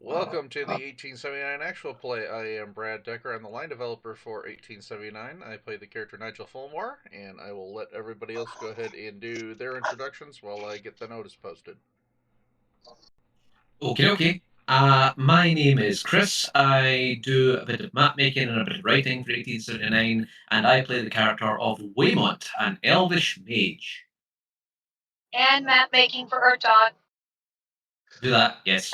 Welcome to the 1879 actual play. I am Brad Decker. I'm the line developer for 1879. I play the character Nigel Fullmore, and I will let everybody else go ahead and do their introductions while I get the notice posted. Okay. My name is Chris. I do a bit of map making and a bit of writing for 1879, and I play the character of Weymont, an elvish mage. And map making for Earth Dog. Do that, yes.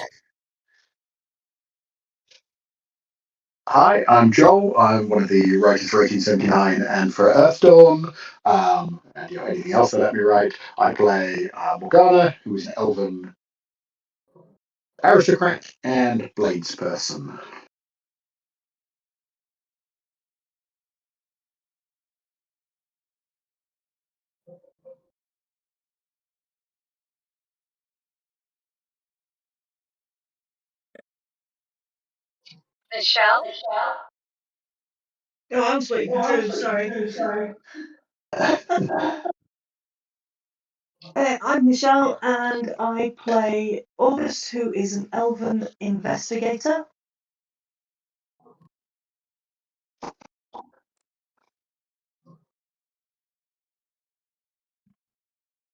Hi, I'm Joel. I'm one of the writers for 1879 and for Earthdawn. And anything else they let me write. I play Morgana, who is an elven aristocrat and blades person. Michelle? No, I was waiting for Drew, sorry. I'm Michelle, and I play August, who is an elven investigator.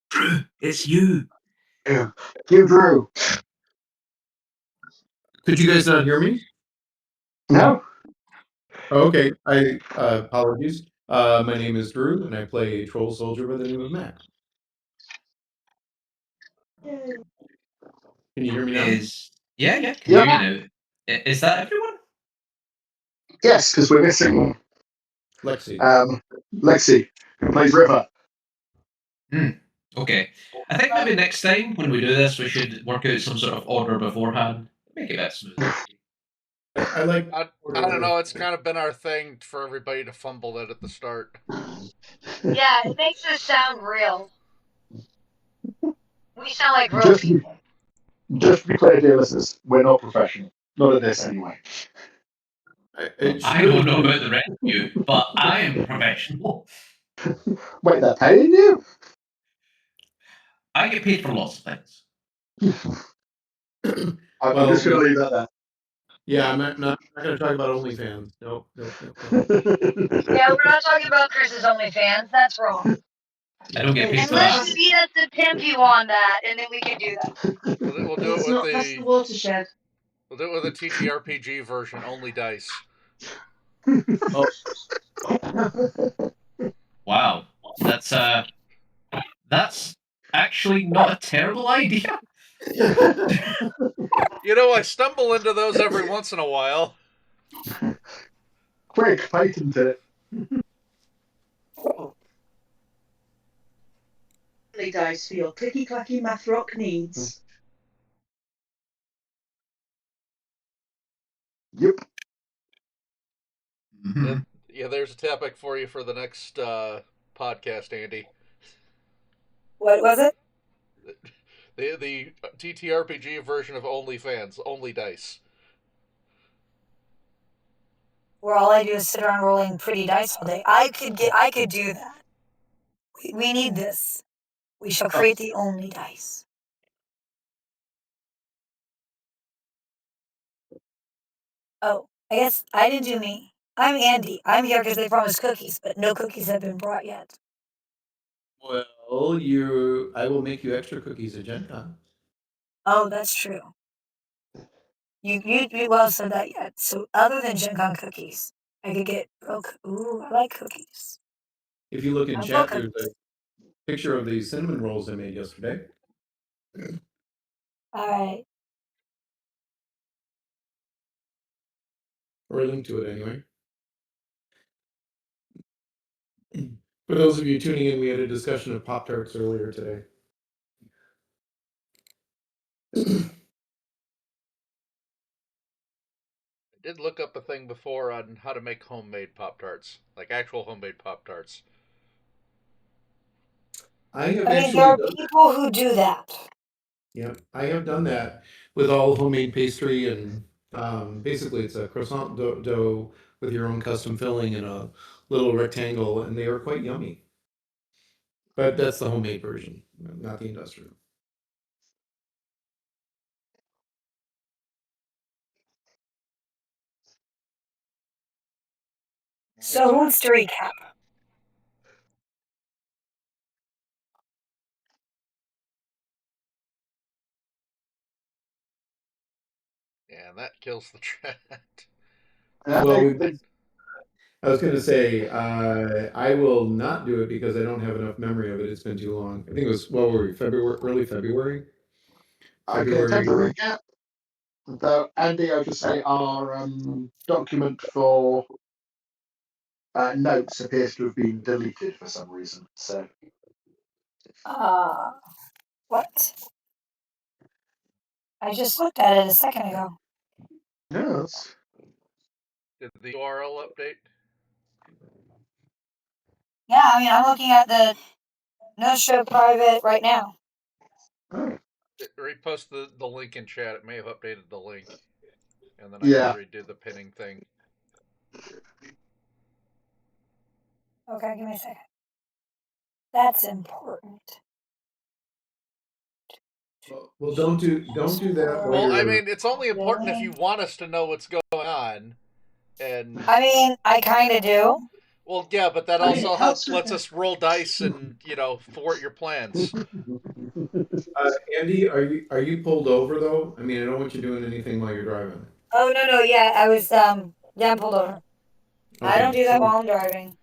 Drew, it's you. You, Drew. Could you guys not hear me? No? Oh, okay. I apologies. My name is Drew, and I play a troll soldier by the name of Mac. Yay. Can you hear me now? Yeah, can you hear me now? Is that everyone? Yes, because we're missing Lexi. Lexi, who plays River. Okay. I think maybe next time when we do this, we should work out some sort of order beforehand. Make it a bit smoother. I like. I don't know. It's kind of been our thing for everybody to fumble that at the start. Yeah, it makes us sound real. We sound like real people. Just to be clear, dear listeners, we're not professional. Not at this, anyway. I don't know about the rest of you, but I am professional. Wait, they're paying you? I get paid for lots of things. I'm just going to leave that there. Yeah, I'm not going to talk about OnlyFans. Nope. Yeah, we're not talking about Chris's OnlyFans. That's wrong. I don't get paid for Unless that. you need us to pimp you on that, and then we can do that. We'll do It's it not with past the the watershed. we'll do it with the TTRPG version, only dice. Oh, Wow, that's actually not a terrible idea. You know, I stumble into those every once in a while. Quick, patent it. Dice for your clicky clacky math rock needs. Yep. Mm-hmm. Yeah, there's a topic for you for the next podcast, Andy. What was it? The TTRPG version of OnlyFans, only dice. Where all I do is sit around rolling pretty dice all day. I could do that. We need this. We shall create the only dice. Oh, I guess I didn't do me. I'm Andy. I'm here because they promised cookies, but no cookies have been brought yet. well, I will make you extra cookies at Gen Con. Oh, that's true. You well said that yet. So other than Gen Con cookies, I could get ooh, I like cookies. If you look in I'll chat, book there's a picture of the cinnamon rolls I made yesterday. All right. Or a link to it anyway. For those of you tuning in, we had a discussion of Pop-Tarts earlier today. I did look up a thing before on how to make homemade Pop-Tarts, like actual homemade Pop-Tarts. There are people who do that. Yeah, I have done that with all homemade pastry, and basically it's a croissant dough with your own custom filling in a little rectangle, and they are quite yummy. But that's the homemade version, not the industrial. So who wants to recap? Yeah, and that kills the chat. Well, I was going to say, I will not do it because I don't have enough memory of it. It's been too long. I think it was, what were we, February, early February? I can attempt to recap. Though, Andy, I just say our document for notes appears to have been deleted for some reason. So, What? I just looked at it a second ago. yes. Did the URL update? Yeah, I mean, I'm looking at the no show private right now. Oh. Repost the link in chat. It may have updated the link. And then I Yeah. can redo the pinning thing. Okay, give me a second. That's important. Well, don't do that. Well, I mean, it's only important if you want us to know what's going on. And I mean, I kind of do. well, yeah, but that I mean, also it helps with lets the- us roll dice and thwart your plans. Andy, are you pulled over though? I mean, I don't want you doing anything while you're driving. Oh no, yeah, I was yeah, I'm pulled over. Okay. I don't do that while I'm driving.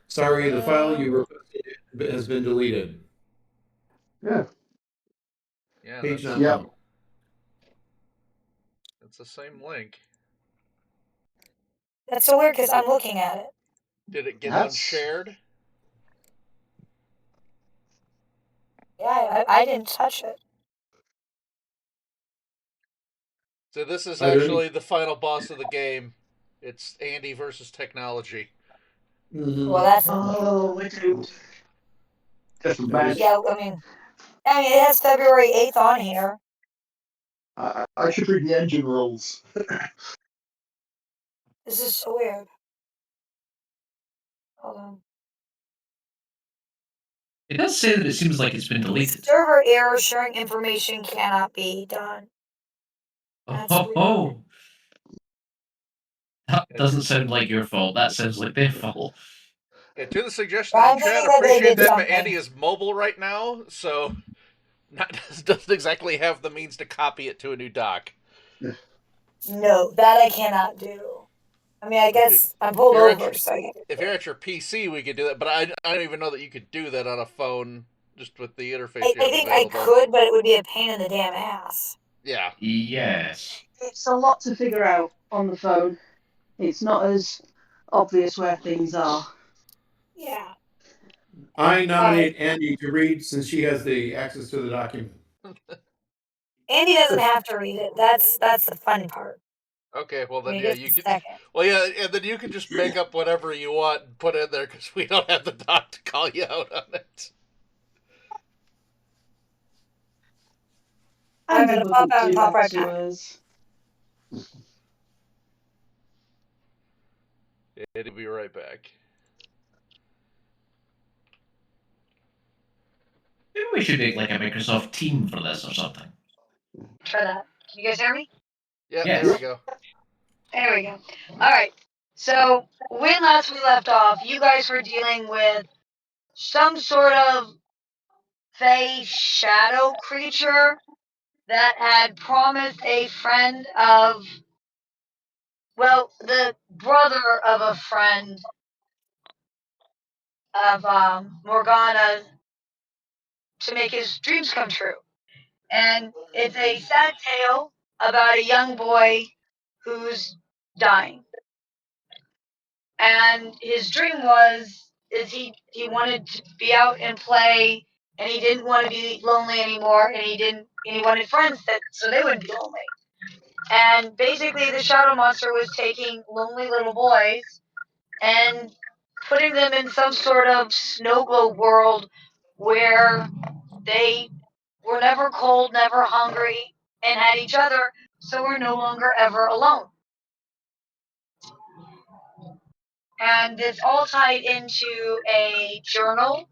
Sorry, the file you requested has been deleted. Yeah. Yeah, Page that's, not found. It's the same link. That's so weird because I'm looking at it. Did it get That's- unshared? Yeah, I didn't touch it. So this is Are there actually the final boss of the game. It's Andy versus technology. Mhm. Well, that's Oh, we're doomed. Just That bad. is- yeah. I mean, it has February 8th on here. I should read the engine rules. This is so weird. Hold on. It does say that it seems like it's been deleted. Server error, sharing information cannot be done. That's weird. That doesn't sound like your fault. That sounds like their fault. Yeah, to the suggestion I'm in chat, thinking that they appreciate did that, but something. Andy is mobile right now, so doesn't exactly have the means to copy it to a new dock. No, that I cannot do. I mean, I guess I'm pulled over, so I get if you're at your PC, we could do that, but I don't even know that you could do that on a phone just with the interface. I think I could, but it would be a pain in the damn ass. Yeah. Yes. It's a lot to figure out on the phone. It's not as obvious where things are. Yeah. I nominate Andy to read since she has the access to the document. Andy doesn't have to read it. That's the fun part. Okay, well then, I mean, yeah, just you a could. second. Well, yeah, and then you can just make up whatever you want and put in there because we don't have the doc to call you out on it. I'm gonna pop out and pop right back. Us. It'll be right back. Maybe we should make like a Microsoft team for this or something. Try that. Can you guys hear me? Yeah, Yes. there we go. There we go. All right. So when last we left off, you guys were dealing with some sort of fey shadow creature that had promised a friend of, well, the brother of a friend of Morgana to make his dreams come true. And it's a sad tale about a young boy who's dying. And his dream is he wanted to be out and play, and he didn't want to be lonely anymore, and he wanted friends so they wouldn't be lonely. And basically the shadow monster was taking lonely little boys and putting them in some sort of snow globe world where they were never cold, never hungry, and had each other, so we're no longer ever alone. And this all tied into a journal,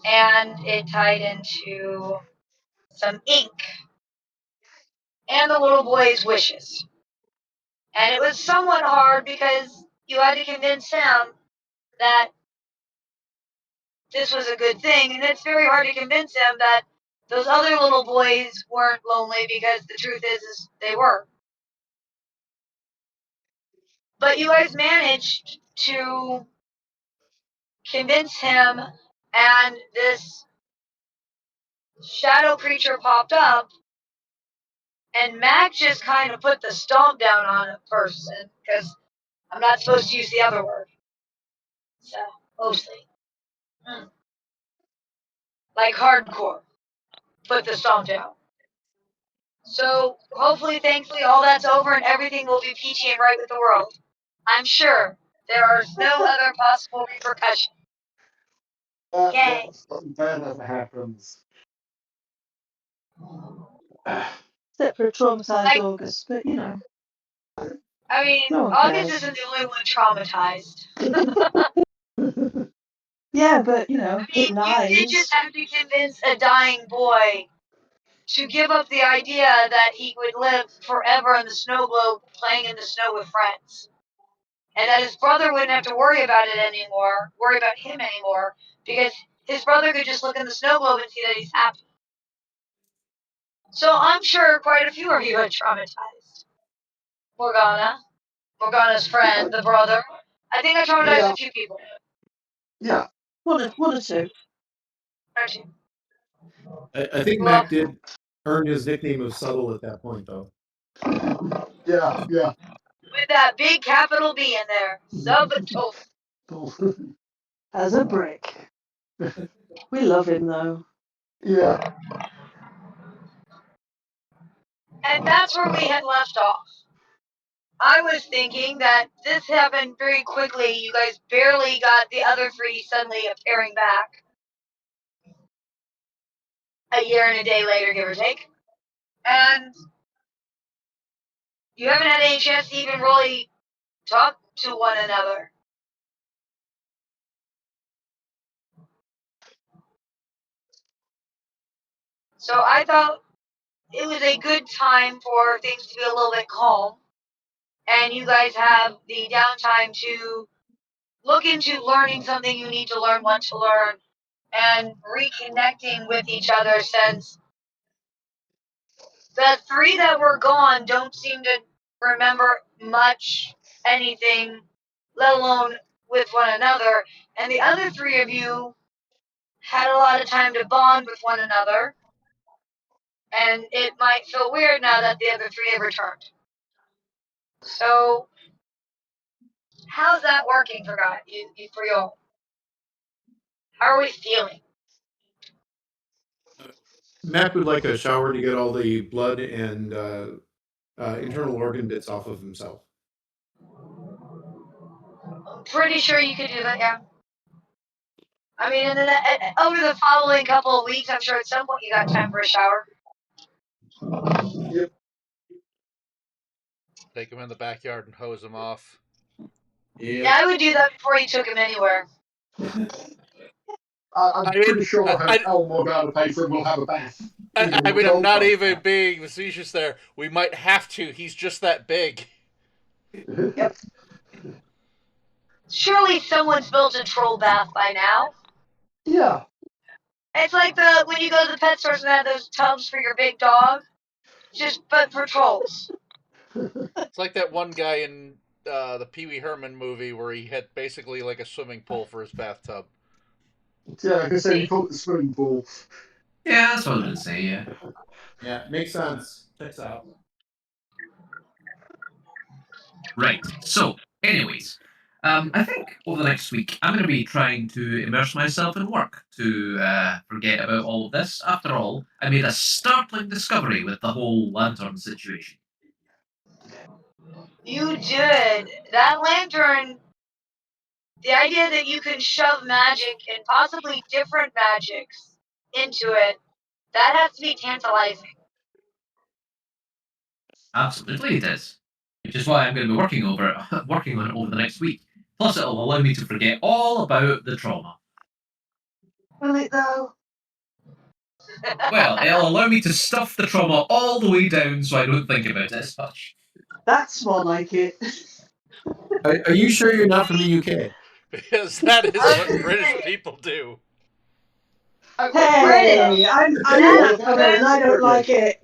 and it tied into some ink, and the little boy's wishes. And it was somewhat hard because you had to convince him that this was a good thing, and it's very hard to convince him that those other little boys weren't lonely, because the truth is they were. But you guys managed to convince him, and this shadow creature popped up, and Mac just kind of put the stomp down on a person, because I'm not supposed to use the other word. So, mostly. Like hardcore. Put the stomp down. So, hopefully, thankfully, all that's over and everything will be peachy and right with the world. I'm sure there are no other possible repercussions. Okay. That never happens. Except for a traumatized August, but you know. I mean, No one August cares. isn't the only one traumatized. Yeah, but you know, I it mean, you did lies. just have to convince a dying boy to give up the idea that he would live forever in the snow globe playing in the snow with friends. And that his brother wouldn't have to worry about him anymore, because his brother could just look in the snow globe and see that he's happy. So I'm sure quite a few of you are traumatized. Morgana's friend, the brother. I think I traumatized a few people. Yeah. One or two. Or two. I think Well, Mac did earn his nickname of Subtle at that point, though. Yeah. with that big capital B in there. Subtle. As a brick. We love him though. Yeah. And that's where we had left off. I was thinking that this happened very quickly. You guys barely got the other three suddenly appearing back. A year and a day later, give or take. And you haven't had any chance to even really talk to one another. So I thought it was a good time for things to be a little bit calm. And you guys have the downtime to look into learning something you need to learn, want to learn, and reconnecting with each other, since the three that were gone don't seem to remember much anything, let alone with one another. And the other three of you had a lot of time to bond with one another. And it might feel weird now that the other three have returned. So, how's that working for you all? How are we feeling? Mac would like a shower to get all the blood and internal organ bits off of himself. I'm pretty sure you could do that, yeah. I mean, and then over the following couple of weeks, I'm sure at some point you got time for a shower. Yep. Take him in the backyard and hose him off. Yeah, I would do that before you took him anywhere. I'm I mean, pretty sure El Morgana paid for him will have a bath. I'm not even being facetious there. We might have to. He's just that big. Yep. Surely someone's built a troll bath by now. Yeah. It's like when you go to the pet stores and they have those tubs for your big dog, but for trolls. It's like that one guy in the Pee Wee Herman movie where he had basically like a swimming pool for his bathtub. Yeah, like I said, he called it the swimming pool. Yeah, that's what I was going to say, yeah. Yeah, makes sense. Checks out. Right. So, anyways, I think over the next week I'm going to be trying to immerse myself in work to forget about all of this. After all, I made a startling discovery with the whole lantern situation. You did. That lantern, the idea that you can shove magic and possibly different magics into it, that has to be tantalizing. Absolutely, it is. Which is why I'm going to be working on it over the next week. Plus, it'll allow me to forget all about the trauma. Will it though? Well, it'll allow me to stuff the trauma all the way down so I don't think about it as much. That's more like it. Are you sure you're not from the UK? Because that is I was what gonna British say. people do. Hey, I'm in that That's cupboard and I don't like it.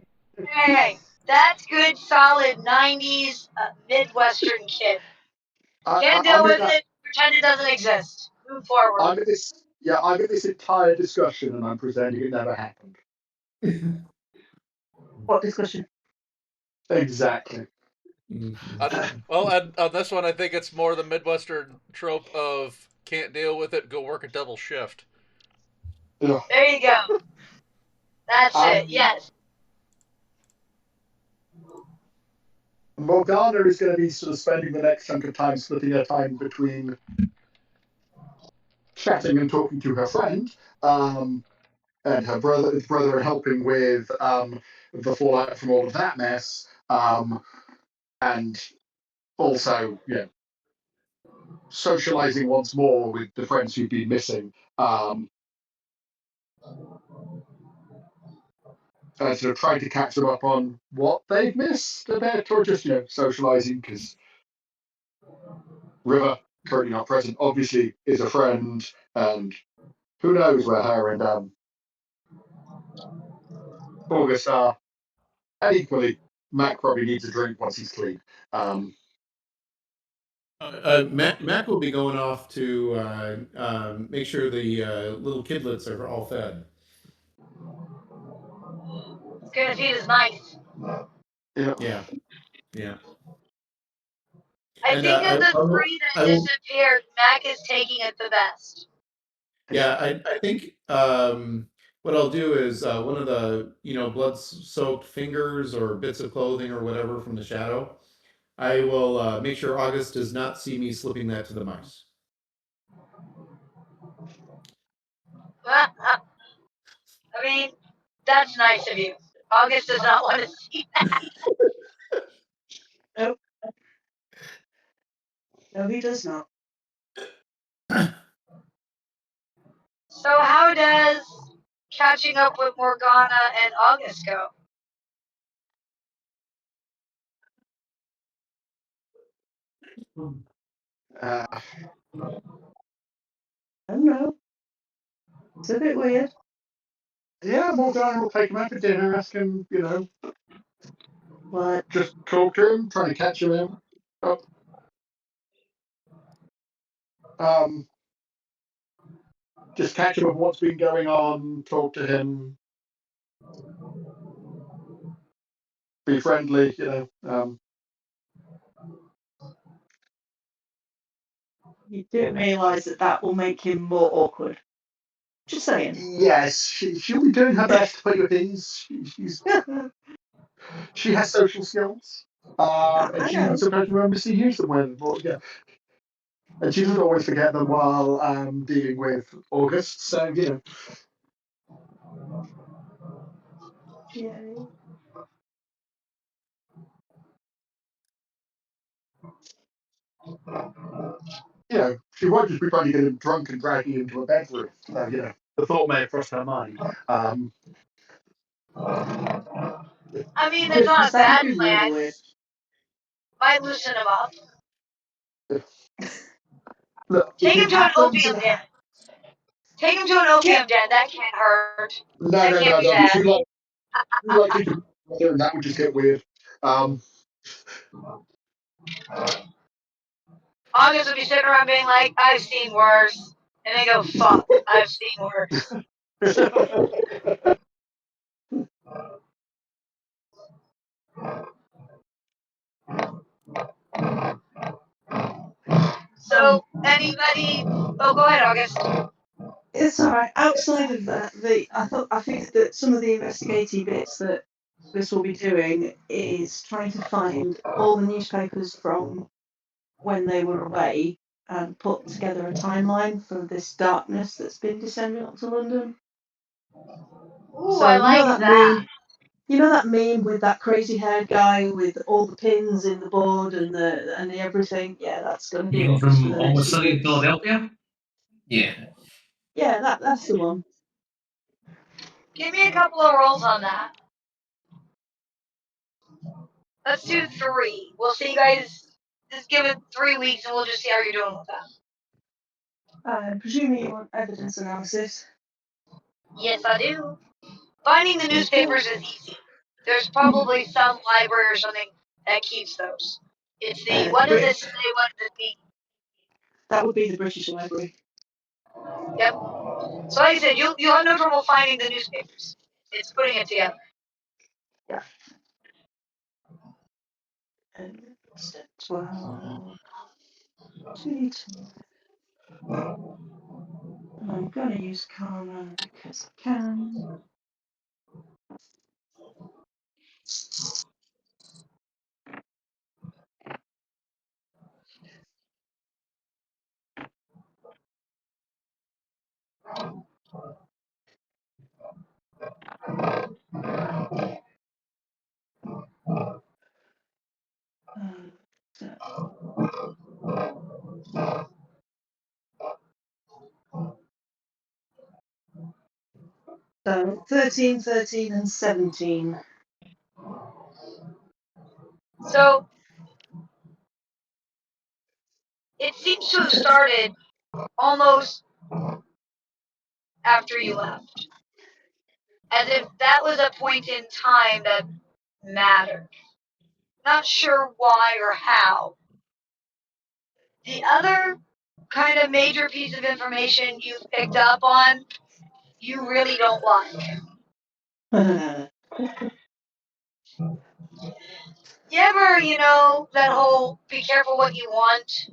Hey, that's good, solid 90s Midwestern kid. Can't deal with it, pretend it doesn't exist. Move forward. I'm in this entire discussion and I'm pretending it never happened. What discussion? Exactly. Well, and on this one, I think it's more the Midwestern trope of can't deal with it, go work a double shift. Ugh. There you go. That's it, yes. Morgana is going to be sort of spending the next chunk of time splitting her time between chatting and talking to her friend, and her brother helping with the fallout from all of that mess, and also, socializing once more with the friends who've been missing. Sort of trying to catch them up on what they've missed a bit, or just socializing, because River, currently not present, obviously is a friend, and who knows where her and August are. And equally, Mac probably needs a drink once he's clean. Mac will be going off to make sure the little kidlets are all fed. He's gonna feed his mice. Yeah. I And think of the three I that will. disappeared, Mac is taking it the best. Yeah, I think what I'll do is one of the blood-soaked fingers or bits of clothing or whatever from the shadow. I will make sure August does not see me slipping that to the mice. I mean, that's nice of you. August does not want to see that. Nope. No, he does not. So how does catching up with Morgana and August go? Uh, I don't know. It's a bit weird. yeah, Morgana will take him out for dinner, ask him, What? just talk to him, trying to catch him up. Just catch him up what's been going on, talk to him, be friendly, You do realise that will make him more awkward. Just saying. Yes, she'll be doing her best to put you at ease. She has social skills. And I she know. sometimes remembers to use them and she doesn't always forget them while dealing with August. So Yeah. she won't just be trying to get him drunk and drag him into a bedroom. So the thought may have crossed her mind. I mean, it's not Because a that would bad be really plan. weird. Might loosen him up. Look, if Take it him to an happens, opium den. Take him to an opium den. That can't hurt. no, That no, can't no, be that'll be bad. too likely to brother, and that would just get weird. August would be sitting around being like, I've seen worse. And they go, fuck, I've seen worse. So, anybody? Oh, go ahead, August. It's alright. Outside of that, I think that some of the investigative bits that this will be doing is trying to find all the newspapers from when they were away and put together a timeline for this darkness that's been descending up to London. Ooh, So I you know like that that. meme. You know that meme with that crazy haired guy with all the pins in the board and the everything. Yeah, that's going to be Even us for from the next Almost few Sunny in weeks. Philadelphia? Yeah. Yeah, that's the one. Give me a couple of rolls on that. Let's do 3. We'll see you guys just give it 3 weeks and we'll just see how you're doing with that. I'm presuming you want evidence analysis. Yes, I do. Finding the newspapers is easy. There's probably some library or something that keeps those. It's the what does it say? What does it mean? That would be the British Library. Yep. So like I said, you'll have no trouble finding the newspapers. It's putting it together. Yeah. And step 12. 2 I'm going to use Karma because I can. So, so 13, 13, and 17. So it seems to have started almost after you left. As if that was a point in time that mattered. Not sure why or how. The other kind of major piece of information you've picked up on, you really don't like. You ever, that whole be careful what you want?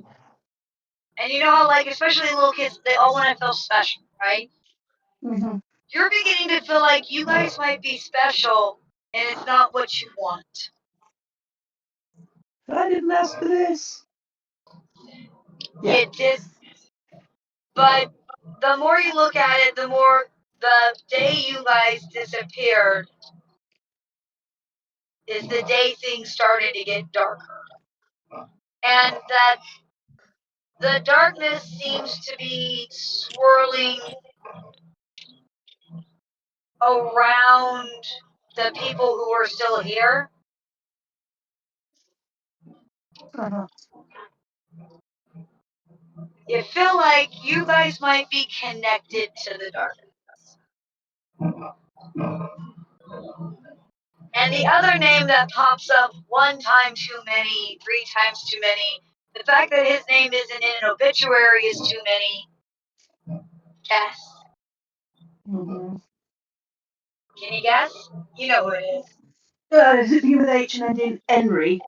And you know how, like, especially little kids, they all want to feel special, right? Mm-hmm. You're beginning to feel like you guys might be special, and it's not what you want. I didn't ask for this. Yeah. You did. But the more you look at it, the more the day you guys disappeared is the day things started to get darker. And that the darkness seems to be swirling around the people who are still here. Uh-huh. You feel like you guys might be connected to the darkness. And the other name that pops up 1 time too many, 3 times too many, the fact that his name isn't in an obituary is too many. Guess. Mm-hmm. Can you guess? You know who it is. Does it begin with H and end in Henry?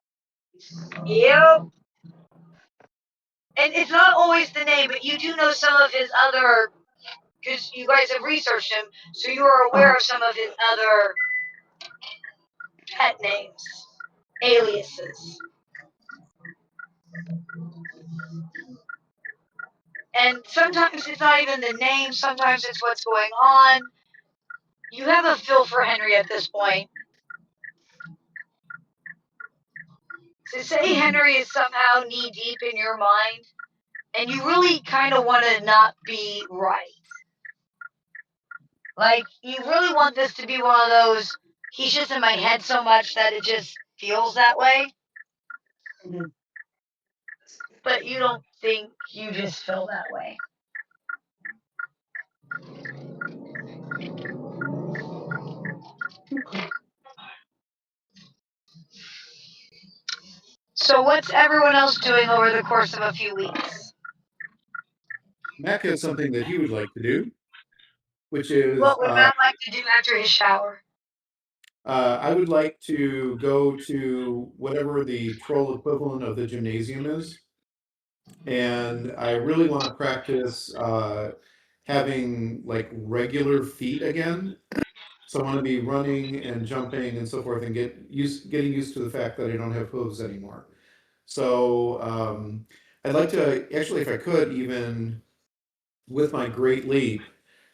Yep. And it's not always the name, but you do know some of his other, because you guys have researched him, so you are aware of some of his other pet names, aliases. And sometimes it's not even the name, sometimes it's what's going on. You have a feel for Henry at this point. To say Henry is somehow knee deep in your mind, and you really kind of want to not be right. Like, you really want this to be one of those, he's just in my head so much that it just feels that way. Mm-hmm. But you don't think you just feel that way. Okay. So what's everyone else doing over the course of a few weeks? Mac has something that he would like to do, which is What would Matt like to do after his shower? I would like to go to whatever the troll equivalent of the gymnasium is. And I really want to practice having like regular feet again. So I want to be running and jumping and so forth and getting used to the fact that I don't have hooves anymore. So I'd like to actually, if I could, even with my great leap,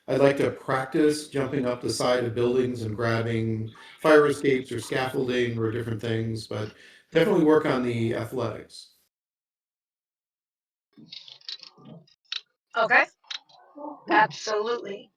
I'd like to practice jumping up the side of buildings and grabbing fire escapes or scaffolding or different things, but definitely work on the athletics. Okay. Absolutely.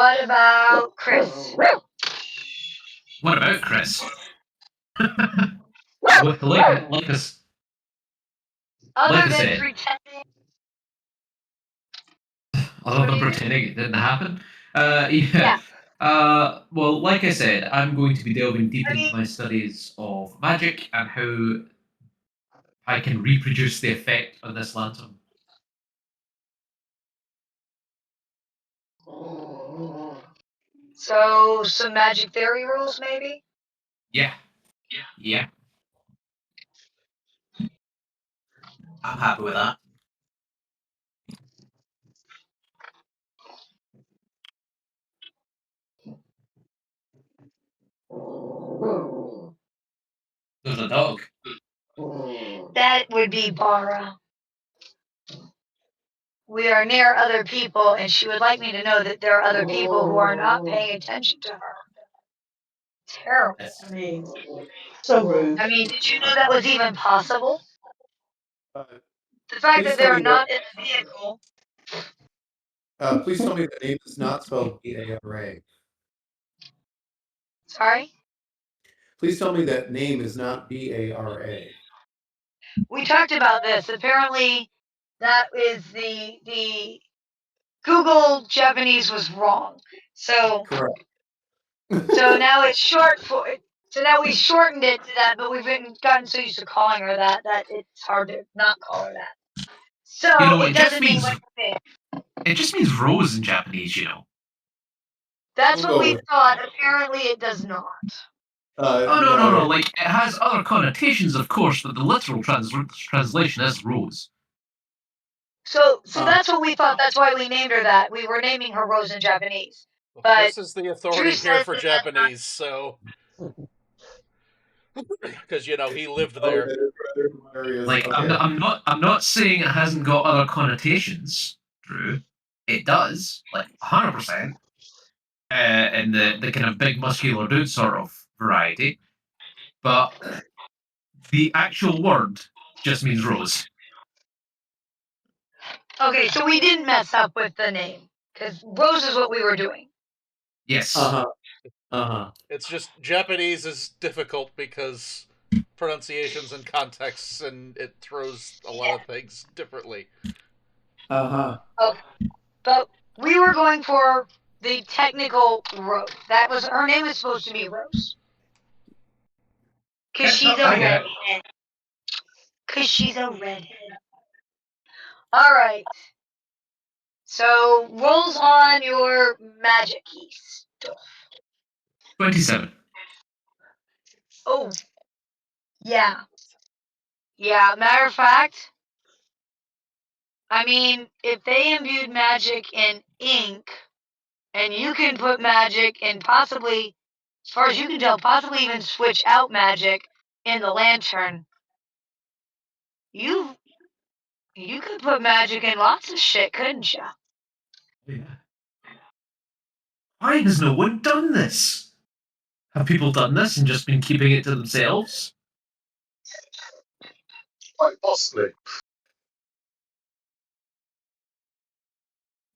What about Chris? What about Chris? like us. Other Like I than said. pretending. Other than do you do? pretending it didn't happen. Yeah. Well, like I said, I'm going to be delving deep into my studies of magic and how I can reproduce the effect of this lantern. So, some magic theory rules, maybe? Yeah. I'm happy with that. There's a dog. That would be Bara. We are near other people, and she would like me to know that there are other people who are not paying attention to her. Terrible. That's- I mean, so rude. I mean, did you know that was even possible? Uh, The fact Please that tell they're me not in the vehicle. please tell me the name is not spelled B-A-R-A. Sorry? Please tell me that name is not B-A-R-A. We talked about this. Apparently, that is the Google Japanese was wrong. So Correct. so now it's short for. So now we shortened it to that, but we've gotten so used to calling her that it's hard to not call her that. So You know, it doesn't mean what you think. It just means rose in Japanese, you know. That's We'll what go we with- thought. Apparently, it does not. No. Like, it has other connotations, of course, but the literal translation is rose. So that's what we thought. That's why we named her that. We were naming her Rose in Japanese. But Chris is the authority Drew here says for that that's Japanese, so because he lived Oh, there. that is rather hilarious. Like, Okay. I'm not saying it hasn't got other connotations, Drew. It does, like 100%. In the kind of big muscular dude sort of variety, but the actual word just means rose. okay. So we didn't mess up with the name because Rose is what we were doing. Yes. It's just Japanese is difficult because pronunciations and contexts, and it throws a lot of things differently. Okay. But we were going for the technical Rose. That was her name is supposed to be Rose. Cause she's a I get it. redhead. Cause she's a redhead. All right. So rolls on your magic keys. 27. Oh, yeah. Yeah, matter of fact, I mean, if they imbued magic in ink, and you can put magic in possibly, as far as you can tell, possibly even switch out magic in the lantern, you could put magic in lots of shit, couldn't you? Yeah. Why has no one done this? Have people done this and just been keeping it to themselves? Quite possibly.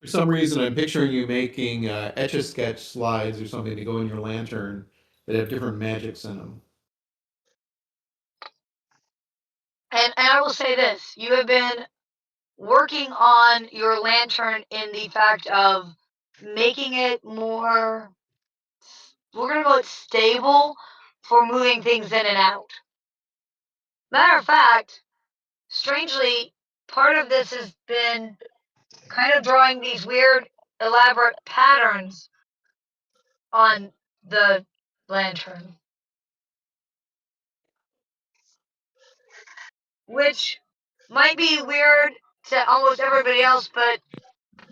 For some reason, I'm picturing you making Etch-a-Sketch slides or something to go in your lantern that have different magics in them. And I will say this, you have been working on your lantern in the fact of making it more, we're going to go with stable for moving things in and out. Matter of fact, strangely, part of this has been kind of drawing these weird, elaborate patterns on the lantern. Which might be weird to almost everybody else, but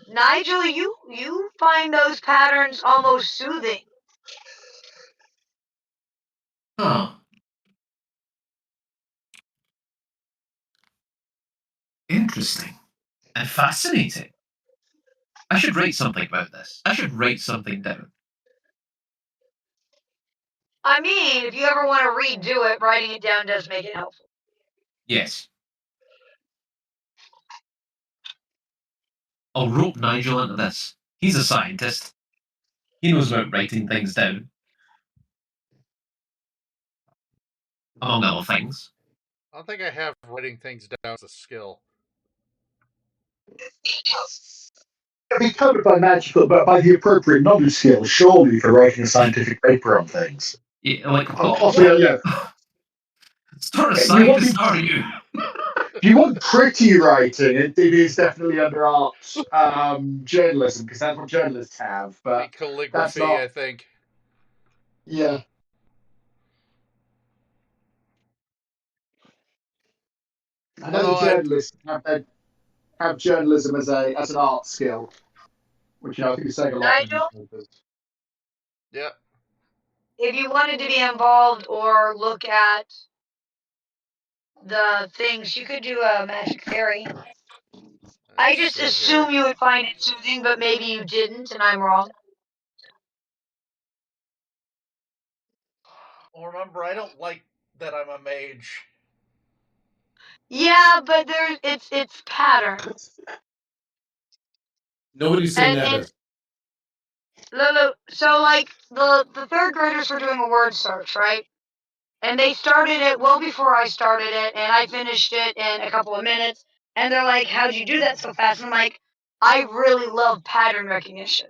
Nigel, you find those patterns almost soothing. Huh. Interesting. And fascinating. I should write something about this. I should write something down. I mean, if you ever want to redo it, writing it down does make it helpful. Yes. I'll rope Nigel into this. He's a scientist. He knows about writing things down, among other things. I don't think I have writing things down as a skill. It'd be covered by magical, but by the appropriate knowledge skills, surely, for writing a scientific paper on things. Yeah, like, Also, yeah. Start a You scientist, are you? If you want pretty writing, it is definitely under art journalism, because that's what journalists have. But calligraphy, that's not. I think. Yeah. I know the journalists have journalism as an art skill, which I think is saying a lot. Nigel, yeah. if you wanted to be involved or look at the things, you could do a magic fairy. I just assume you would find it soothing, but maybe you didn't, and I'm wrong. Well, remember, I don't like that I'm a mage. Yeah, but it's patterns. Nobody's saying that. So like the third graders were doing a word search, right? And they started it well before I started it, and I finished it in a couple of minutes. And they're like, "How'd you do that so fast?" And I'm like, "I really love pattern recognition.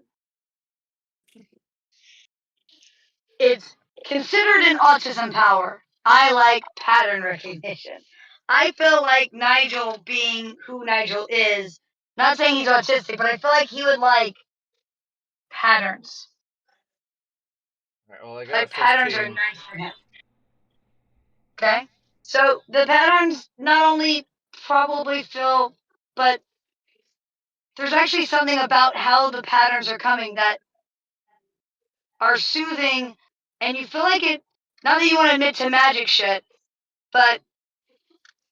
It's considered an autism power. I like pattern recognition. I feel like Nigel, being who Nigel is, not saying he's autistic, but I feel like he would like patterns. Right, well, I got Like patterns are nice for him. Okay? So the patterns not only probably feel, but there's actually something about how the patterns are coming that are soothing, and you feel like it, not that you want to admit to magic shit, but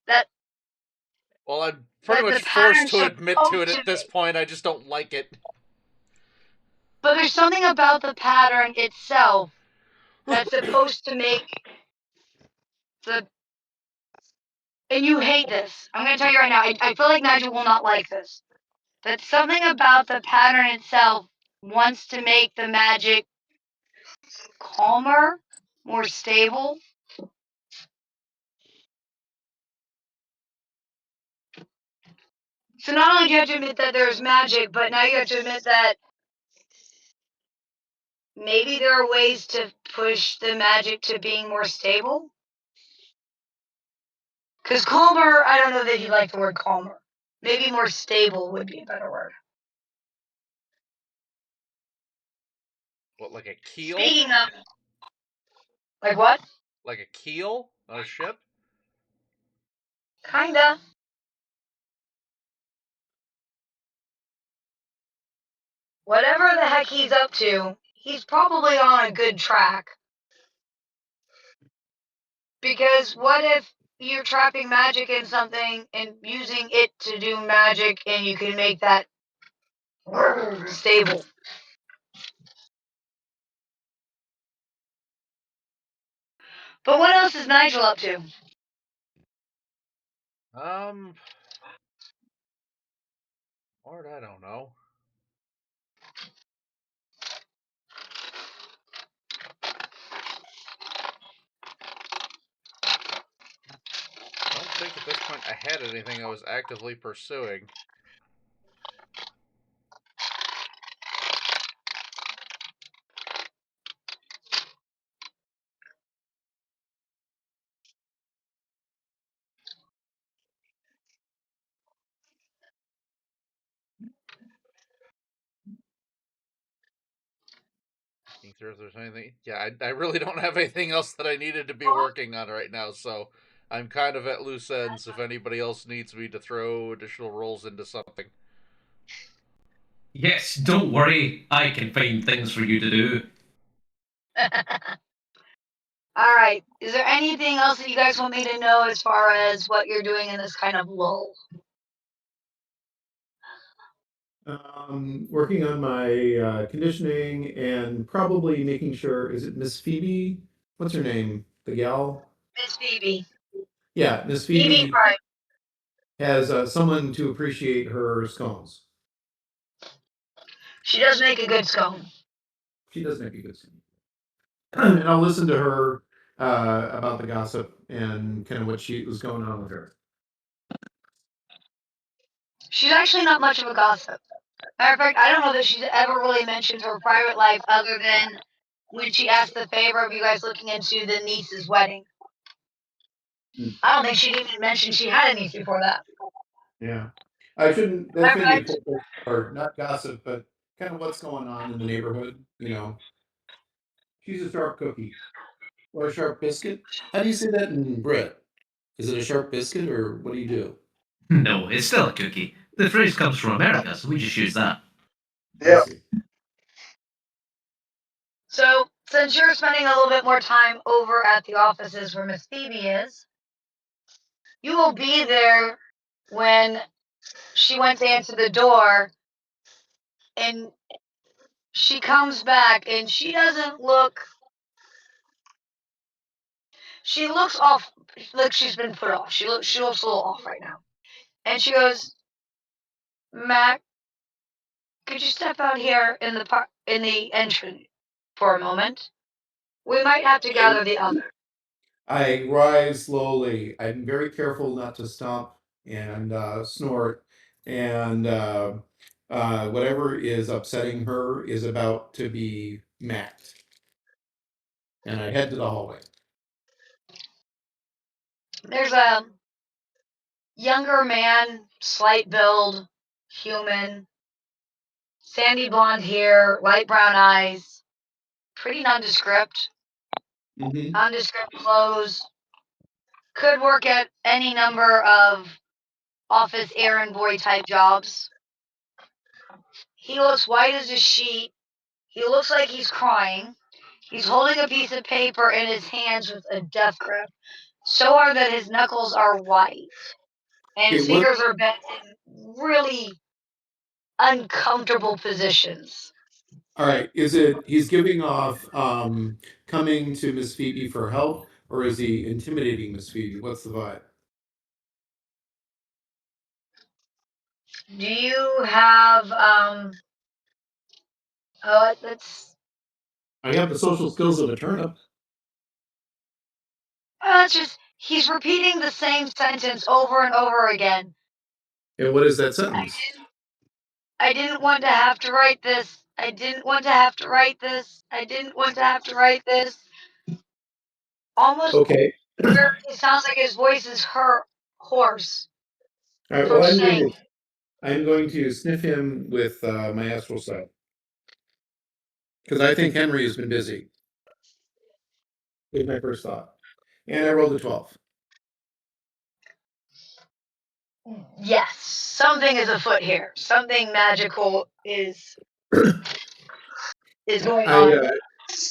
that. Well, I'm pretty much forced to admit to it at this point. I just don't like it. But there's something about the pattern itself that's supposed to make the. And you hate this. I'm going to tell you right now. I feel like Nigel will not like this. That something about the pattern itself wants to make the magic calmer, more stable. So not only do you have to admit that there's magic, but now you have to admit that maybe there are ways to push the magic to being more stable. Because calmer, I don't know that you like the word calmer. Maybe more stable would be a better word. What, like a keel? Speaking of, like what? Like a keel on a ship? Kinda. Whatever the heck he's up to, he's probably on a good track. Because what if you're trapping magic in something and using it to do magic, and you can make that stable? But what else is Nigel up to? Lord, I don't know. I don't think at this point I had anything I was actively pursuing. Looking through if there's anything. Yeah, I really don't have anything else that I needed to be working on right now, so I'm kind of at loose ends if anybody else needs me to throw additional rolls into something. Yes, don't worry. I can find things for you to do. All right. Is there anything else that you guys want me to know as far as what you're doing in this kind of lull? Working on my conditioning and probably making sure, is it Miss Phoebe? What's her name? The gal? Miss Phoebe. Yeah, Miss Phoebe has someone to appreciate her scones. She does make a good scone. She does make a good scene. And I'll listen to her about the gossip and kind of what she was going on with her. She's actually not much of a gossip. Matter of fact, I don't know that she's ever really mentioned her private life other than when she asked the favor of you guys looking into the niece's wedding. I don't think she'd even mentioned she had a niece before that. Yeah. I shouldn't, that's maybe a cool, or not gossip, but kind of what's going on in the neighborhood, you know. She's a sharp cookie. Or a sharp biscuit. How do you say that in Brit? Is it a sharp biscuit, or what do you do? No, it's still a cookie. The phrase comes from America, so we just use that. Yeah. So, since you're spending a little bit more time over at the offices where Miss Phoebe is, you will be there when she went to answer the door, and she comes back, and she doesn't look... She looks off, like she's been put off. She looks a little off right now. And she goes, Mac, could you step out here in the entrance for a moment? We might have to gather the others. I rise slowly. I'm very careful not to stomp and snort. And whatever is upsetting her is about to be macked. And I head to the hallway. There's a younger man, slight build, human, sandy blonde hair, light brown eyes, pretty nondescript, nondescript clothes, could work at any number of office errand boy type jobs. He looks white as a sheet. He looks like he's crying. He's holding a piece of paper in his hands with a death grip, so hard that his knuckles are white. And his fingers are bent in really uncomfortable positions. All right. Is it he's giving off coming to Miss Phoebe for help, or is he intimidating Miss Phoebe? What's the vibe? Do you have let's I have the social skills of a turnip. it's just he's repeating the same sentence over and over again. And what is that sentence? I didn't want to have to write this. I didn't want to have to write this. I didn't want to have to write this. Almost okay. Where it sounds like his voice is hoarse. All right. Well, I'm going to sniff him with my astral sight because I think Henry has been busy. Was my first thought, and I rolled a 12. Yes, something is afoot here. Something magical is going on.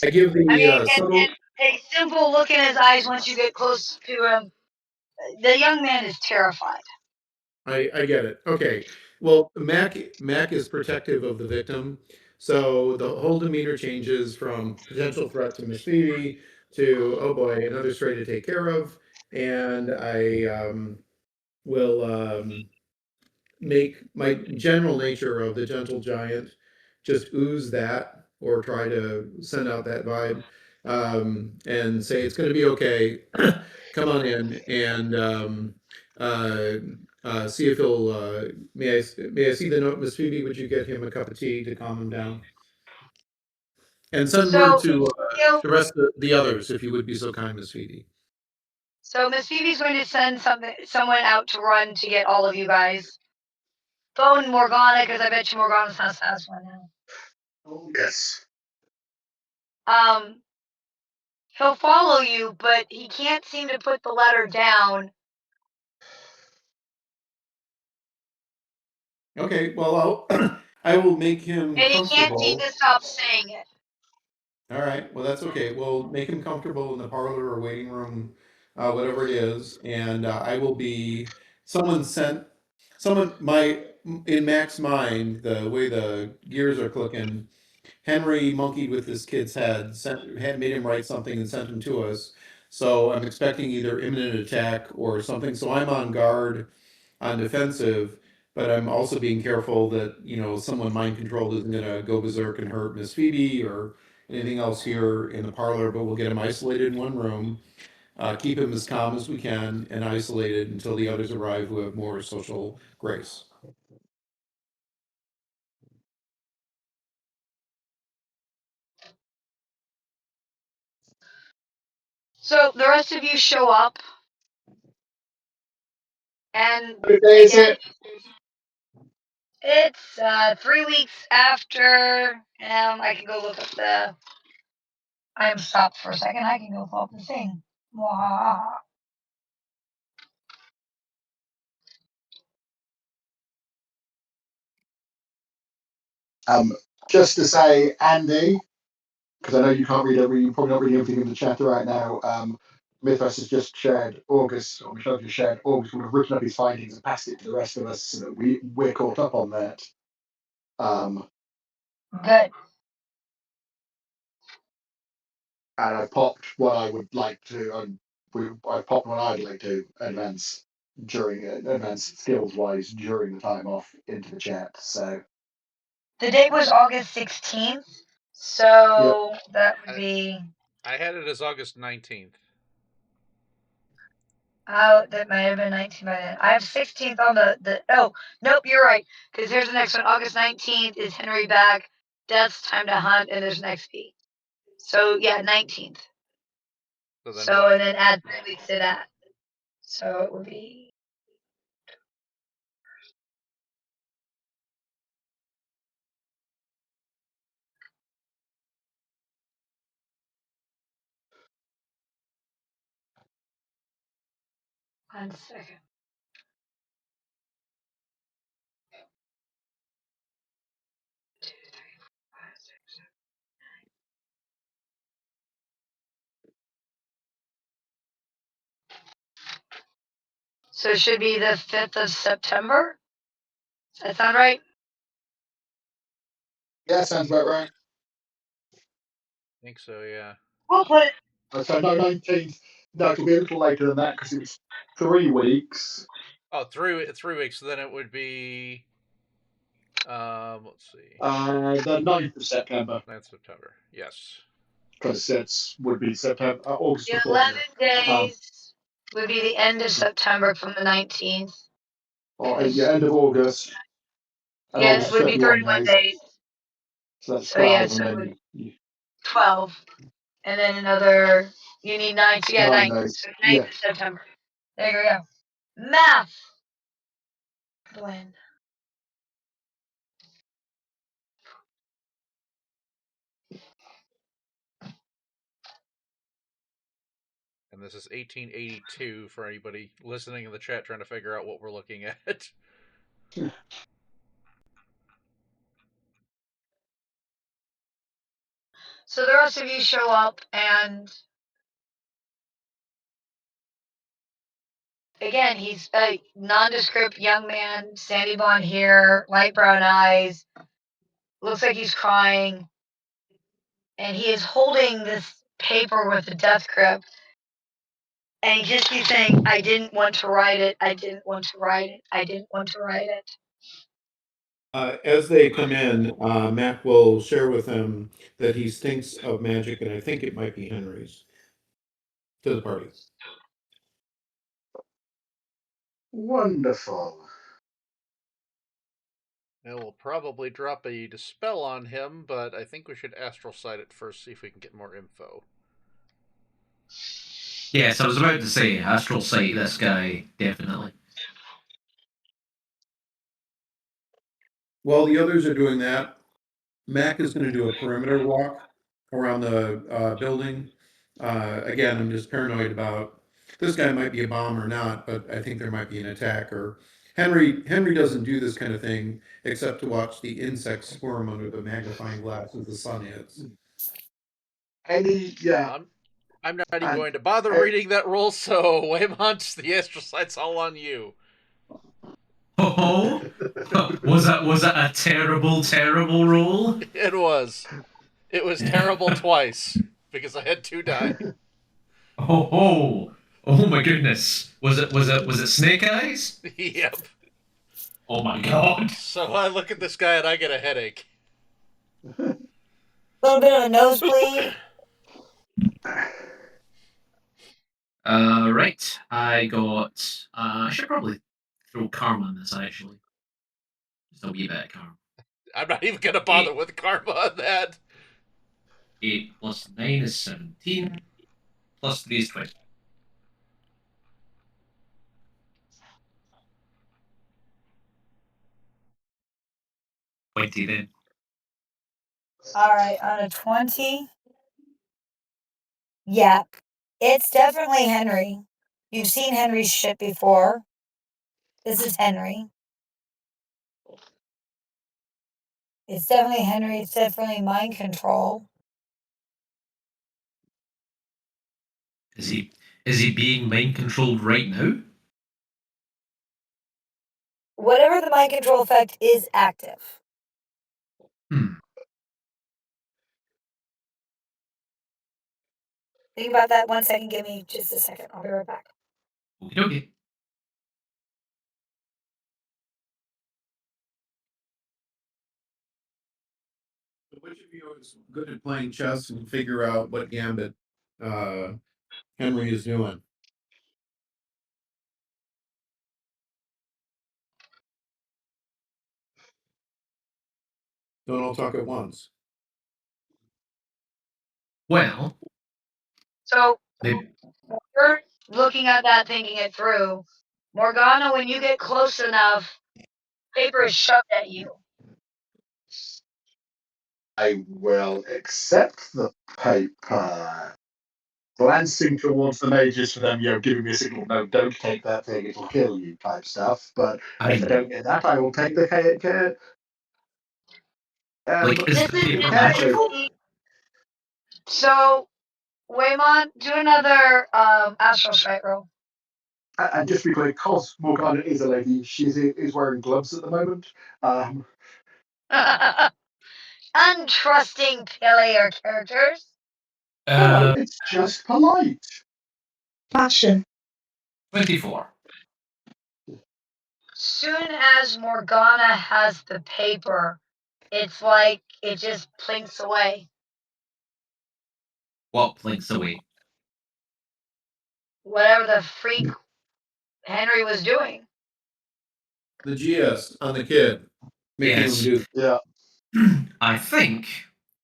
I give the subtle. And a simple look in his eyes once you get close to him. The young man is terrified. I get it. Okay. Well, Mac is protective of the victim, so the whole demeanor changes from potential threat to Miss Phoebe to, oh boy, another stray to take care of, and I will make my general nature of the gentle giant just ooze that, or try to send out that vibe, and say it's going to be okay. Come on in and see if he'll. May I see the note, Miss Phoebe? Would you get him a cup of tea to calm him down? And send word to the rest of the others, if you would be so kind, Miss Phoebe. So Miss Phoebe's going to send someone out to run to get all of you guys. Phone Morgana, because I bet you Morgana's house has one now. Oh, yes. He'll follow you, but he can't seem to put the letter down. Okay, well, I will make him and comfortable. He can't seem to stop saying it. All right, well, that's okay. We'll make him comfortable in the parlor or waiting room, whatever it is, and I will be someone in Mac's mind, the way the gears are clicking. Henry monkeyed with this kid's head, made him write something and sent him to us. So I'm expecting either imminent attack or something. So I'm on guard, on defensive, but I'm also being careful that someone mind controlled isn't going to go berserk and hurt Miss Phoebe or anything else here in the parlor, but we'll get him isolated in one room, keep him as calm as we can, and isolated until the others arrive who have more social grace. So the rest of you show up, and What day is again, it? it's 3 weeks after. I can go look up the. I am stopped for a second. I can go pull up the thing. Mwah. Just to say, Andy, because I know you can't read you probably not reading everything in the chat right now. Mythras has just shared August, or Michelle just shared August would have written up his findings and passed it to the rest of us so that we're caught up on that. Good. And I popped what I would like to. I popped what I'd like to advance skills wise during the time off into the chat. So The date was August 16th, so that would be. I had it as August 19th. Oh, that might have been 19 by then. I have 16th on the. Oh, nope, you're right. Because here's the next one. August 19th is Henry back. Death's time to hunt, and there's an XP. So yeah, 19th. So And then add 3 weeks to that. So it would be. One second. So it should be the 5th of September. Does that sound right? yeah, sounds about right. I think so, yeah. We'll put it. So no, 19th. No, it'll be a little later than that because it was 3 weeks. Oh, 3 weeks. So then it would be. Let's see. The 9th of September. 9th September. Yes. Because it would be September, August. The 11 days would be the end of September from the 19th. Or end of August. Yes, it would be 31 days. So that's 12, yes, and it then would 12. And then another, you need 9. So yeah, 9. So 9th of September. There you go. Math. When? And this is 1882 for anybody listening in the chat trying to figure out what we're looking at. So the rest of you show up, and again, he's a nondescript young man, sandy blonde hair, light brown eyes, looks like he's crying, and he is holding this paper with the death grip, and he just keeps saying, I didn't want to write it, I didn't want to write it, I didn't want to write it. As they come in, Mac will share with them that he stinks of magic, and I think it might be Henry's, to the party. Wonderful. It will probably drop a dispel on him, but I think we should astral sight it first, see if we can get more info. Yes, I was about to say astral sight this guy, definitely. While the others are doing that, Mac is going to do a perimeter walk around the building. Again, I'm just paranoid about this guy might be a bomb or not, but I think there might be an attack. Or Henry doesn't do this kind of thing except to watch the insects squirm under the magnifying glass as the sun hits. I'm not even going to bother reading that roll, so Weymont, the astral sight's all on you. Oh, was that a terrible roll? It was. It was terrible twice because I had 2 die. Oh my goodness! Was it snake eyes? Yep. Oh my god! So I look at this guy and I get a headache. little bit of a nosebleed. Right. I got. I should probably throw karma on this actually. Just a wee bit of karma. I'm not even gonna bother with karma on that. 8 plus 9 is 17. Plus 3 is 20. 20 then. All right, on a 20. Yeah, it's definitely Henry. You've seen Henry's shit before. This is Henry. It's definitely Henry. It's definitely mind control. Is he being mind controlled right now? Whatever the mind control effect is active. Hmm. Think about that 1 second. Give me just a second. I'll be right back. Okie dokie. Which of you is good at playing chess and figure out what gambit Henry is doing? Don't all talk at once. Well, So maybe. you're looking at that, thinking it through. Morgana, when you get close enough, paper is shoved at you. I will accept the paper. Glancing towards the mages for them, giving me a signal, no, don't take that thing, it'll kill you type stuff. But I if I mean, don't get that, I will take the like, is This the is paper carefully. magical? so Weymont, do another astral sight roll. And just to be clear, because Morgana is a lady, she is wearing gloves at the moment. Untrusting player characters. No, it's just polite. Fashion. 24. Soon as Morgana has the paper, it's like it just plinks away. What blinks away? Whatever the freak Henry was doing. The GS on the kid, making Yes. him do. Yeah. I think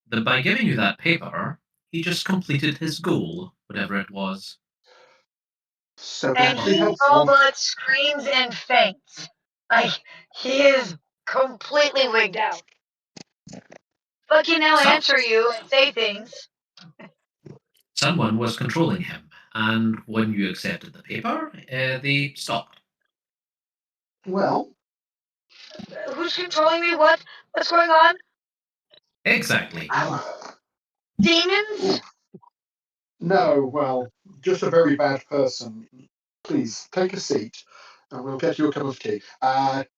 that by giving you that paper, he just completed his goal, whatever it was. So can I And be he all helpful? but screams and faints. Like, he is completely wigged out. But can now So, answer you and say things. someone was controlling him, and when you accepted the paper, they stopped. Well, Who's controlling me? What? What's going on? Exactly. Demons? no, well, just a very bad person. Please take a seat, and we'll get you a cup of tea.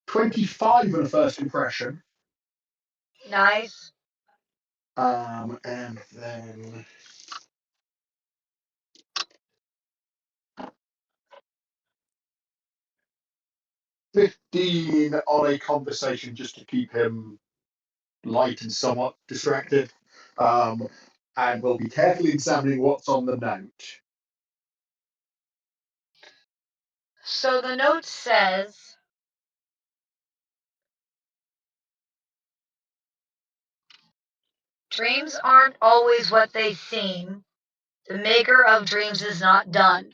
25 on a first impression. Nice. And then 15 on a conversation just to keep him light and somewhat distracted. And we'll be carefully examining what's on the note. So the note says, dreams aren't always what they seem. The maker of dreams is not done.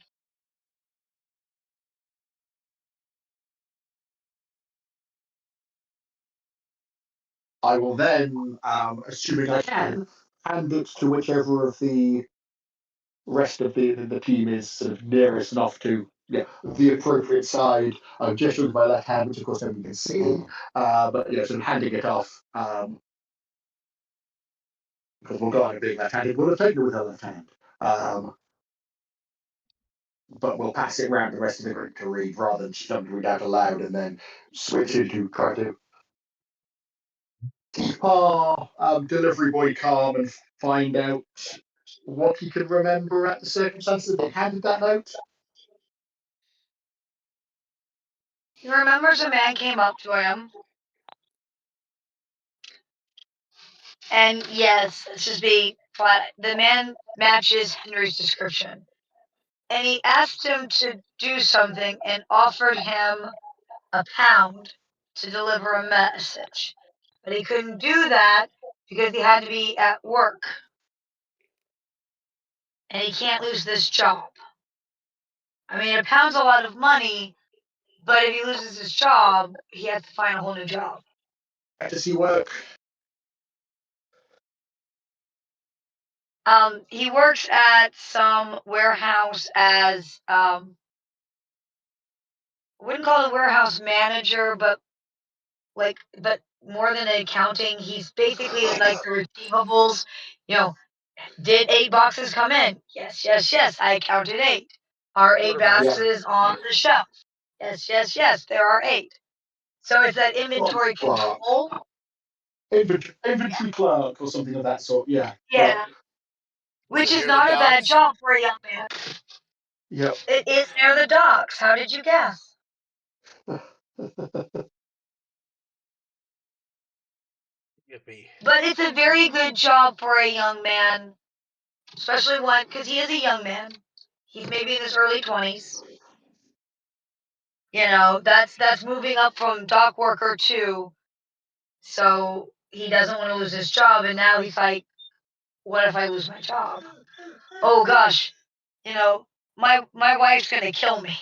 I will then, assuming I can, hand it to whichever of the rest of the team is sort of nearest enough to the appropriate side. I'm gesturing with my left hand, which of course nobody can see, but sort of handing it off. Because Morgana being left-handed would have taken it with her left hand. But we'll pass it around the rest of the group to read rather than just read out aloud and then switch into try to keep our delivery boy calm and find out what he can remember at the circumstances that they handed that note. He remembers a man came up to him And yes, let's just be flat. The man matches Henry's description. And he asked him to do something and offered him £1 to deliver a message. But he couldn't do that because he had to be at work. And he can't lose this job. I mean, £1's a lot of money, but if he loses his job, he has to find a whole new job. How does he work? He works at some warehouse as wouldn't call it a warehouse manager, but more than accounting, he's basically like the receivables. You know, did 8 boxes come in? Yes, yes, yes. I counted 8. Are 8 boxes on the shelf? Yes, yes, yes. There are 8. So it's that inventory control. Inventory clerk or something of that sort. Yeah. Yeah. Which is not a bad job for a young man. Yep. It is near the docks. How did you guess? Yippee. But it's a very good job for a young man, especially one because he is a young man. He's maybe in his early 20s. You know, that's moving up from dock worker to, so he doesn't want to lose his job, and now he's like, what if I lose my job? Oh gosh, you know, my wife's gonna kill me.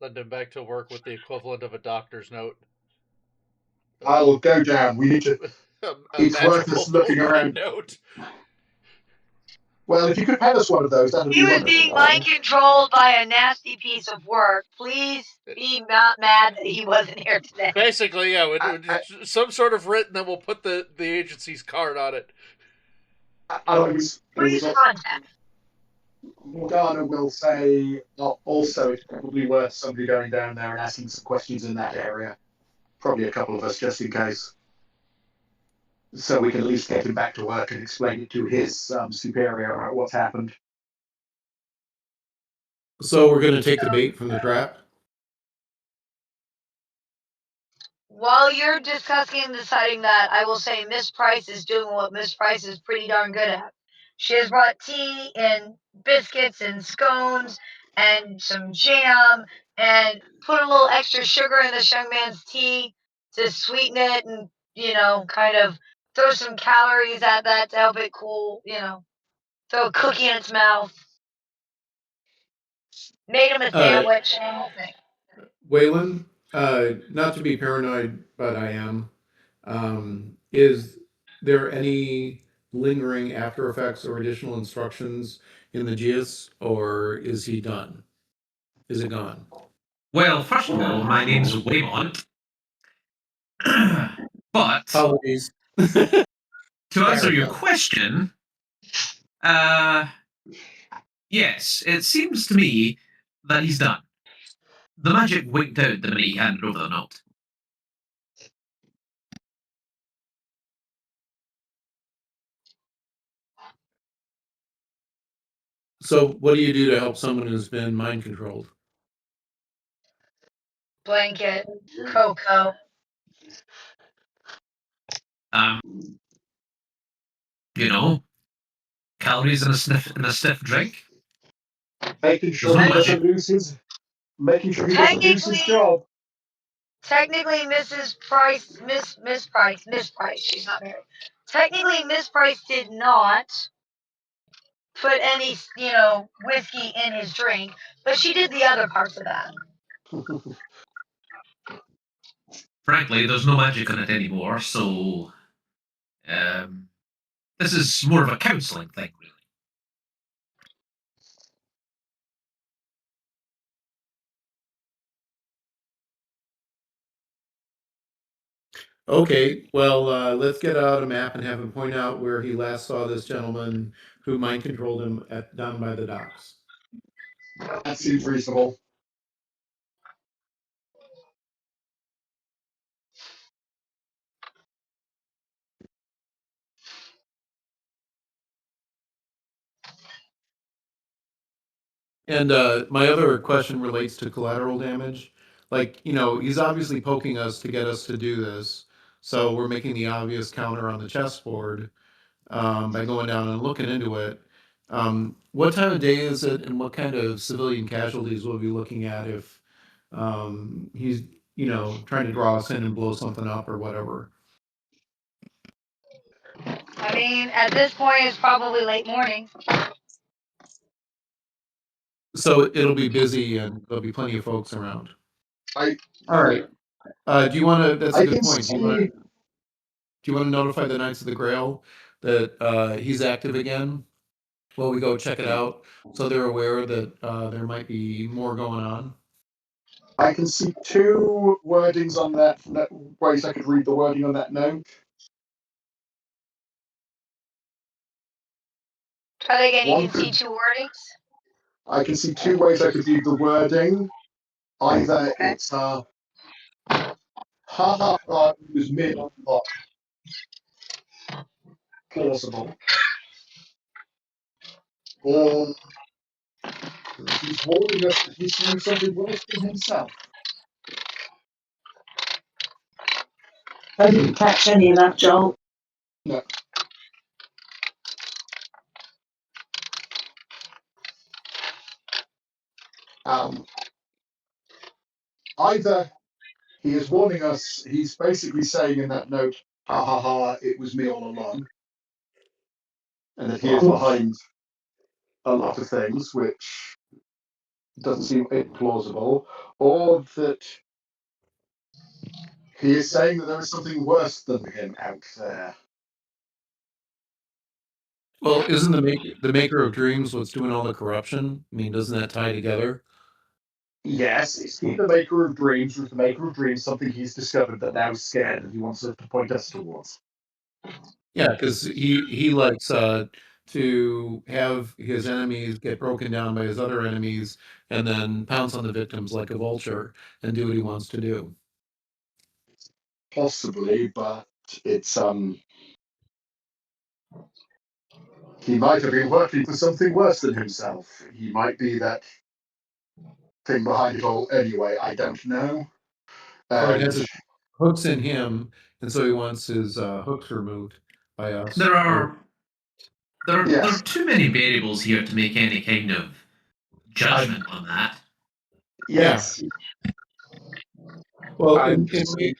Send him back to work with the equivalent of a doctor's note. I'll go down. We need to. It's worth us looking around. Note. Well, if you could pay us one of those, that would be He was wonderful. being mind controlled by a nasty piece of work. Please be not mad that he wasn't here today. Basically, yeah, some sort of written that will put the agency's card on it. Please contact. Morgana will say, also, it's probably worth somebody going down there and asking some questions in that area. Probably a couple of us, just in case. So we can at least get him back to work and explain it to his superior about what's happened. So we're going to take the bait from the trap? While you're discussing and deciding that, I will say Miss Price is doing what Miss Price is pretty darn good at. She has brought tea and biscuits and scones and some jam and put a little extra sugar in this young man's tea to sweeten it and, you know, kind of throw some calories at that to help it cool, you know, throw a cookie in its mouth. Made him a sandwich and the whole thing. Waylon, not to be paranoid, but I am. Is there any lingering after effects or additional instructions in the GIS, or is he done? Is it gone? Well, first of all, my name's Weymont. But Apologies. to answer your question, yes, it seems to me that he's done. The magic winked out the minute he handed over the note. So what do you do to help someone who's been mind controlled? Blanket, cocoa. You know, calories in a stiff drink. Making sure he doesn't lose his job. Technically, Mrs. Price, Miss Price, she's not married. Technically, Miss Price did not put any, you know, whiskey in his drink, but she did the other parts of that. Frankly, there's no magic in it anymore, so this is more of a counselling thing, really. Okay, well, let's get out a map and have him point out where he last saw this gentleman who mind controlled him down by the docks. That seems reasonable. And my other question relates to collateral damage. like, he's obviously poking us to get us to do this. So we're making the obvious counter on the chessboard by going down and looking into it. What time of day is it, and what kind of civilian casualties will we be looking at if he's, trying to draw us in and blow something up or whatever? I mean, at this point, it's probably late morning. So it'll be busy and there'll be plenty of folks around. I All right. Do you want to? That's a I good can point. see. Do you want to notify the Knights of the Grail that he's active again? While we go check it out, so they're aware that there might be more going on. I can see two wordings on that. Ways I could read the wording on that note. Try that again. You One can see two wordings. I can see two ways I could read the wording. Either it's ha ha ha, it was mid on lot. Plausible. Or he's warning us that he's doing something worse than himself. I didn't catch any of that, Joel. No. Either he is warning us, he's basically saying in that note, ha ha ha, it was me all along. And that he is behind a lot of things, which doesn't seem implausible. Or that he is saying that there is something worse than him out there. Well, isn't the maker of dreams what's doing all the corruption? I mean, doesn't that tie together? Yes, is he the maker of dreams, or is the maker of dreams something he's discovered that now is scared and he wants us to point us towards? Yeah, because he likes to have his enemies get broken down by his other enemies, and then pounce on the victims like a vulture and do what he wants to do. Possibly, but it's he might have been working for something worse than himself. He might be that thing behind it all anyway, I don't know. Or it has its hooks in him, and so he wants his hooks removed by us. There are Yes. too many variables here to make any kind of judgment on that. Yes. Well, in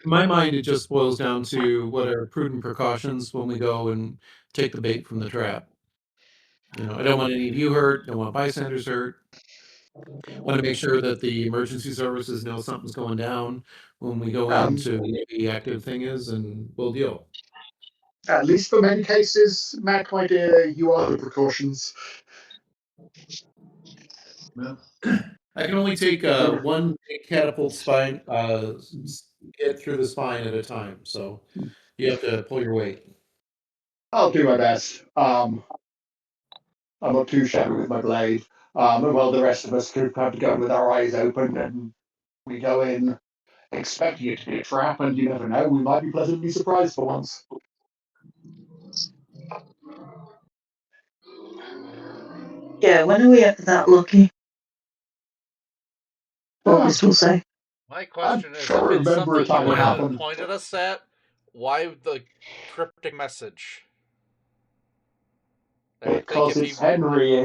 my mind, it just boils down to what are prudent precautions when we go and take the bait from the trap. I don't want any of you hurt. Don't want bystanders hurt. Want to make sure that the emergency services know something's going down when we go into what the active thing is, and we'll deal. At least for many cases, Mac, my dear, you are the precautions. Well, I can only take one catapult spine hit through the spine at a time, so you have to pull your weight. I'll do my best. I'm not too shabby with my blade. And well, the rest of us could have to go with our eyes open, and we go in expecting it to be a trap, and you never know, we might be pleasantly surprised for once. Yeah, when are we ever that lucky? What this will say. My question is, sure if it's remember a something time you it wanted to happened. point at us at, why the cryptic message? I would think Because if it's he, Henry,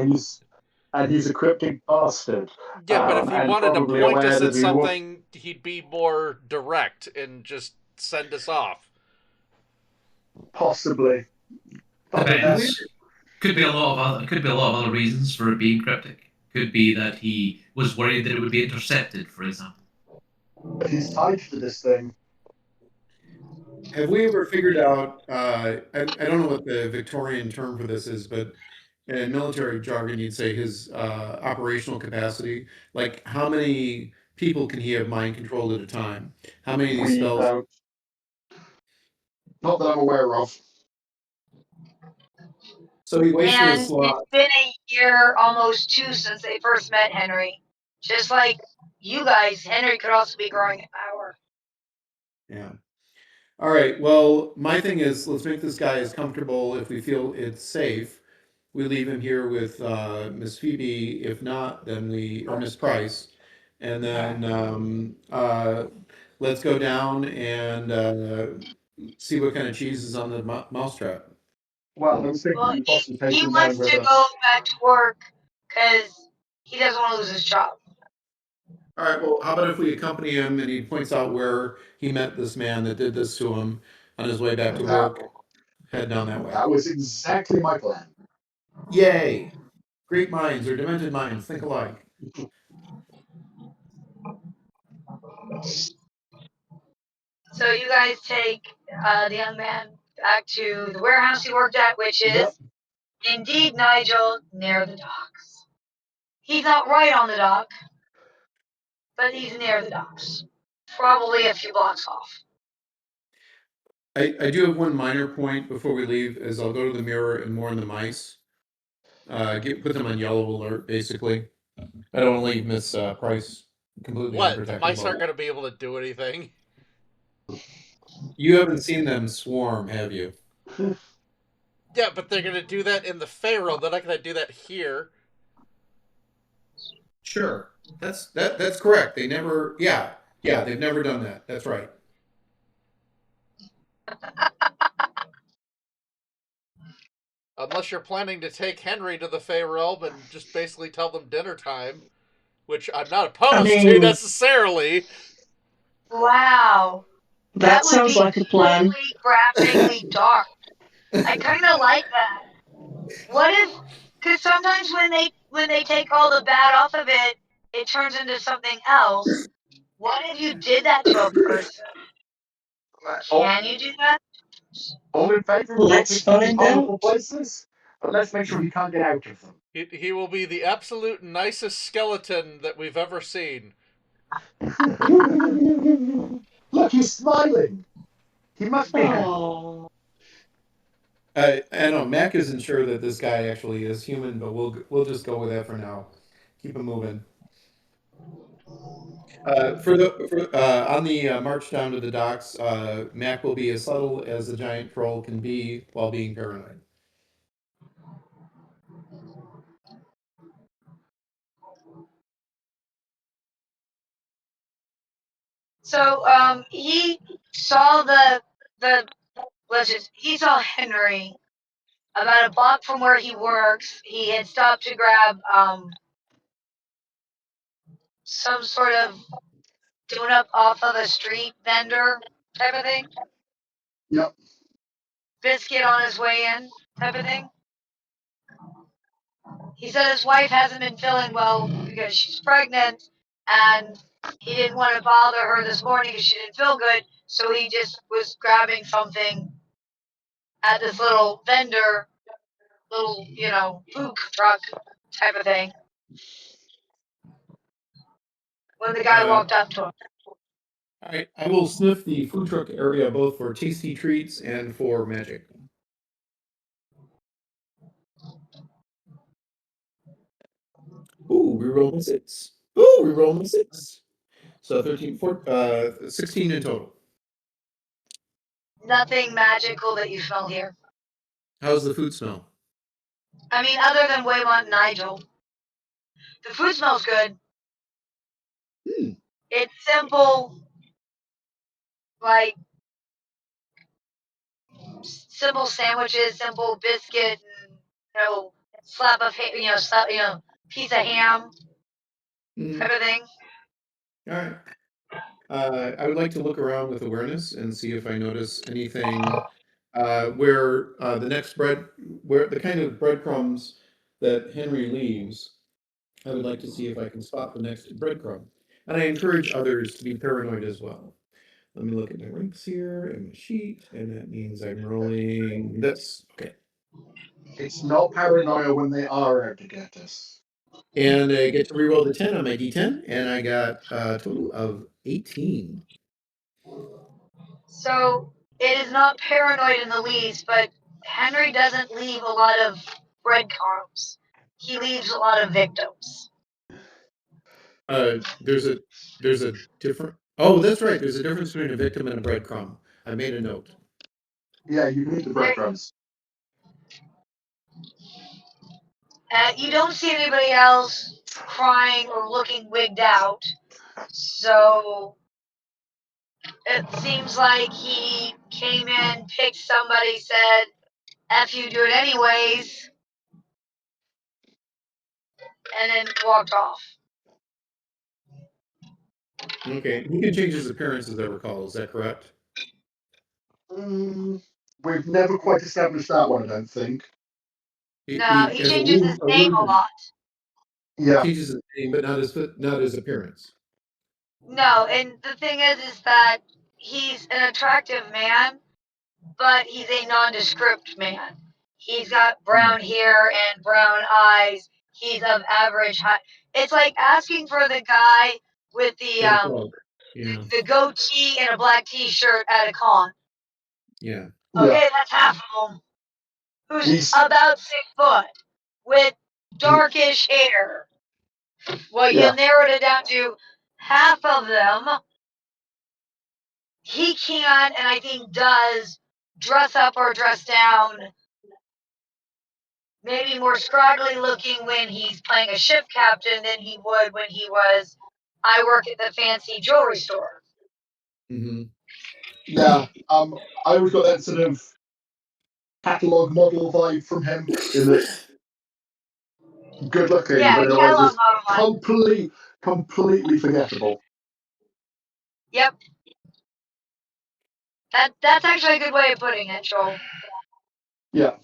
and he's a cryptic bastard. yeah, but if he and wanted to probably point aware us that at we won't- something, he'd be more direct and just send us off. Possibly. Depends. Could be a lot of other reasons for it being cryptic. Could be that he was worried that it would be intercepted, for example. He's tied to this thing. Have we ever figured out? I don't know what the Victorian term for this is, but in military jargon, you'd say his operational capacity. Like, how many people can he have mind controlled at a time? How many of these spells? Not that I'm aware of. So he wasted a And slot. it's been a year, almost two, since they first met Henry. Just like you guys, Henry could also be growing in power. Yeah. All right. Well, my thing is, let's make this guy as comfortable if we feel it's safe. We leave him here with Miss Phoebe. If not, then or Miss Price. and then let's go down and see what kind of cheese is on the mousetrap. Well, I was thinking Well, we possibly take he him down wants with to us. go back to work because he doesn't want to lose his job. All right. Well, how about if we accompany him and he points out where he met this man that did this to him on his way back to work? Head down that way. That was exactly my plan. Yay! Great minds or demented minds think alike. So you guys take the young man back to the warehouse he worked at, which is Yep. indeed, Nigel, near the docks. He's not right on the dock, but he's near the docks. Probably a few blocks off. I do have one minor point before we leave, is I'll go to the mirror and warn the mice. Put them on yellow alert, basically. I don't want to leave Miss Price completely What? The unprotected. mice aren't going to be able to do anything. You haven't seen them swarm, have you? Yeah, but they're going to do that in the Pharaoh. They're not going to do that here. Sure. That's correct. They never. Yeah, they've never done that. That's right. Unless you're planning to take Henry to the Fey Realm and just basically tell them dinner time, which I'm not opposed to necessarily. Wow. That would sounds be like a plan. totally graphically dark. I kind of like that. What if? Because sometimes when they take all the bad off of it, it turns into something else. What if you did that to a person? Can you do that? All in favour of Let's find horrible out. places, but let's make sure he can't get out of them. He will be the absolute nicest skeleton that we've ever seen. Look, he's smiling. He must be happy. Oh. I know Mac isn't sure that this guy actually is human, but we'll just go with that for now. Keep him moving. On the march down to the docks, Mac will be as subtle as a giant troll can be while being paranoid. So he saw he saw Henry about a block from where he works. He had stopped to grab some sort of donut off of a street vendor type of thing. Yep. Biscuit on his way in type of thing. He said his wife hasn't been feeling well because she's pregnant, and he didn't want to bother her this morning because she didn't feel good, so he just was grabbing something at this little vendor, little, food truck type of thing. When the guy walked up to him. I will sniff the food truck area both for tasty treats and for magic. Ooh, we rolled a 6. Ooh, we rolled a 6. So 16 in total. Nothing magical that you smell here. How's the food smell? I mean, other than Weymont and Nigel. The food smells good. It's simple, like simple sandwiches, simple biscuit, and slap of piece of ham, type of thing. All right. I would like to look around with awareness and see if I notice anything where the kind of breadcrumbs that Henry leaves. I would like to see if I can spot the next breadcrumb. And I encourage others to be paranoid as well. Let me look at my ranks here and my sheet, and that means I'm rolling this. Okay. It's not paranoia when they are out to get us. And I get to reroll the 10 on my d10, and I got a total of 18. So it is not paranoid in the least, but Henry doesn't leave a lot of breadcrumbs. He leaves a lot of victims. There's a different. Oh, that's right. There's a difference between a victim and a breadcrumb. I made a note. Yeah, you need the breadcrumbs. You don't see anybody else crying or looking wigged out. So it seems like he came in, picked somebody, said, F you, do it anyways, and then walked off. Okay, he can change his appearance, as I recall. Is that correct? We've never quite established that one, I don't think. No, he As changes his name a lot. Yeah. changes his name, but not his appearance. No, and the thing is that he's an attractive man, but he's a nondescript man. He's got brown hair and brown eyes. He's of average height. It's like asking for the guy with Yeah. the goatee and a black T-shirt at a con. Yeah. Okay, that's half of him. Who's He's about 6 foot with darkish hair. Well, you yeah. narrowed it down to half of them. He can, and I think does, dress up or dress down. Maybe more scraggly looking when he's playing a ship captain than he would when he was, I work at the fancy jewelry store. Mm-hmm. Yeah. I always got that sort of catalog model vibe from him, in that good looking, Yeah, but in a way catalog that's model. completely forgettable. Yep. That's actually a good way of putting it, Joel. Yeah.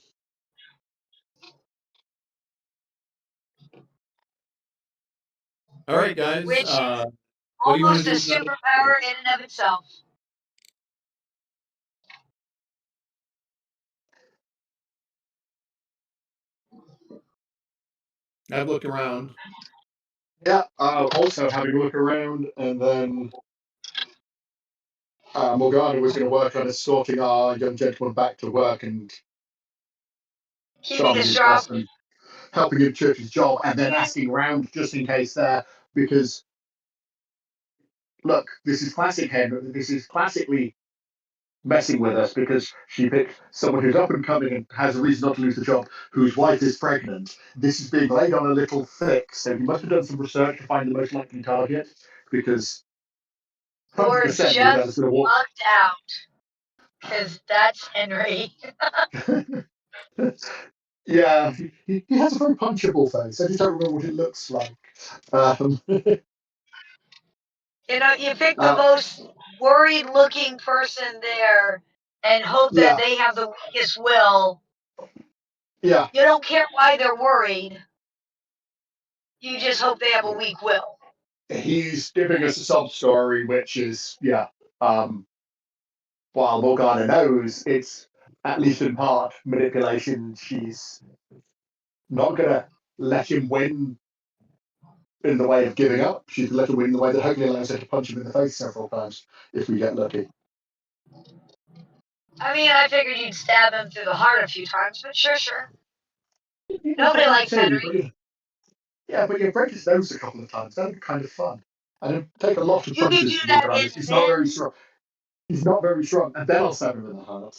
All right, guys. Which is what do you want almost to a do tonight? superpower in and of itself. I've looked around. Yeah. Also having a look around, and then Morgana was going to work on escorting our young gentleman back to work and Keeping charming his his job. boss and helping him church his job, and then asking around just in case there, because look, this is classic Henry. This is classically messing with us because she picked someone who's up and coming and has a reason not to lose the job, whose wife is pregnant. This is being laid on a little thick, so he must have done some research to find the most likely target, because Or 100% just Morgana's going to walk. lucked out. Because that's Henry. Yeah, he has a very punchable face. I just don't remember what it looks like. You know, you pick the most worried looking person there and hope that Yeah. they have the weakest will. Yeah. You don't care why they're worried. You just hope they have a weak will. He's giving us a sub story, which is, yeah, while Morgana knows it's at least in part manipulation, she's not going to let him win in the way of giving up. She's let him win in the way that hopefully allows her to punch him in the face several times if we get lucky. I mean, I figured you'd stab him through the heart a few times, but sure. Nobody likes Henry. Yeah, but you break his nose a couple of times. That'd be kind of fun. I don't take a lot of You can do punches from that Morgana. in He's not very strong. And then I'll stab him in the heart.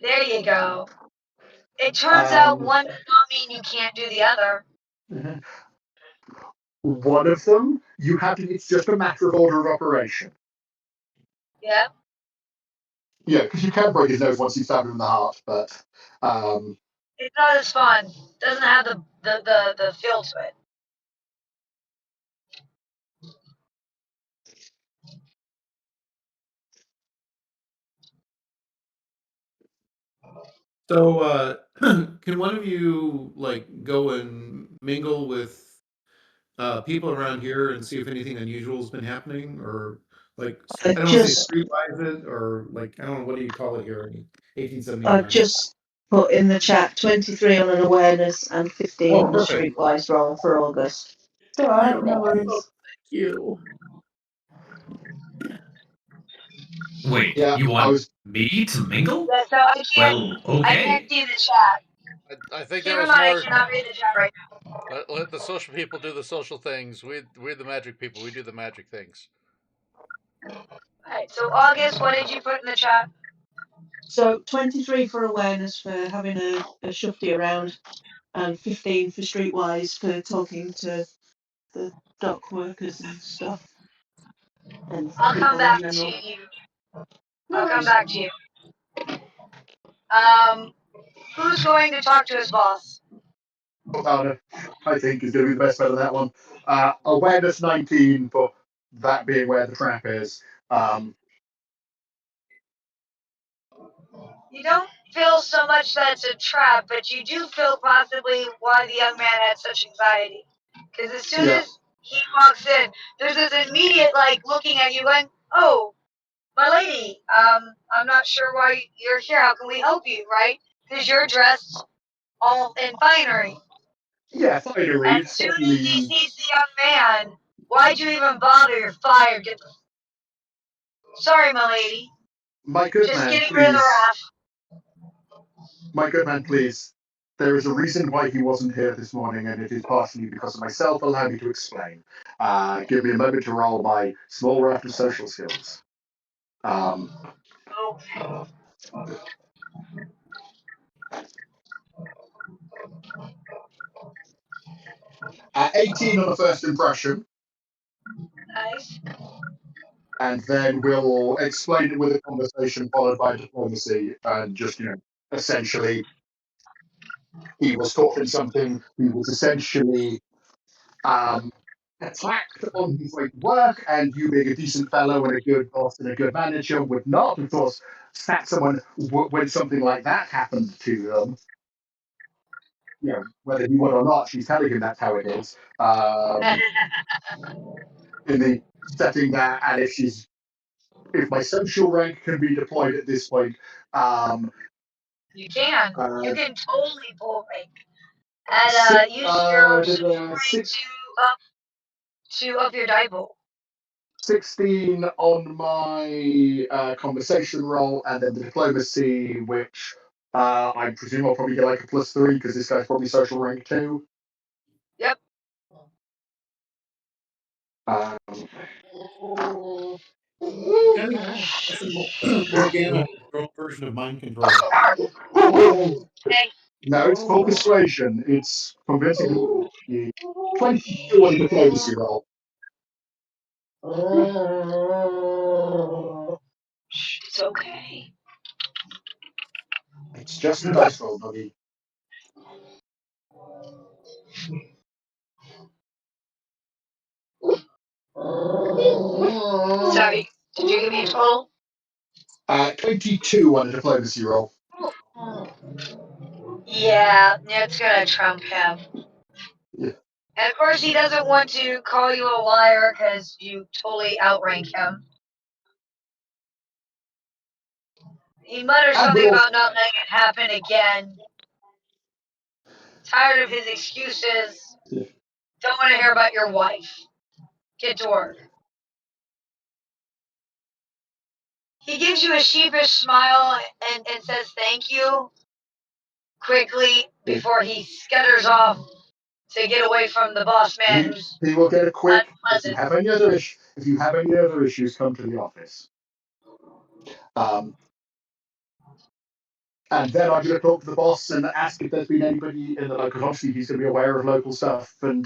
There you go. It turns out one does not mean you can't do the other. One of them, you have to. It's just a matter of order of operation. Yeah. Yeah, because you can break his nose once you stab him in the heart, but it's not as fun. Doesn't have the feel to it. So, can one of you like go and mingle with people around here and see if anything unusual has been happening, or like I don't want to say streetwise it, or like I don't know, what do you call it here in 1879? I've just put in the chat 23 on an awareness and 15 on a perfect. streetwise roll for August. It's all right, no worries. Thank you. Wait, yeah, you want me to mingle? Yeah, so I can't. Well, I can't okay. see the chat. I think Keep that in was mind, I more. cannot read the chat right now. Let the social people do the social things. We're the magic people. We do the magic things. Alright, so August, what did you put in the chat? So 23 for awareness for having a shufty around, and 15 for streetwise for talking to the dock workers and stuff. And I'll come people back in to general. you. No I'll come worries. back to you. Who's going to talk to his boss? Morgana, I think, is going to be the best bet on that one. Awareness 19, but that being where the trap is. You don't feel so much that it's a trap, but you do feel possibly why the young man had such anxiety. Because as soon Yeah. as he walks in, there's this immediate, like, looking at you going, oh, my lady, I'm not sure why you're here. How can we help you, right? Because you're dressed all in finery. Yeah, finery. As It's soon as he certainly. sees the young man, why'd you even bother? You're fired. Get the... Sorry, my lady. My good Just man, getting rid of the please. wrath. My good man, please. There is a reason why he wasn't here this morning, and it is partially because of myself. Allow me to explain. Give me a moment to roll my small raft of social skills. Okay. At 18 on the first impression, Nice. and then we'll explain it with a conversation followed by diplomacy, and just, essentially, he was taught him something. He was essentially attacked on his way to work, and you being a decent fellow and a good boss and a good manager would not, of course, sack someone when something like that happened to them. Whether he would or not, she's telling him that's how it is. In the setting that, and if my social rank can be deployed at this point, You can. You uh, can totally pull rank. And use your social rank to up your die pool. 16 on my conversation roll, and then the diplomacy, which I presume I'll probably get like a +3 because this guy's probably social rank 2. Yep. Um, That's a Morgana girl version of mind control. Hey. no, it's called persuasion. It's convincing people. 22 on the diplomacy roll. It's okay. It's just a dice roll, buddy. Sorry. Did you give me a total? 22 on the diplomacy roll. Yeah, it's gonna trump him. Yeah. And of course, he doesn't want to call you a liar because you totally outrank him. He mutters And something we'll about not letting it happen again. Tired of his excuses. Yeah. Don't want to hear about your wife. Get to work. He gives you a sheepish smile and says thank you quickly before he scutters off to get away from the boss man who's he will get a quick. If you unpleasant. have any other issues, come to the office. And then I'm going to talk to the boss and ask if there's been anybody in the local. Obviously, he's going to be aware of local stuff, and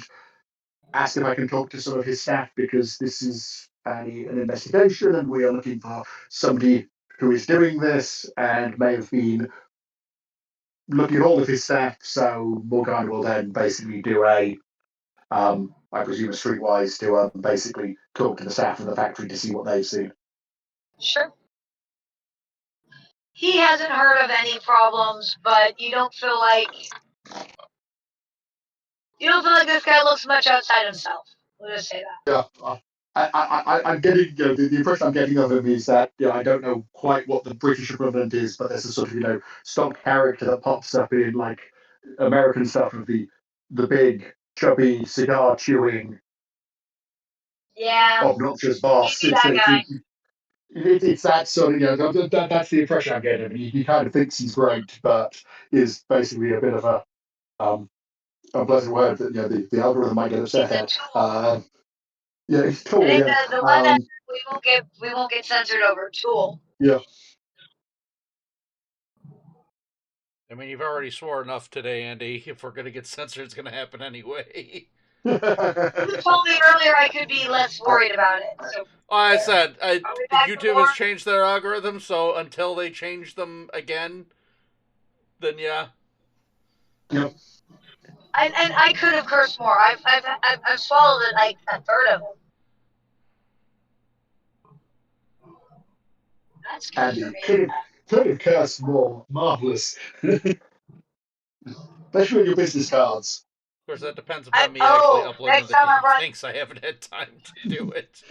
ask if I can talk to some of his staff because this is an investigation, and we are looking for somebody who is doing this and may have been looking at all of his staff. So Morgana will then basically do I presume a streetwise to basically talk to the staff in the factory to see what they've seen. Sure. He hasn't heard of any problems, but you don't feel like this guy looks much outside himself. We'll just say that. Yeah. I'm getting, the impression I'm getting of him is that, I don't know quite what the British equivalent is, but there's a sort of, stock character that pops up in like American stuff of the big, chubby, cigar chewing, Yeah, obnoxious he'd boss. be that guy. It's that sort of, that's the impression I'm getting. He kind of thinks he's great, but is basically a bit of a unpleasant word that, the algorithm might get He's upset a at. tool. Yeah, it's I cool. think Yeah. the one that we won't get censored over. Tool. Yeah. I mean, you've already swore enough today, Andy. If we're going to get censored, it's going to happen anyway. You told me earlier I could be less worried about it. So I said, are we back to YouTube war? has changed their algorithm, so until they change them again, then yeah. Yep. And I could have cursed more. I've swallowed it like a third of them. That's good for Andy me. could have cursed more. Marvelous. Especially with your business cards. Of course, that depends upon me actually uploading Next the time damn I run, things. I haven't had time to do it.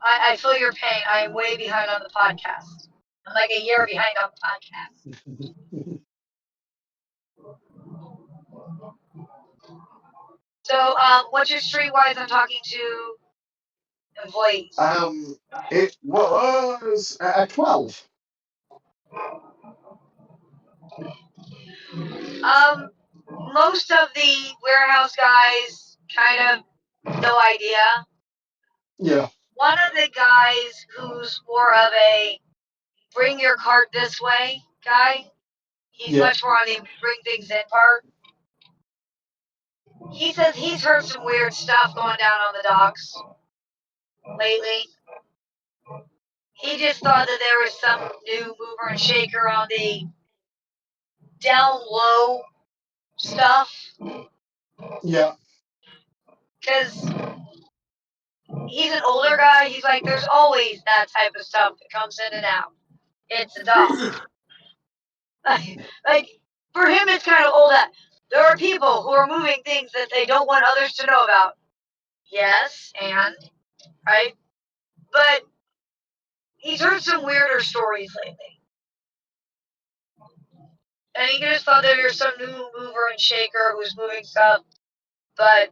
I feel your pain. I am way behind on the podcast. I'm like a year behind on the podcast. So, what's your streetwise? I'm talking to employees. It was at 12. Most of the warehouse guys kind of no idea. Yeah. One of the guys who's more of a bring your cart this way guy, he's Yeah. much more on the bring things in part. He says he's heard some weird stuff going down on the docks lately. He just thought that there was some new mover and shaker on the down low stuff. Yeah. Because he's an older guy. He's like, there's always that type of stuff that comes in and out. It's a dock. like, for him, it's kind of old. There are people who are moving things that they don't want others to know about. Yes, and, right? But he's heard some weirder stories lately. And he just thought there was some new mover and shaker who's moving stuff. But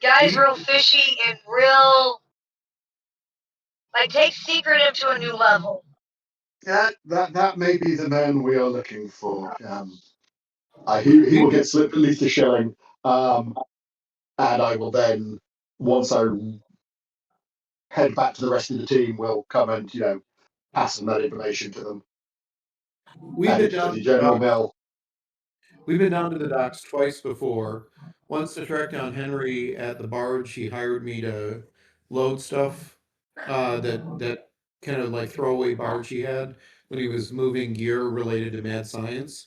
guy's real fishy and real, like, takes secretive to a new level. Yeah, that may be the man we are looking for. He will get slipped at least a shilling, and I will then, once I head back to the rest of the team, will come and pass on that information to them. We've been To down the to the General docks. Mill. We've been down to the docks twice before. Once to track down Henry at the barge, he hired me to load stuff. That kind of like throwaway barge he had when he was moving gear related to mad science.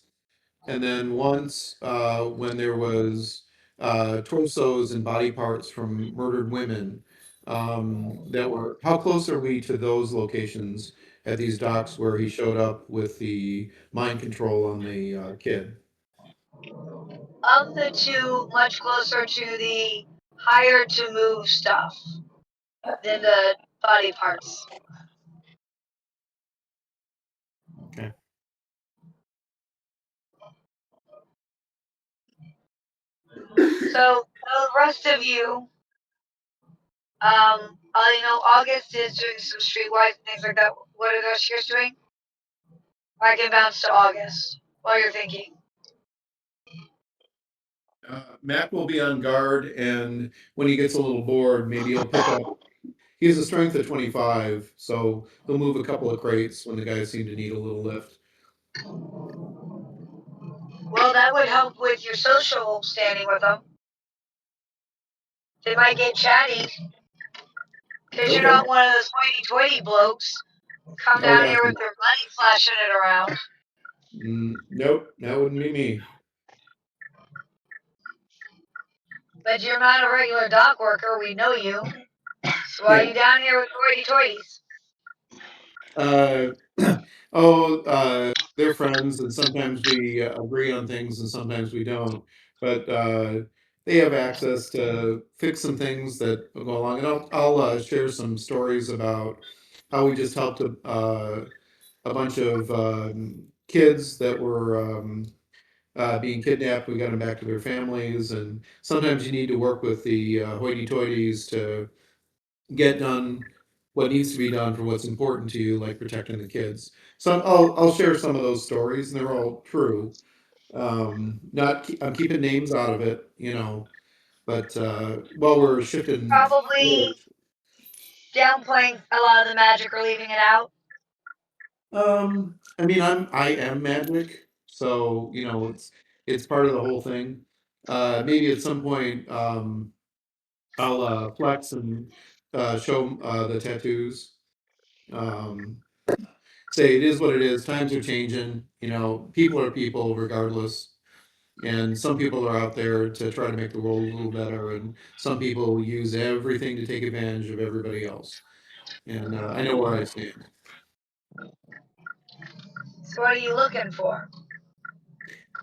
And then once, when there was torsos and body parts from murdered women, that were. How close are we to those locations at these docks where he showed up with the mind control on the kid? Of the two, much closer to the hired to move stuff than the body parts. Okay. So the rest of you, August is doing some streetwise and things like that. What are those years doing? I can bounce to August while you're thinking. Mac will be on guard, and when he gets a little bored, maybe he'll pick up. He has a strength of 25, so he'll move a couple of crates when the guys seem to need a little lift. Well, that would help with your social standing with them. They might get chatty because you're Okay. not one of those hoity-toity blokes come down here with their money flashing it around. Nope, that wouldn't be me. But you're not a regular dock worker. We know you. So why are you down here with hoity-toities? They're friends, and sometimes we agree on things, and sometimes we don't. But they have access to fix some things that go along, and I'll share some stories about how we just helped a bunch of kids that were being kidnapped. We got them back to their families, and sometimes you need to work with the hoity-toities to get done what needs to be done for what's important to you, like protecting the kids. So I'll share some of those stories, and they're all true. Not I'm keeping names out of it, but while we're shifting Probably gears, downplaying a lot of the magic or leaving it out. I mean I am magic, so It's part of the whole thing. Maybe at some point, I'll flex and show the tattoos. Um, say it is what it is. Times are changing. You know, people are people regardless. And some people are out there to try to make the world a little better, and some people use everything to take advantage of everybody else. And I know where I stand. So what are you looking for?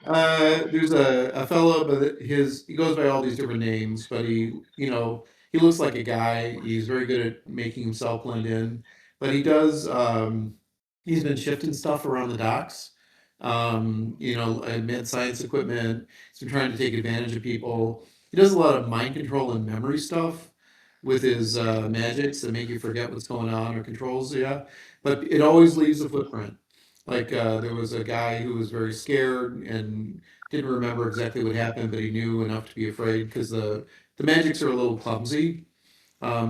There's a fellow, but he goes by all these different names, but he looks like a guy. He's very good at making himself blend in, but he's been shifting stuff around the docks. Advanced science equipment. He's been trying to take advantage of people. He does a lot of mind control and memory stuff with his magics that make you forget what's going on or controls you. But it always leaves a footprint. Like there was a guy who was very scared and didn't remember exactly what happened, but he knew enough to be afraid because the magics are a little clumsy.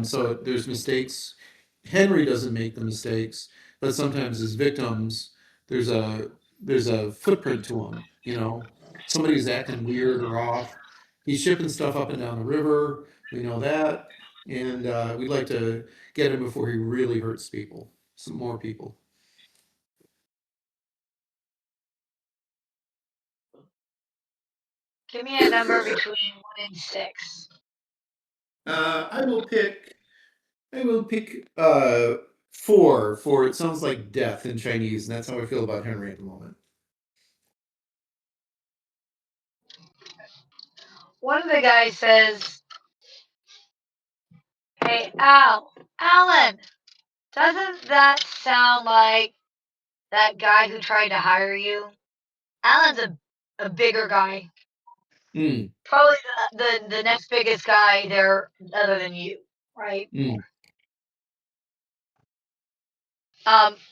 So there's mistakes. Henry doesn't make the mistakes, but sometimes his victims, there's a there's a footprint to them. Somebody's acting weird or off. He's shipping stuff up and down the river. We know that, and we'd like to get him before he really hurts people. Some more people. Give me a number between 1 and 6. I will pick. I will pick 4. For it sounds like death in Chinese, and that's how I feel about Henry at the moment. One of the guys says, "Hey, Alan, doesn't that sound like that guy who tried to hire you?" Alan's a bigger guy. Mm, Probably the next biggest guy there other than you, right? mm.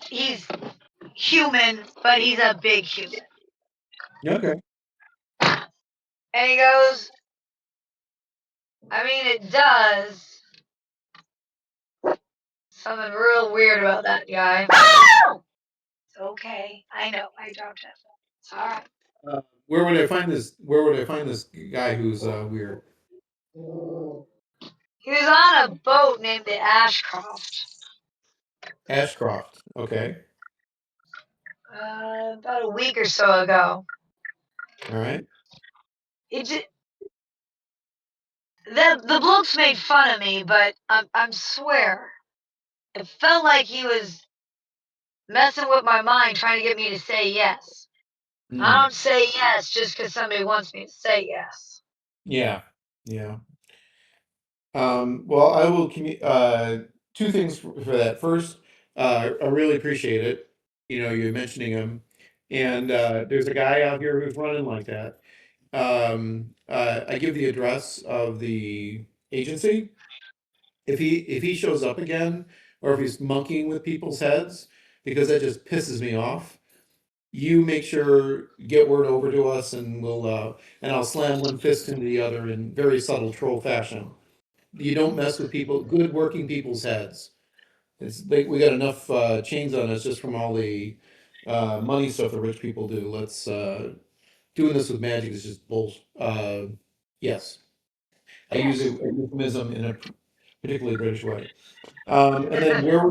He's human, but he's a big human. Okay. And he goes, "I mean, it does. Something real weird about that guy." It's okay. I know. I dropped it. It's all right. Where would I find this? Where would I find this guy who's weird? He was on a boat named the Ashcroft Ashcroft. Okay. about a week or so ago. All right. It just, the blokes made fun of me, but I swear it felt like he was messing with my mind, trying to get me to say yes. I don't say yes just because somebody wants me to say yes. Yeah. Yeah. Well, I will two things for that. First, I really appreciate it. You mentioning him, and there's a guy out here who's running like that. I give the address of the agency. If he shows up again, or if he's monkeying with people's heads, because that just pisses me off. You make sure get word over to us, and I'll slam one fist into the other in very subtle troll fashion. You don't mess with people, good working people's heads. We got enough chains on us just from all the money stuff the rich people do. Let's doing this with magic is just bullshit. Yes, I use a euphemism in a particularly British way. And then where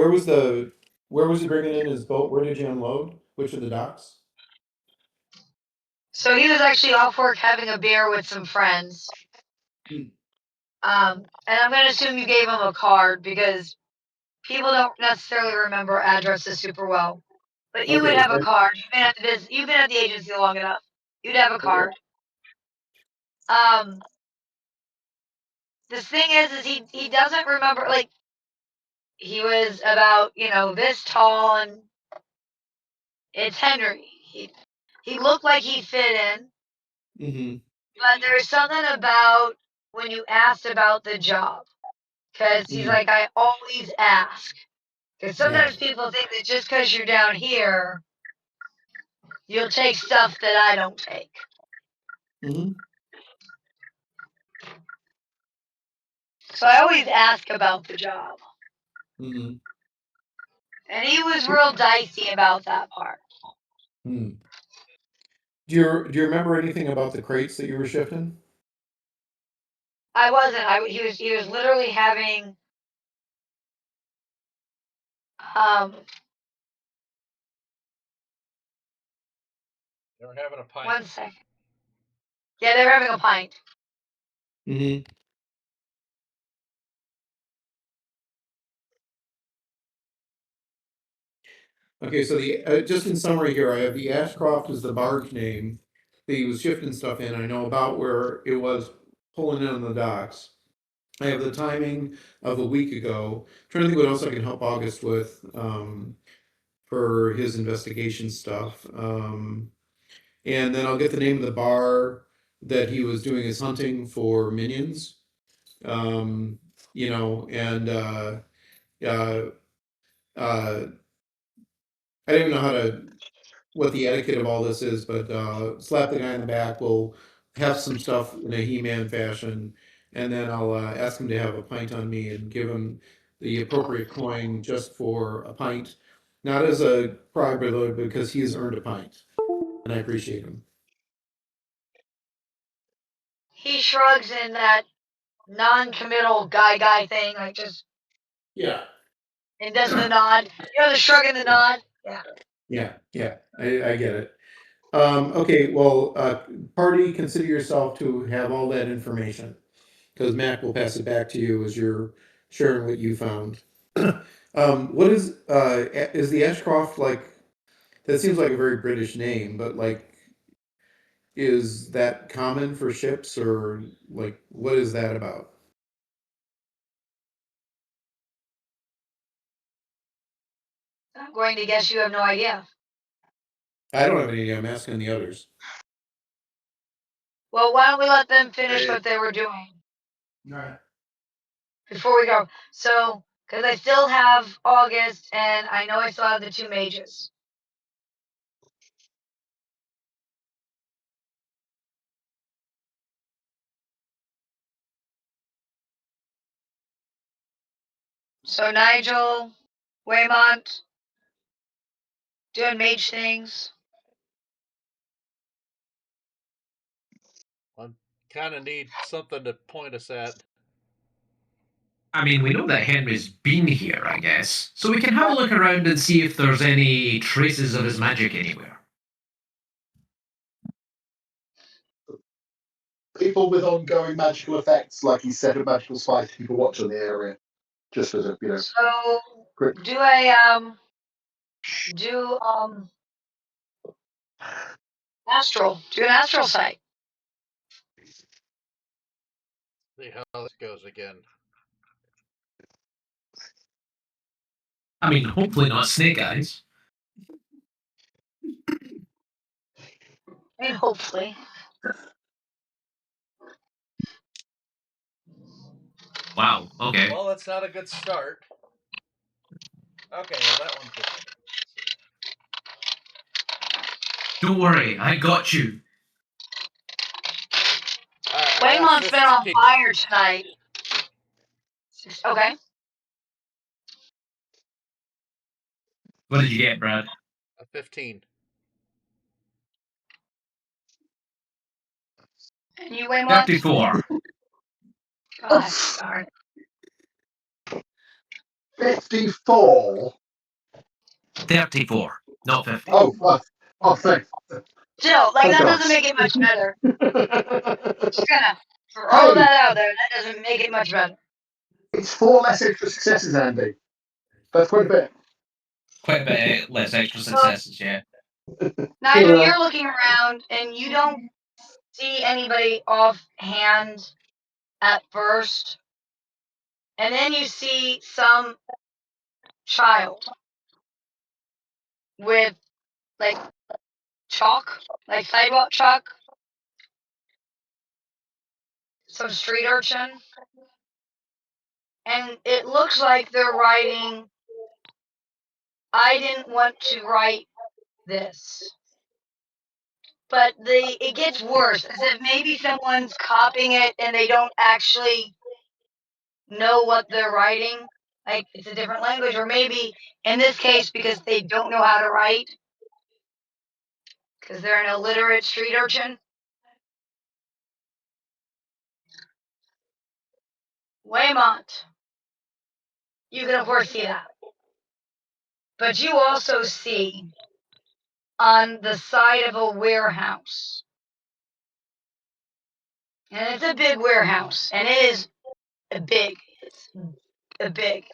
was he bringing in his boat? Where did you unload? Which of the docks? So he was actually off work having a beer with some friends. And I'm going to assume you gave him a card because people don't necessarily remember addresses super well. But you would have a card. You've been at the agency long enough. You'd have a card. The thing is he doesn't remember, like, he was about, this tall, and it's Henry. He looked like he fit in, but there's something about when you asked about the job, because he's like, I always ask. Because sometimes people think that just because you're down here, you'll take stuff that I don't take. So I always ask about the job. And he was real dicey about that part. Do you remember anything about the crates that you were shifting? I wasn't. He was literally having They were having a pint. 1 second. Yeah, they were having a pint. Mm-hmm. Okay, so the just in summary here, I have the Ashcroft as the barge name that he was shifting stuff in. I know about where it was pulling in on the docks. I have the timing of a week ago. Trying to think what else I can help August with for his investigation stuff. And then I'll get the name of the bar that he was doing his hunting for minions. You know, and uh, I don't even know how to what the etiquette of all this is, but slap the guy in the back. We'll have some stuff in a He-Man fashion, and then I'll ask him to have a pint on me and give him the appropriate coin just for a pint, not as a bribe, but because he has earned a pint, and I appreciate him. He shrugs in that non-committal guy thing, like just Yeah, and does the nod. You know the shrug and the nod? Yeah. yeah, I get it. Okay, well, party, consider yourself to have all that information, because Mac will pass it back to you as you're sharing what you found. What is the Ashcroft like? That seems like a very British name, but like, is that common for ships, or like, what is that about? I'm going to guess you have no idea. I don't have any idea. I'm asking the others. Well, why don't we let them finish what they were doing All right. before we go? So, because I still have August, and I know I still have the 2 mages. So Nigel, Weymont, doing mage things. I kind of need something to point us at. I mean, we know that Henry's been here, I guess, so we can have a look around and see if there's any traces of his magic anywhere. People with ongoing magical effects, like he said, a magical spike, people watch on the area, just as a So quick. do a astral. Do an astral sight. See how this goes again. I mean, hopefully not snake eyes. I mean, hopefully. Wow, okay. Well, that's not a good start. Okay, well that one's good. Don't worry, I got you. Waymont's been on fire tonight. Okay. What did you get, Brad? A 15. And you, Waymont? 34. Gosh darn it. 54. 34, not 50. Oh, thanks. Still, like, that gosh. doesn't make it much better. Just gonna throw Hey. that out there. That doesn't make it much better. It's 4 less extra successes, Andy. That's quite a bit. Quite a bit less extra successes, yeah. Nigel, you're looking around and you don't see anybody offhand at first. And then you see some child with, like, chalk, like sidewalk chalk. Some street urchin. And it looks like they're writing, I didn't want to write this. But it gets worse, as if maybe someone's copying it and they don't actually know what they're writing. Like, it's a different language, or maybe in this case because they don't know how to write. Because they're an illiterate street urchin. Weymont. You can, of course, see that. But you also see on the side of a warehouse. And it's a big warehouse. And it is big. It's big.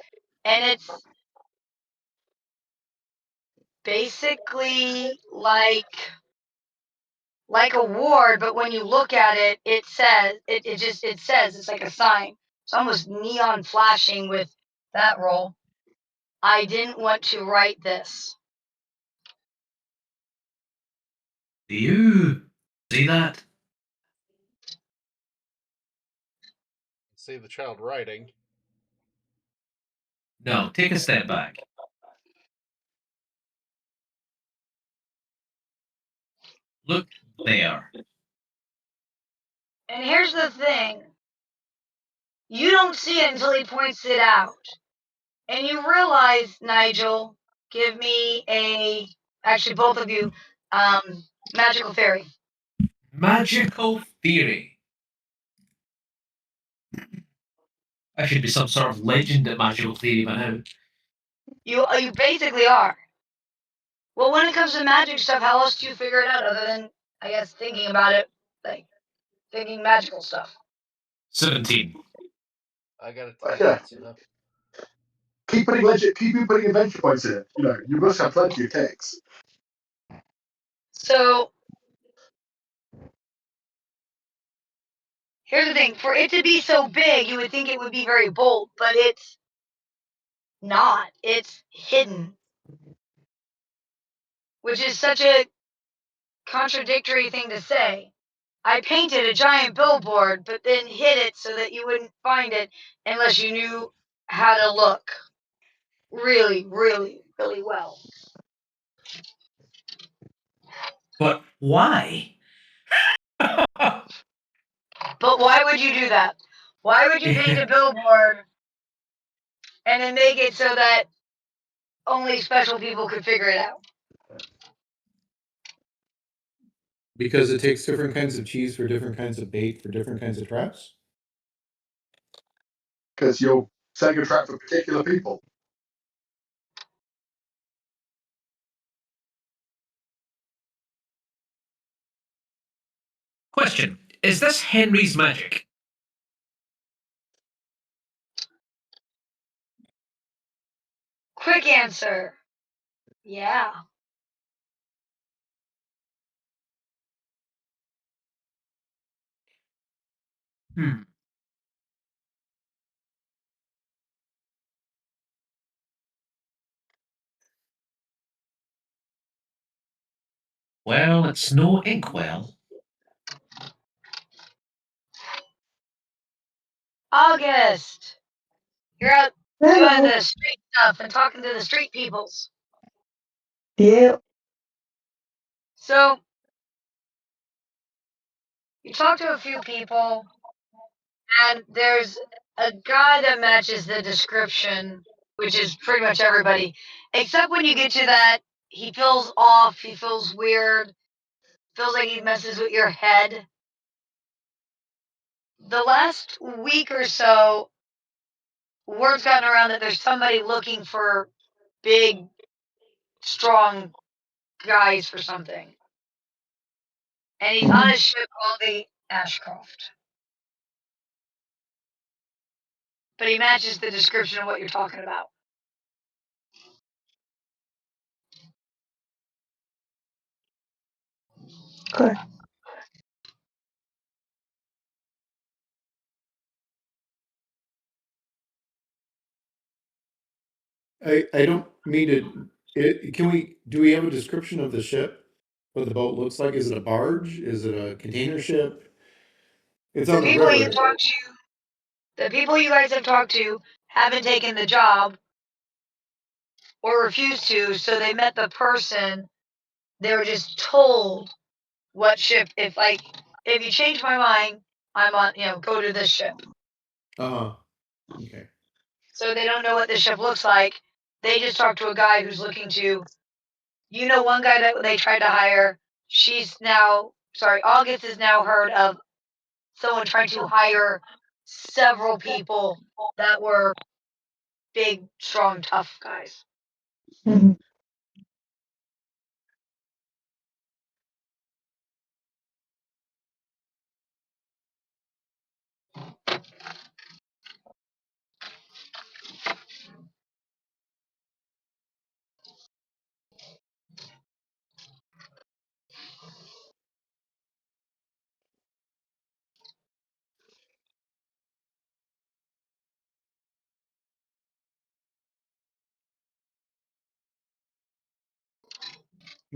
And it's basically like a ward, but when you look at it, it says it says it's like a sign. It's almost neon flashing with that roll. I didn't want to write this. Do you see that? See the child writing. No, take a step back. Look there. And here's the thing. You don't see it until he points it out. And you realize, Nigel, give me actually both of you, magical theory. Magical theory. I should be some sort of legend at magical theory by now. You basically are. Well, when it comes to magic stuff, how else do you figure it out other than, I guess, thinking about it, like thinking magical stuff? 17. I got a 10. Okay. So. Keep putting adventure points in. You must have plenty of takes. So here's the thing. For it to be so big, you would think it would be very bold, but it's not. It's hidden. Which is such a contradictory thing to say. I painted a giant billboard, but then hid it so that you wouldn't find it unless you knew how to look really, really, really well. But why? But why would you do that? Why would you paint a billboard and then make it so that only special people could figure it out? Because it takes different kinds of cheese for different kinds of bait for different kinds of traps? Because you're setting a trap for particular people. Question. Is this Henry's magic? Quick answer. Yeah. Well, it's no inkwell. August. You're out doing the street stuff and talking to the street peoples. Yep. So you talk to a few people, and there's a guy that matches the description, which is pretty much everybody, except when you get to that, he feels off, he feels weird, feels like he messes with your head. The last week or so, word's gotten around that there's somebody looking for big, strong guys for something. And he's on a ship called the Ashcroft. But he matches the description of what you're talking about. Okay. I don't mean to. Do we have a description of the ship? What the boat looks like? Is it a barge? Is it a container ship? It's on the People you river. talk to, the people you guys have talked to haven't taken the job or refused to, so they met the person. They were just told what ship. If you change my mind, I'm on. Go to this ship. Uh-huh. Okay. So they don't know what this ship looks like. They just talked to a guy who's looking to. One guy that they tried to hire August has now heard of someone trying to hire several people that were big, strong, tough guys.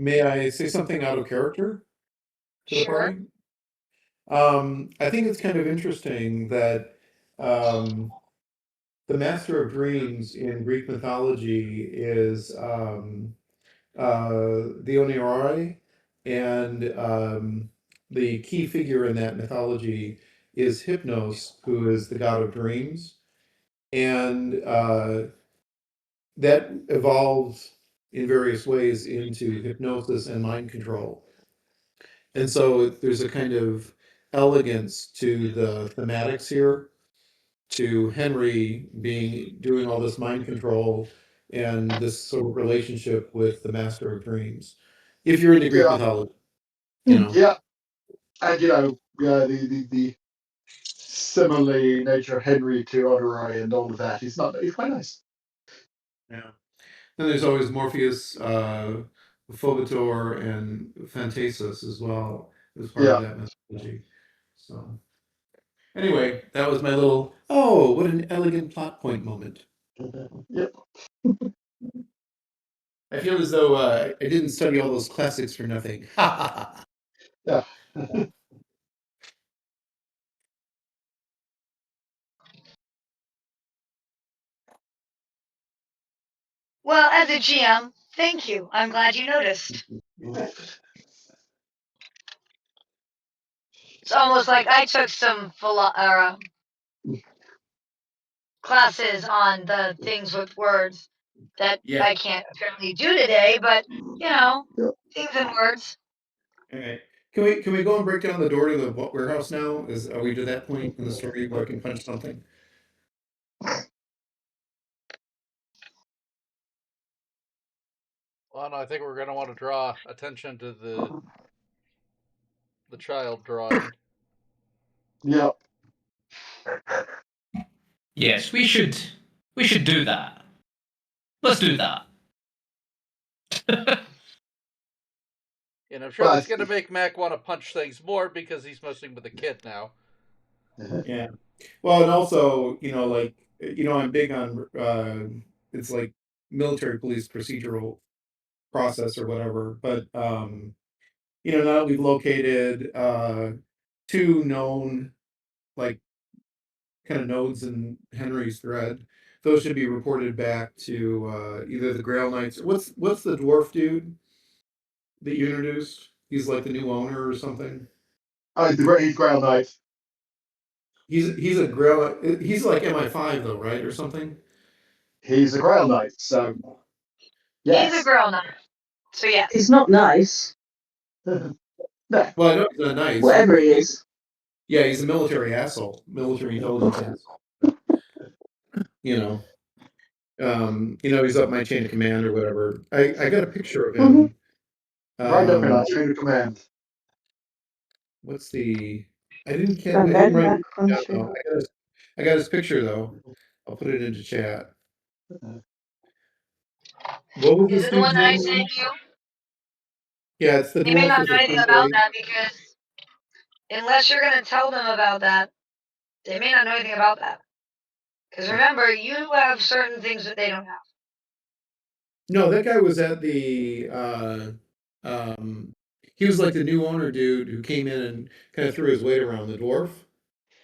May I say something out of character to the Sure. party? I think it's kind of interesting that the Master of Dreams in Greek mythology is the Onirai, and the key figure in that mythology is Hypnos, who is the god of dreams, and that evolves in various ways into hypnosis and mind control. And so there's a kind of elegance to the thematics here, to Henry doing all this mind control and this sort of relationship with the Master of Dreams. If you're into Greek Yeah. mythology, you know. Yeah, and the similarly nature of Henry to Oderai and all of that. He's quite nice. Yeah. Then there's always Morpheus, Phobator, and Phantasus as well as part of that mythology. So anyway, that was my little what an elegant plot point moment. Yep. I feel as though I didn't study all those classics for nothing. Yeah. Well, as a GM, thank you. I'm glad you noticed. It's almost like I took some classes on the things with words that Yeah. I can't apparently do today, but things and words. Okay. Can we go and break down the door to the warehouse now? Are we to that point in the story where I can punch something? Well, no, I think we're going to want to draw attention to the child drawing. Yeah. Yes, we should do that. Let's do that. And I'm sure that's going to make Mac want to punch things more because he's messing with a kid now. Yeah. Well, and also, I'm big on it's like military police procedural process or whatever, but now that we've located two known like kind of nodes in Henry's thread, those should be reported back to either the Grail Knights. What's the dwarf dude that you introduced? He's like the new owner or something. Oh, he's Grail Knight. He's a Grail. He's like MI5 though, right, or something. He's a Grail Knight, so yes. He's a girl knight, so yes. He's not nice. No. Well, I know he's not nice. Whatever he is. Yeah, he's a military asshole, military intelligence asshole. He's up my chain of command or whatever. I got a picture of him. Right up in our chain of command. What's the? I didn't Galvanic write it down, country. though. I got his picture though. I'll put it into chat. What was Is this it the one dude's that I name? sent you? Yeah, it's the They may dwarf not with know the anything twin about blade. that because unless you're going to tell them about that, they may not know anything about that. Because remember, you have certain things that they don't have. No, that guy was at the. He was like the new owner dude who came in and kind of threw his weight around, the dwarf.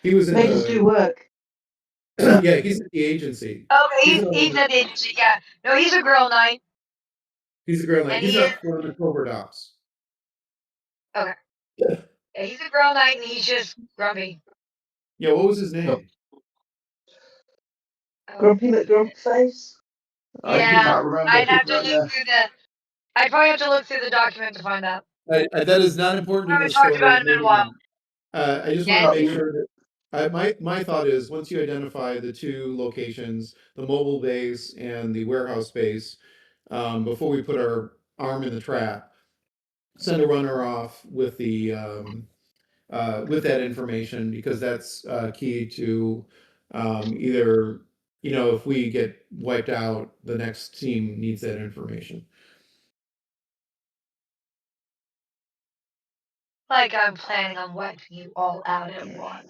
He was in They just do work. Yeah, he's at the agency. Okay, he's at the agency, yeah. No, he's a girl knight. He's a girl knight. And He's he up for the covert ops. Okay. Yeah, he's a girl knight and he's just grumpy. Yeah, what was his name? Grumpy McGrumpface. Yeah, can't remember. I'd have to look through I'd probably have to look through the document to find out. That is not important We in haven't this talked story. about it in a while. I just want to make Yes. sure that my thought is once you identify the two locations, the mobile base and the warehouse base, before we put our arm in the trap, send a runner off with the with that information because that's key to either if we get wiped out, the next team needs that information. Like I'm planning on wiping you all out at once.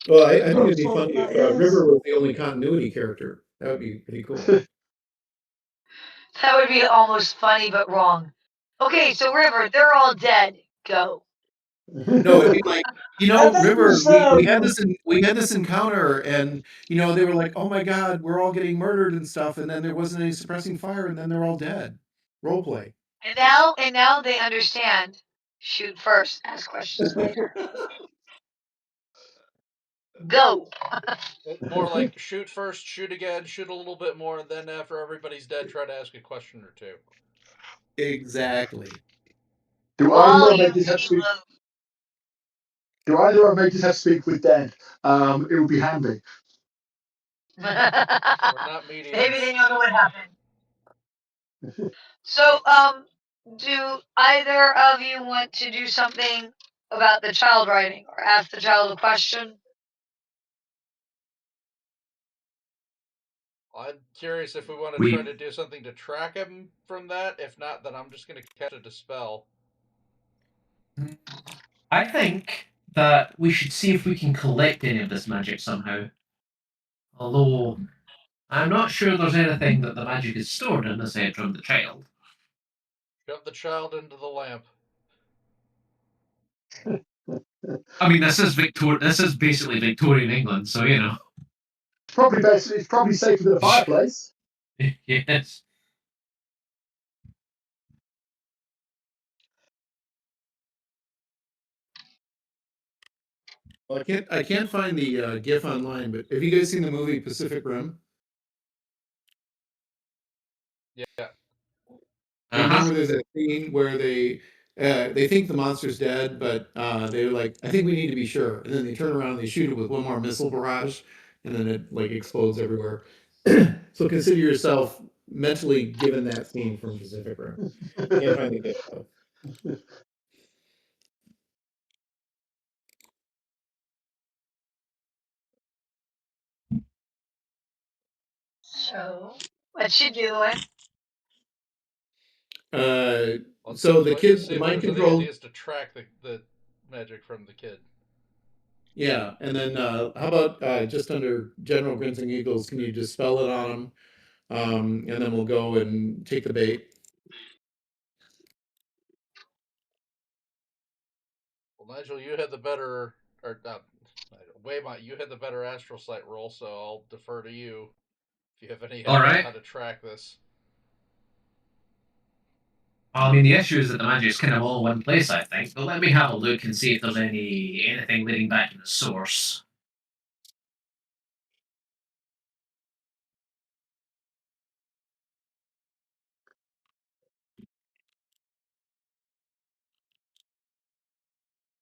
Well, I think it'd be Well, funny if that is- River was the only continuity character. That would be pretty cool. That would be almost funny but wrong. Okay, so River, they're all dead. Go. No, it'd be like, And then River, there's, we had this encounter and they were like, "Oh my god, we're all getting murdered and stuff," and then there wasn't any suppressing fire and then they're all dead. Role play. And now they understand. Shoot first, ask questions later. Go. More like shoot first, shoot again, shoot a little bit more, and then after everybody's dead, try to ask a question or two. Exactly. Do While either you of mages have to speak? reload. Do either of mages have to speak with dead? It would be handy. We're not mediums. Maybe they know what happened. So, do either of you want to do something about the child writing or ask the child a question? I'm curious if we want to try to do something to track him from that. If not, then I'm just going to cast a dispel. I think that we should see if we can collect any of this magic somehow. Although, I'm not sure there's anything that the magic is stored in aside from the child. Shove the child into the lamp. I mean, this is basically Victorian England, so Probably best. It's probably safer than a fireplace. Yes. Well, I can't find the GIF online, but have you guys seen the movie Pacific Rim? Yeah. Do you remember there's a scene where they think the monster's dead, but they're like, I think we need to be sure. And then they turn around and they shoot it with one more missile barrage, and then it like explodes everywhere. So consider yourself mentally given that scene from Pacific Rim. Can't find the GIF though. So, what you doing? So the kid, see the what mind the control. idea is to track the magic from the kid. Yeah, and then how about just under general grins and giggles, can you just spell it on them? And then we'll go and take the bait. Well, Nigel, you had the better, or not, Weymont, you had the better astral sight roll, so I'll defer to you if you have any idea how to track this. Well, I mean, the issue is that the magic's kind of all in one place, I think. But let me have a look and see if there's anything leading back to the source.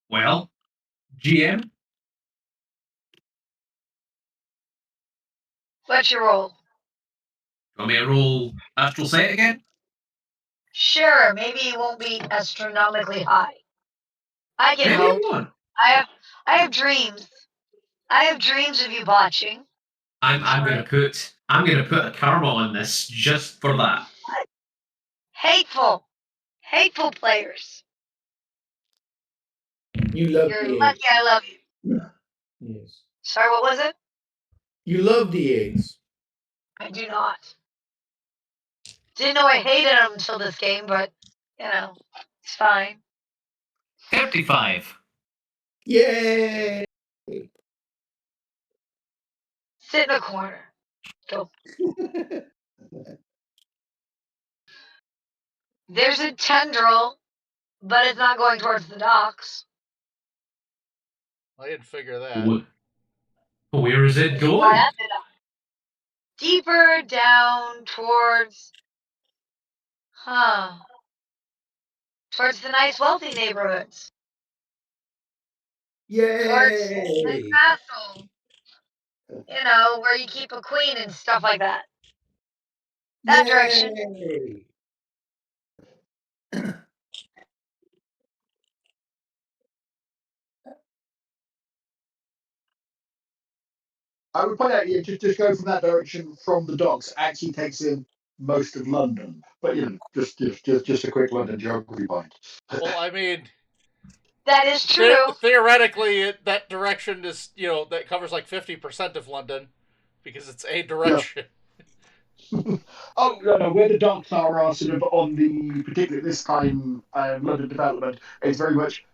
Well, GM, What's your roll? want me to roll astral sight again? Sure, maybe it won't be astronomically high. I can Maybe hope. it won't. I have dreams. I have dreams of you botching. I'm gonna put a karma on this just for that. Hateful players. You love You're D8. lucky I love you. Yes. Sorry, what was it? You love D8s. I do not. Didn't know I hated them until this game, but it's fine. 35. Yay! Sit in a corner. Go. There's a tendril, but it's not going towards the docks. I didn't figure that. Where is it Right going? at the dock. Deeper down towards. towards the nice, wealthy neighborhoods. Towards the Yay! castle. You know, where you keep a queen and stuff like that. That direction. Yay! I would point out, yeah, just go from that direction from the docks actually takes in most of London. But just a quick London geography point. Well, I mean, That is true. theoretically, that direction is that covers like 50% of London because it's a direction. Oh no, where the docks are sort of on the particularly this time London development. It's very much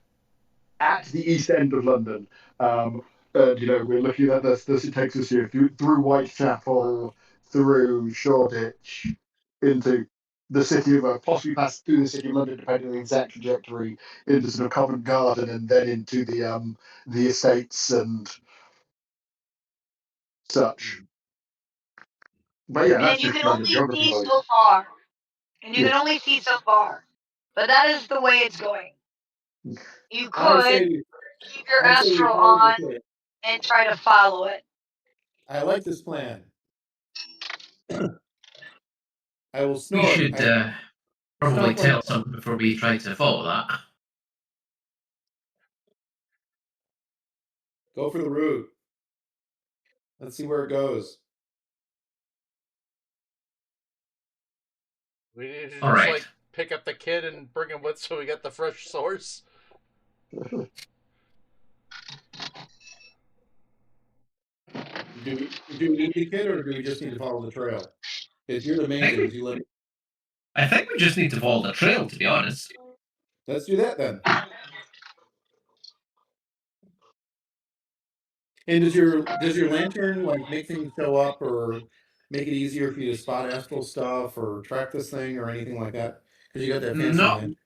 at the east end of London. And we're looking at this. It takes us here through Whitechapel, through Shoreditch, into the city of possibly past through the city of London, depending on the exact trajectory, into sort of Covent Garden, and then into the estates and such. But yeah, that's And you just can London only geography see point. so far. And you Yeah. can only see so far. But that is the way it's going. You I could say, keep your I say we astral follow on the plan. and try to follow it. I like this plan. I will We snort. should probably Stomp like tell someone before we try to follow that. go for the route. Let's see where it goes. We need to All just right. pick up the kid and bring him with, so we get the fresh source. Do we need the kid, or do we just need to follow the trail? If you're the I think, mages, you let me. I think we just need to follow the trail, to be honest. Let's do that then. And does your lantern make things show up, or make it easier for you to spot astral stuff, or track this thing, or anything like that? Because you got that fancy Not, lantern.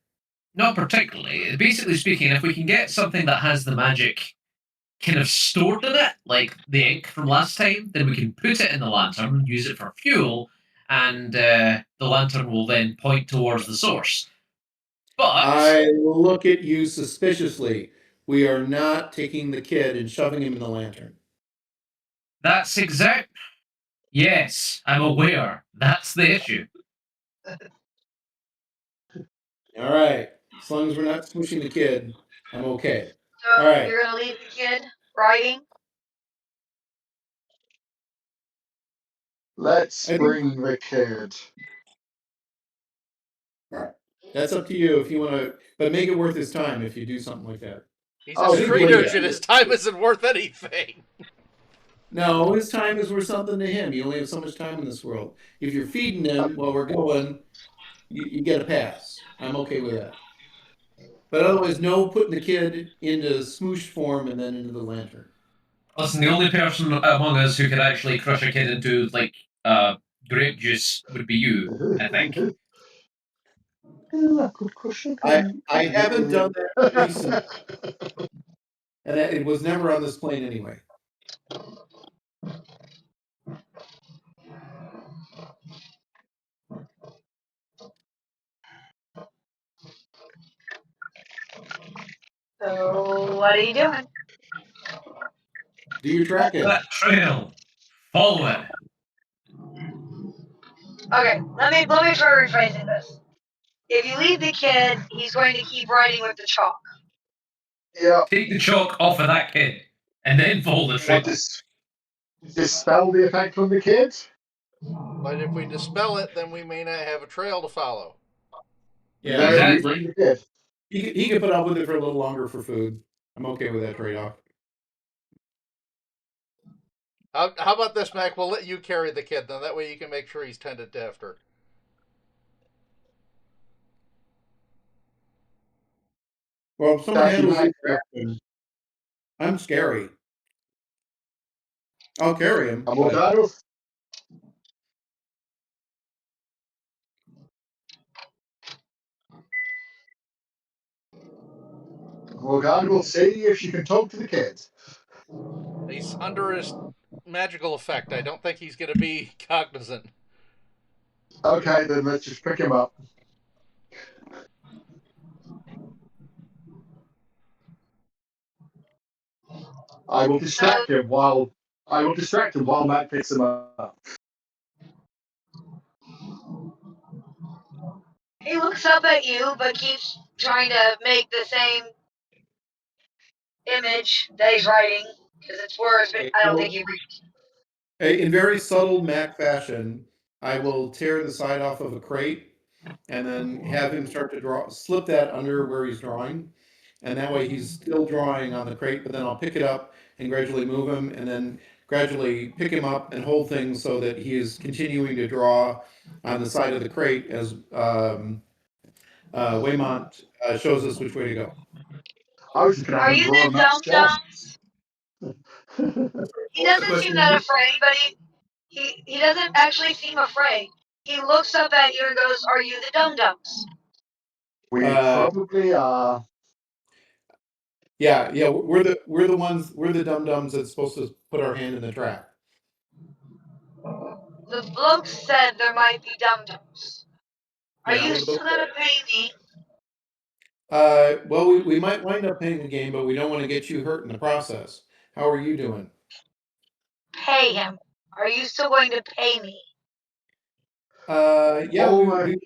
not particularly. Basically speaking, if we can get something that has the magic kind of stored in it, like the ink from last time, then we can put it in the lantern, use it for fuel, and the lantern will then point towards the source. But I look at you suspiciously. We are not taking the kid and shoving him in the lantern. that's exact. Yes, I'm aware. That's the issue. All right. As long as we're not smooshing the kid, I'm okay. So All right. you're going to leave the kid riding? Let's I think- bring the kid. That's up to you if you want to, but make it worth his time if you do something like that. He's Oh, a he street can- urchin. His time isn't worth anything. No, his time is worth something to him. You only have so much time in this world. If you're feeding him while we're going, you get a pass. I'm okay with that. But otherwise, no putting the kid into smoosh form and then into the lantern. Listen, the only person among us who could actually crush a kid into grape juice would be you, I think. I haven't done that recently, and it was never on this plane anyway. So what are you doing? Do your tracking. That trail. Follow it. Okay, let me try rephrasing this. If you leave the kid, he's going to keep riding with the chalk. Yeah. Take the chalk off of that kid, and then follow the trail. Dispel the effect from the kid? But if we dispel it, then we may not have a trail to follow. Yeah, Then we exactly. bring the kid. he can put up with it for a little longer for food. I'm okay with that trade-off. How about this, Mac? We'll let you carry the kid, then. That way you can make sure he's tended to after. Well, if someone Actually, handles it, I'm scary. I'll carry him. I'm Morgana. Morgana will see if she can talk to the kids. He's under his magical effect. I don't think he's going to be cognizant. Okay, then let's just pick him up. I will distract him while Matt picks him up. He looks up at you, but keeps trying to make the same image that he's writing because it's words, but I don't think he reads. In very subtle Mac fashion, I will tear the side off of a crate and then have him start to slip that under where he's drawing. And that way he's still drawing on the crate, but then I'll pick it up and gradually move him and then gradually pick him up and hold things so that he is continuing to draw on the side of the crate as Weymont shows us which way to go. I was just going to Are have him you draw the on Matt's dum-dums? He What's the doesn't seem question? that afraid, but he doesn't actually seem afraid. He looks up at you and goes, "Are you the dum-dums?" We probably are. Yeah, we're the dum-dums that's supposed to put our hand in the trap. The bloke said there might be dum-dums. Are Yeah, you we're still both gonna pay me? well, we might wind up paying the game, but we don't want to get you hurt in the process. How are you doing? Pay him. Are you still going to pay me? Yeah, Oh, we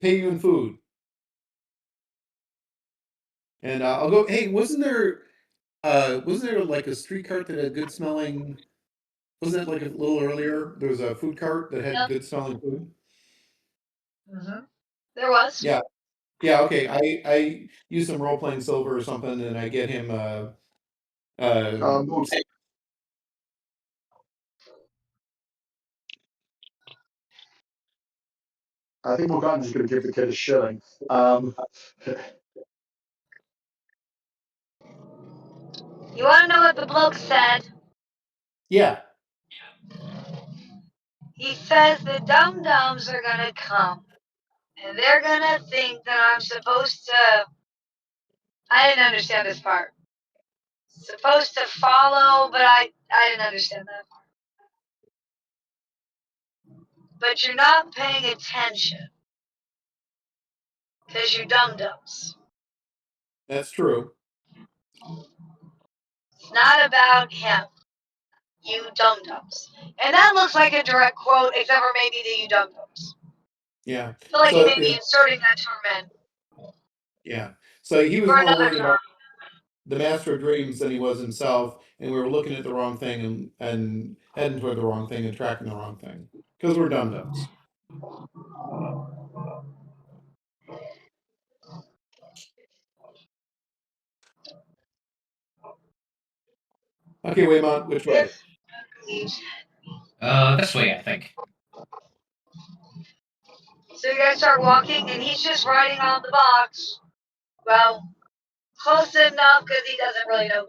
pay you in food. And I'll go, hey, wasn't there like a street cart that had good smelling, wasn't it like a little earlier? There was a food cart that had Yep. good smelling food? Mm-hmm. There was. Yeah. Yeah, okay. I use some role playing silver or something and I get him I think Morgana's just going to give the kid a shilling. You want to know what the bloke said? yeah. He says the dum-dums are gonna come, and they're gonna think that I'm supposed to. I didn't understand this part. Supposed to follow, but I didn't understand that part. But you're not paying attention because you're dum-dums. That's true. It's not about him. You dum-dums. And that looks like a direct quote, except for maybe the you dum-dums. Yeah. I feel like So you may be inserting that term in. yeah. So he was For more another worried term. about the Master of Dreams than he was himself, and we were looking at the wrong thing and heading toward the wrong thing and tracking the wrong thing because we're dum-dums. Okay, Weymont, which way? This way, I think. So you guys start walking, and he's just writing on the box. Well, close enough because he doesn't really know.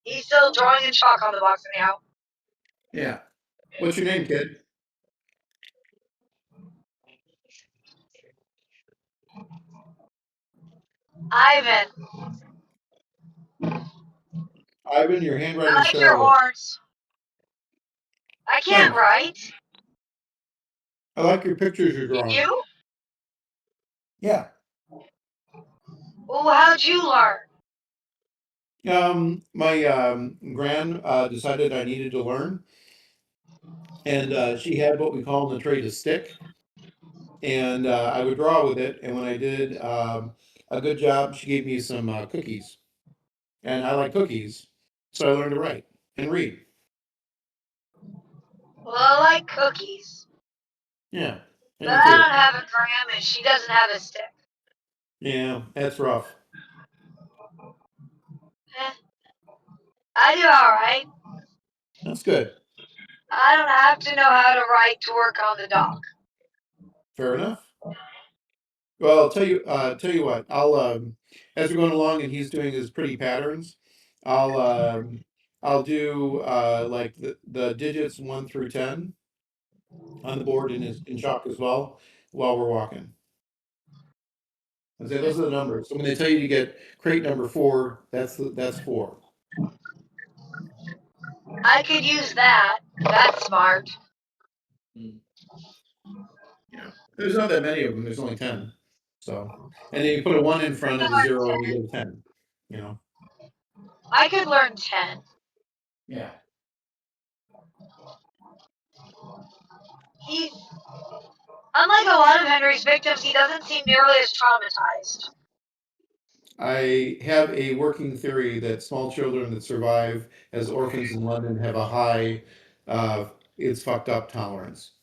He's still drawing in chalk on the box anyhow. Yeah. What's your name, kid? Ivan. Ivan, your I handwriting's like your terrible. horns. I can't Thanks. write. I like your pictures you're drawing. You? Yeah. Well, how'd you learn? My gran decided I needed to learn, and she had what we call in the trade a stick, and I would draw with it. And when I did a good job, she gave me some cookies, and I like cookies, so I learned to write and read. Well, I like cookies. Yeah, But I don't have a gram, and she doesn't have a stick. Yeah, that's rough. I do all right. That's good. I don't have to know how to write to work on the dock. Fair enough. Well, I'll tell you what. I'll as we're going along and he's doing his pretty patterns, I'll do like the digits 1 through 10 on the board in chalk as well while we're walking. I say those are the numbers. So when they tell you to get crate number 4, that's 4. I could use that. That's smart. Yeah. There's not that many of them. There's only 10. So, and then you put a 1 in front of the 0 and you get a 10. You know. I could learn 10. Yeah. He, unlike a lot of Henry's victims, he doesn't seem nearly as traumatized. I have a working theory that small children that survive as orphans in London have a high it's fucked up tolerance.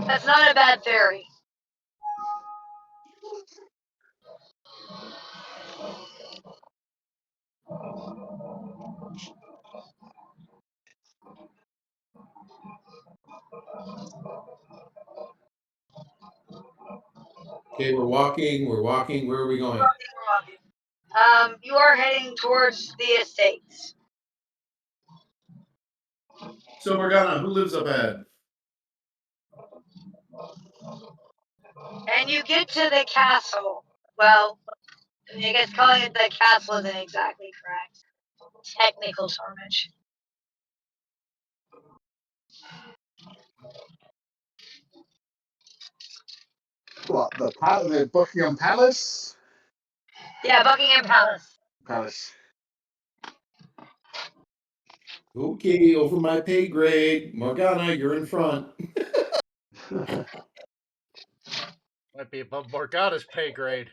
That's not a bad theory. Okay, we're walking. Where are we going? You are heading towards the estates. So Morgana, who lives up ahead? And you get to the castle. Well, I guess calling it the castle isn't exactly correct. Technical terminology. What, the Buckingham Palace? Yeah, Buckingham Palace. Palace. Okay, over my pay grade. Morgana, you're in front. Might be above Morgana's pay grade.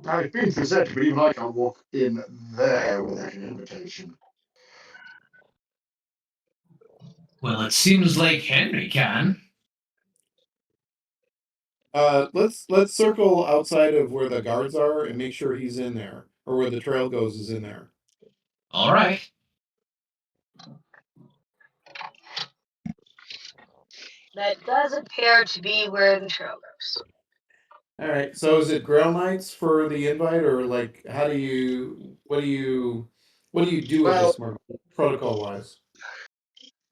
I've been presented, but even I can't walk in there without an invitation. Well, it seems like Henry can. Let's circle outside of where the guards are and make sure he's in there, or where the trail goes is in there. All right. That does appear to be where the trail goes. All right. So is it Grail Knights for the invite, or like what do you do with Well, this protocol wise?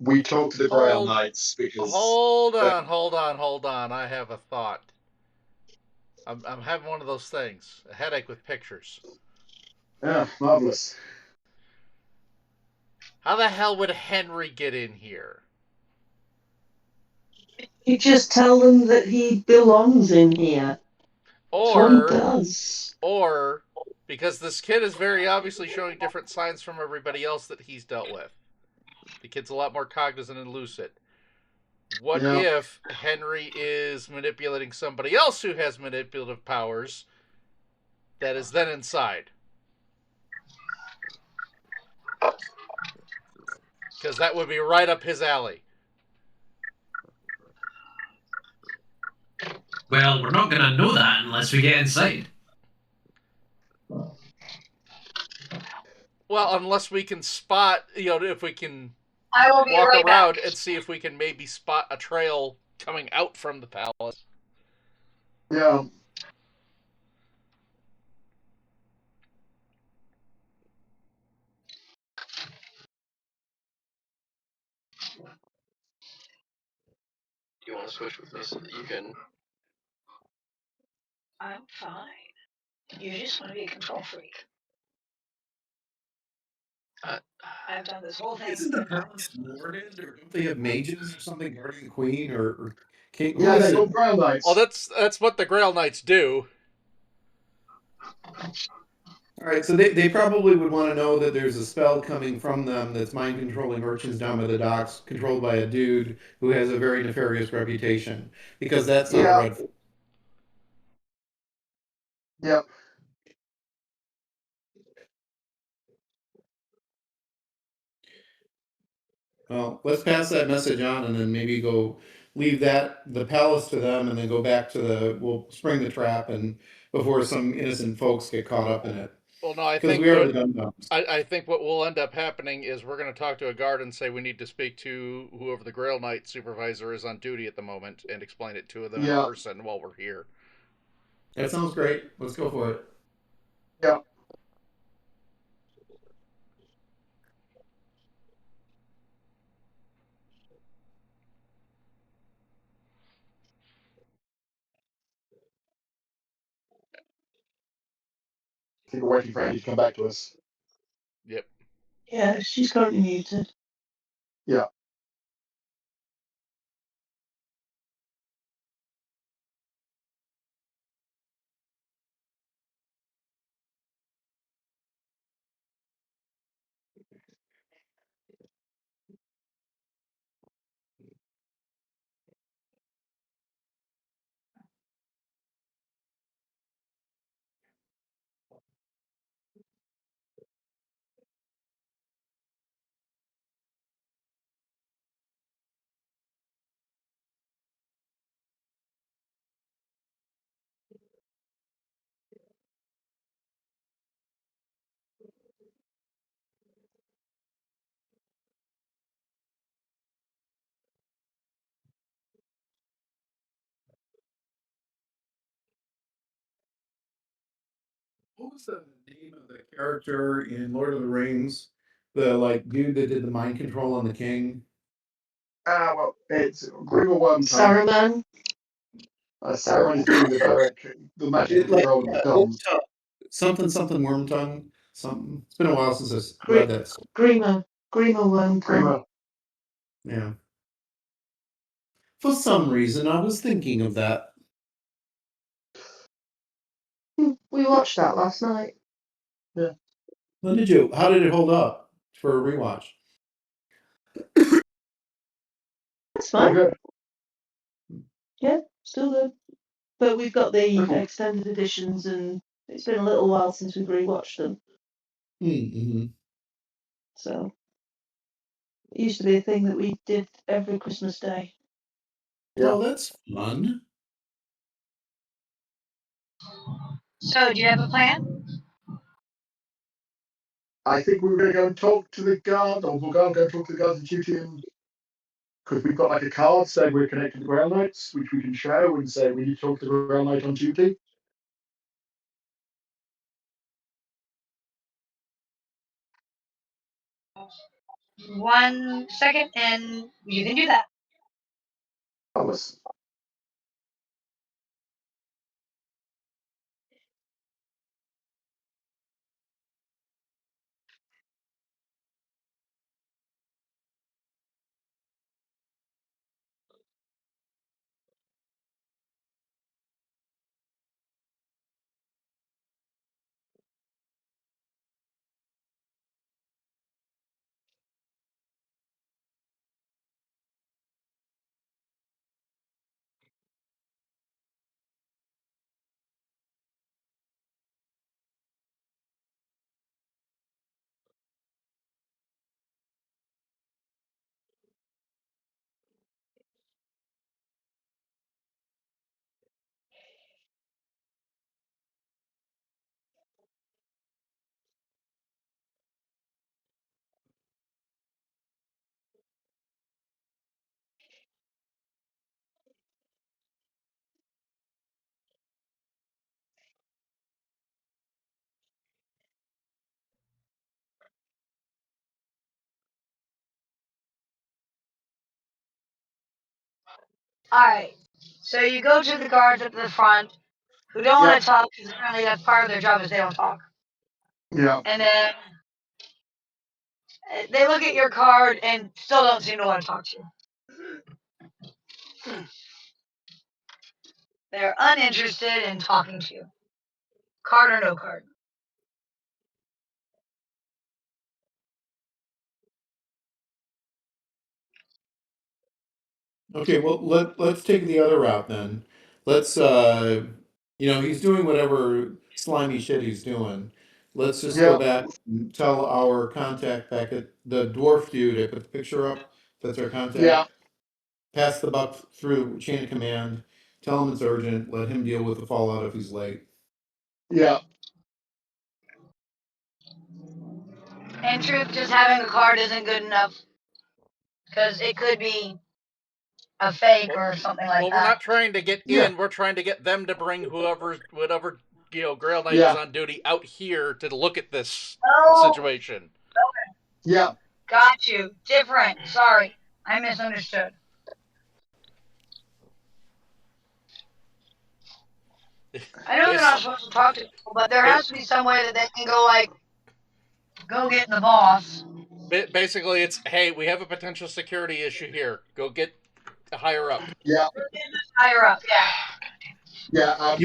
we talked to the Grail Knights because Hold on. I have a thought. I'm having one of those things. A headache with pictures. yeah, marvelous. How the hell would Henry get in here? You just tell them that he belongs in here. That's what he does. Or because this kid is very obviously showing different signs from everybody else that he's dealt with. The kid's a lot more cognizant and lucid. What if Henry is manipulating somebody else who has manipulative powers that is then inside? Because that would be right up his alley. Well, we're not going to know that unless we get inside. Well, unless we can spot, if we can I will be walk right around back. and see if we can maybe spot a trail coming out from the palace. Yeah. Do you want to switch with me so that you can? I'm fine. You just want to be a control freak. I've done this whole thing. Isn't the palace warded, or don't they have mages or something guarding the queen or king? Yeah, they're called Grail Knights. Oh, that's what the Grail Knights do. All right, so they probably would want to know that there's a spell coming from them that's mind controlling merchants down by the docks, controlled by a dude who has a very nefarious reputation, because that's not a red flag. Yep. Well, let's pass that message on, and then maybe go leave the palace to them, and then go back to we'll spring the trap, and before some innocent folks get caught up in it. Well, no, I Because think we are the dum-dums. I think what will end up happening is we're going to talk to a guard and say we need to speak to whoever the Grail Knight supervisor is on duty at the moment and explain it to them in person while we're here. That sounds great. Let's go for it. Yeah. I think we're waiting for Andy to come back to us. Yep. Yeah, she's currently muted. Yeah. What was the name of the character in Lord of the Rings? The like dude that did the mind control on the king. Well, it's Grima Wormtongue. Saruman. Saruman is doing the magic control of the films. Something Wormtongue. Something. It's been a while since I Gre- read that. Grima Wormtongue. Grima. Yeah. For some reason, I was thinking of that. We watched that last night. Well, did you? How did it hold up for a rewatch? That's fine. Okay. Yeah, still good. But we've got the Cool. extended editions, and it's been a little while since we've rewatched them. Mm-hmm. So it used to be a thing that we did every Christmas Day. Yeah. Oh, that's fun. So, do you have a plan? I think we were going to go and talk to the guard, or we're going to go talk to the guards of duty, because we've got like a card saying we're connected to Grail Knights, which we can show and say we need to talk to the Grail Knight on duty. One second, and you can do that. Thomas. Alright. So you go to the guards up at the front who don't want to talk because apparently that's part of their job is they don't talk. Yeah. And then they look at your card and still don't seem to want to talk to you. They're uninterested in talking to you. Card or no card. Okay, well let's take the other route then. Let's he's doing whatever slimy shit he's doing. Let's just go back and tell our contact back at the dwarf dude. I put the picture up. That's our contact. Yeah. Pass the buck through chain of command. Tell him it's urgent. Let him deal with the fallout if he's late. Yeah. In truth, just having a card isn't good enough. Because it could be a fake or something like Well, that. we're not trying to get in. We're trying to get them to bring whatever Grail Knight is on duty out here to look at this situation. Okay. Yeah. Got you. Different. Sorry. I misunderstood. I know they're not supposed to talk to people, but there has to be some way that they can go get the boss. Basically, it's, hey, we have a potential security issue here. Go get higher up. Yeah. Higher up, yeah. Yeah.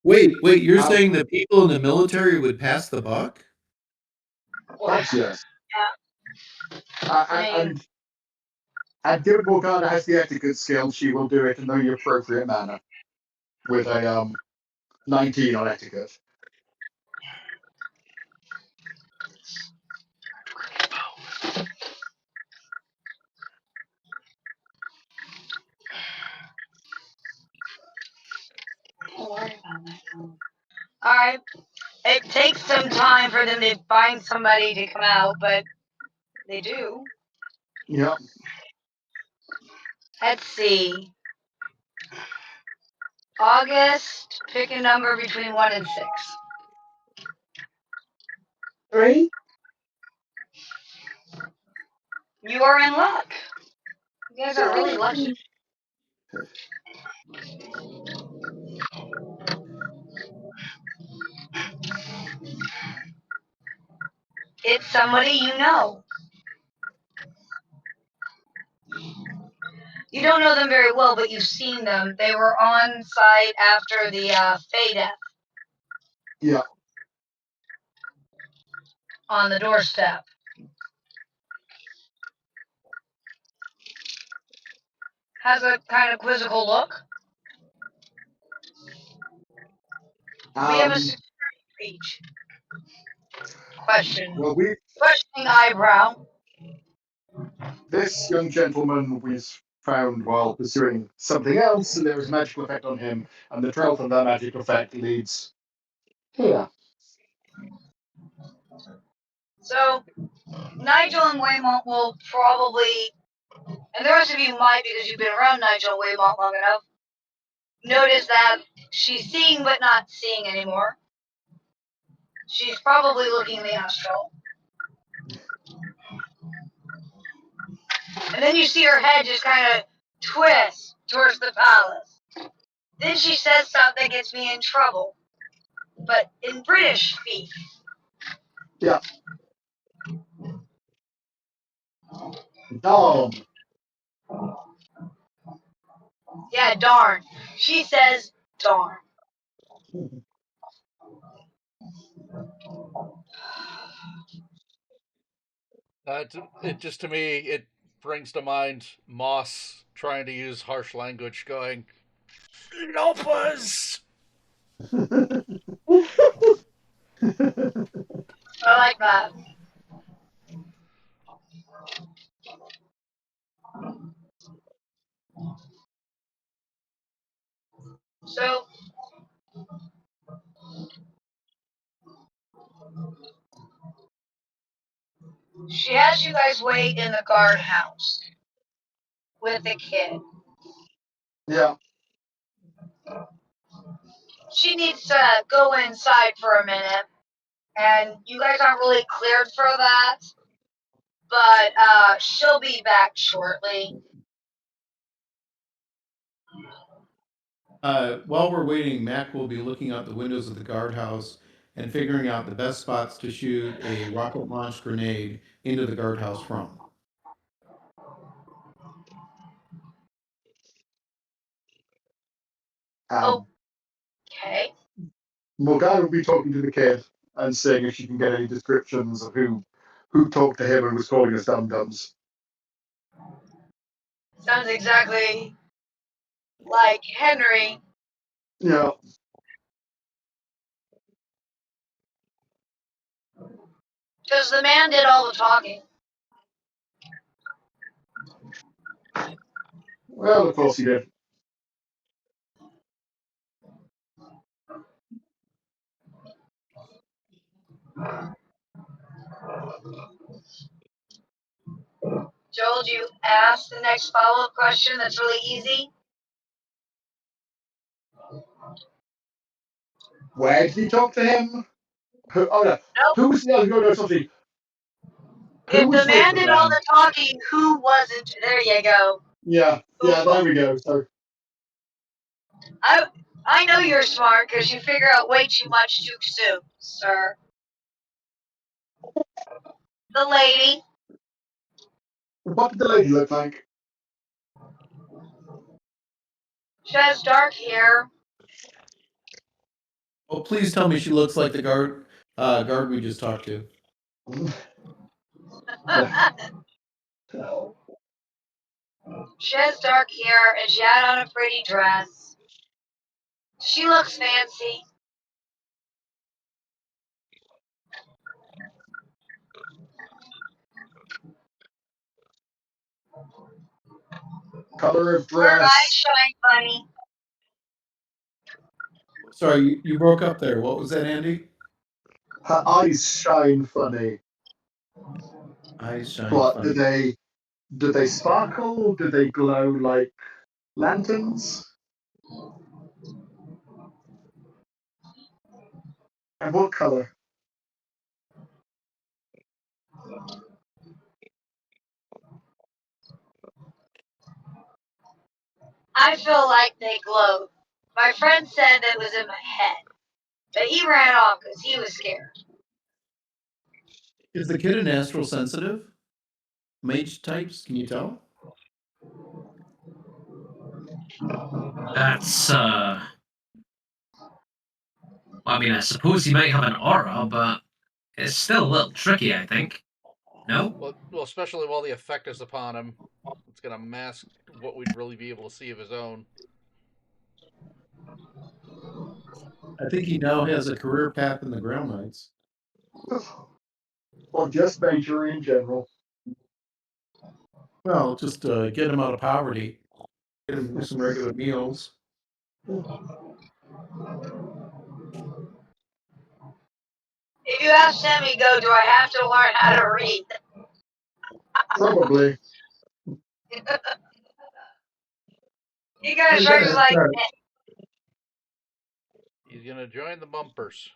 Wait, you're saying that people in the military would pass the buck? Yes. Yeah. And given Morgana has the etiquette skills, she will do it in the appropriate manner. With a 19 on etiquette. Alright. It takes some time for them to find somebody to come out, but they do. Yep. Let's see. August, pick a number between 1 and 6. 3. You are in luck. You guys are really lucky. It's somebody you know. You don't know them very well, but you've seen them. They were on site after the Fae death. Yeah. On the doorstep. Has a kind of quizzical look. We have a security speech. Question. Well, Questioning eyebrow. this young gentleman was found while pursuing something else, and there was a magical effect on him, and the trail from that magic effect leads here. So, Nigel and Weymont will probably, and the rest of you might because you've been around Nigel and Weymont long enough, notice that she's seeing but not seeing anymore. She's probably looking in the astral. And then you see her head just kind of twist towards the palace. Then she says something that gets me in trouble, but in British speak. Yeah. Darn. Yeah, darn. She says darn. It just to me, it brings to mind Moss trying to use harsh language, going, "Lopez." I like that. So, she has you guys wait in the guardhouse with the kid. Yeah. She needs to go inside for a minute, and you guys aren't really cleared for that, but she'll be back shortly. While we're waiting, Mac will be looking out the windows of the guardhouse and figuring out the best spots to shoot a rocket launched grenade into the guardhouse from. Okay. Morgana will be talking to the kid and seeing if she can get any descriptions of who talked to him and was calling us dum-dums. Sounds exactly like Henry. Yeah. Because the man did all the talking. Well, of course he did. Joel, you ask the next follow-up question that's really easy? Where did he talk to him? Who, oh no. Nope. Who was the other? No, something. Who If was the with man the did all man? the talking, who wasn't? There you go. Yeah, there we go. So I know you're smart because you figure out way too much too soon, sir. The lady. what did the lady look like? She has dark hair. Oh, please tell me she looks like the guard we just talked to. She has dark hair and she had on a pretty dress. She looks fancy. Color of Her eyes dress. shine funny. Sorry, you broke up there. What was that, Andy? Her eyes shine funny. Eyes shine But funny. do they sparkle? Do they glow like lanterns? And what color? I feel like they glowed. My friend said that was in my head, but he ran off because he was scared. Is the kid an astral sensitive? Mage types? Can you tell? That's I mean, I suppose he might have an aura, but it's still a little tricky, I think. No? Well, especially while the effect is upon him, it's going to mask what we'd really be able to see of his own. I think he now has a career path in the Grail Knights. Or just majoring in general. Well, just get him out of poverty. Get him some regular meals. If you ask Sammy, go, do I have to learn how to read? Probably. He kind of shrugs like, He's going to join the bumpers.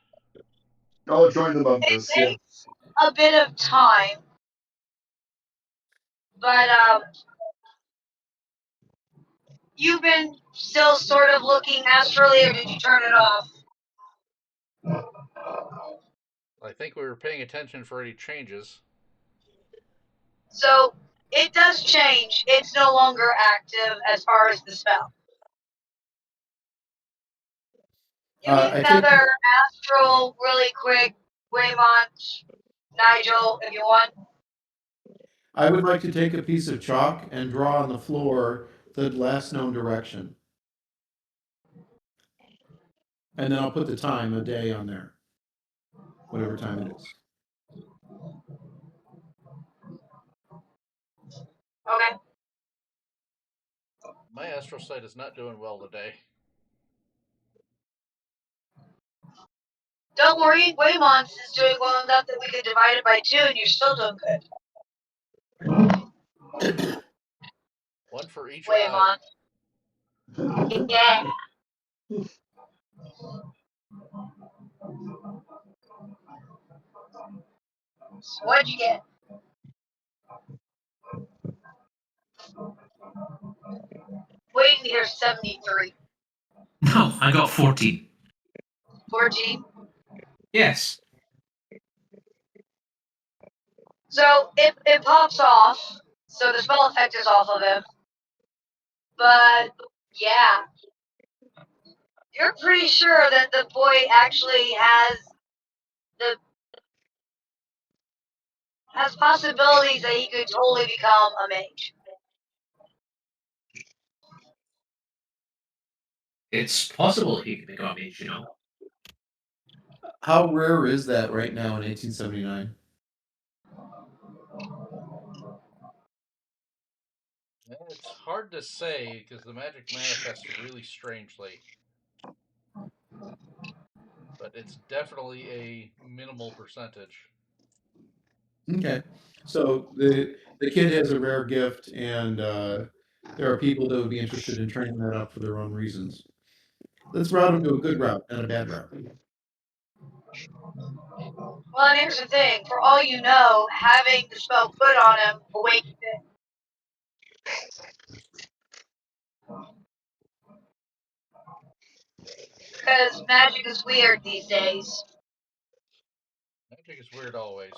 I'll join the it bumpers, yeah. takes a bit of time, but you've been still sort of looking astrally, or did you turn it off? I think we were paying attention for any changes. So it does change. It's no longer active as far as the spell. Give me I think another astral really quick, Weymont, Nigel, if you want. I would like to take a piece of chalk and draw on the floor the last known direction. And then I'll put the time, a day on there. Whatever time it is. Okay. My astral sight is not doing well today. Don't worry, Waymont's is doing well enough that we could divide it by 2 and you're still doing good. One for each eye. Waymont. Yeah. So what'd you get? Wait to hear 73. No, I got 14. 14. Yes. So it pops off, so the spell effect is off of him. But yeah, you're pretty sure that the boy actually has possibilities that he could totally become a mage. It's possible he could become a mage, you know. How rare is that right now in 1879? It's hard to say because the magic manifests really strangely. But it's definitely a minimal percentage. Okay. So the kid has a rare gift, and there are people that would be interested in training that up for their own reasons. Let's route him to a good route, not a bad route. Well, and here's the thing: for all you know, having the spell put on him awakened it. Because magic is weird these days. Magic is weird always.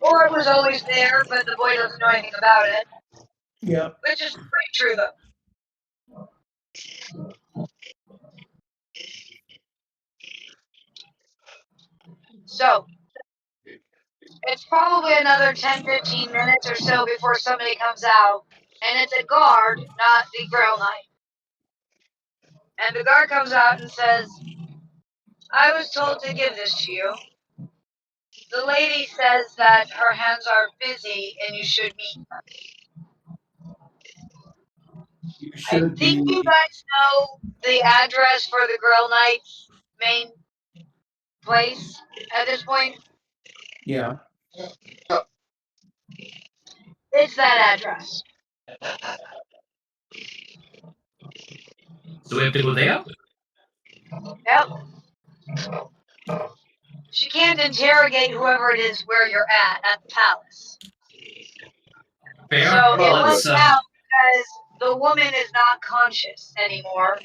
Or it was always there, but the boy doesn't know anything about it. Yeah. Which is pretty true, though. So, it's probably another 10-15 minutes or so before somebody comes out. And it's a guard, not the Grail Knight. And the guard comes out and says, I was told to give this to you. The lady says that her hands are busy and you should meet her. You I should think be. you guys know the address for the Grail Knight's main place at this point. Yeah. It's that address. So we have to go there? Yep. She can't interrogate whoever it is where you're at the palace. Fair. So it Well, went it's out because the woman is not conscious anymore.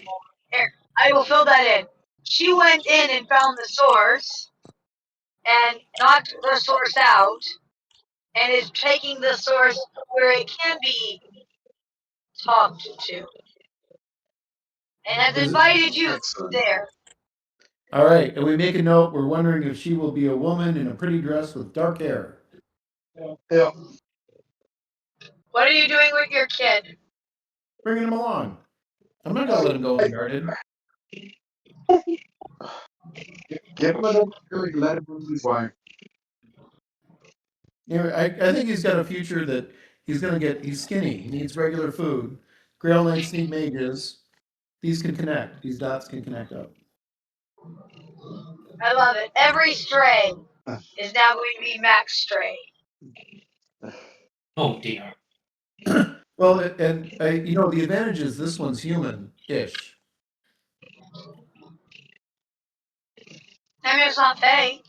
Here, I will fill that in. She went in and found the source and knocked the source out and is taking the source where it can be talked to. And has Is it- invited you Excellent. there. All right, and we make a note. We're wondering if she will be a woman in a pretty dress with dark hair. Yeah. What are you doing with your kid? Bringing him along. I'm not gonna let him go in the garden. Give him another period, let him run his way. You know, I think he's got a future that he's gonna get. He's skinny. He needs regular food. Grail Knights need mages. These can connect. These dots can connect up. I love it. Every stray is now going to be Max Stray. oh dear. Well, and you know, the advantage is this one's human-ish. I mean, it's not Faye.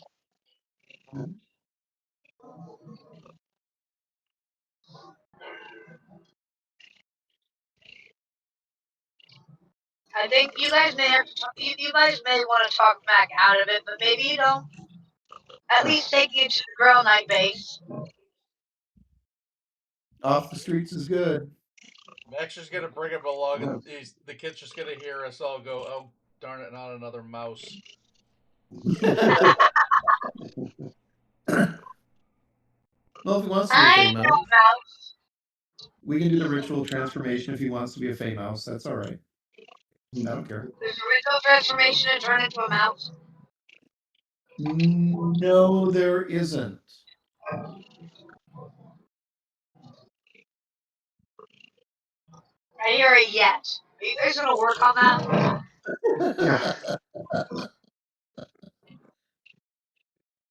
I think you guys may have to, you guys may want to talk Mac out of it, but maybe you don't. At least taking it to the Grail Knight base. Off the streets is good. Max is gonna bring him along, and the kid's just gonna hear us all go, "Oh, darn it, not another mouse." Well, if he wants to be a I Fey know Mouse, Mouse. we can do the ritual transformation if he wants to be a Fey Mouse. That's all right. I don't care. There's a ritual transformation and turn into a mouse. No, there isn't. I hear a yet. Are you guys gonna work on that?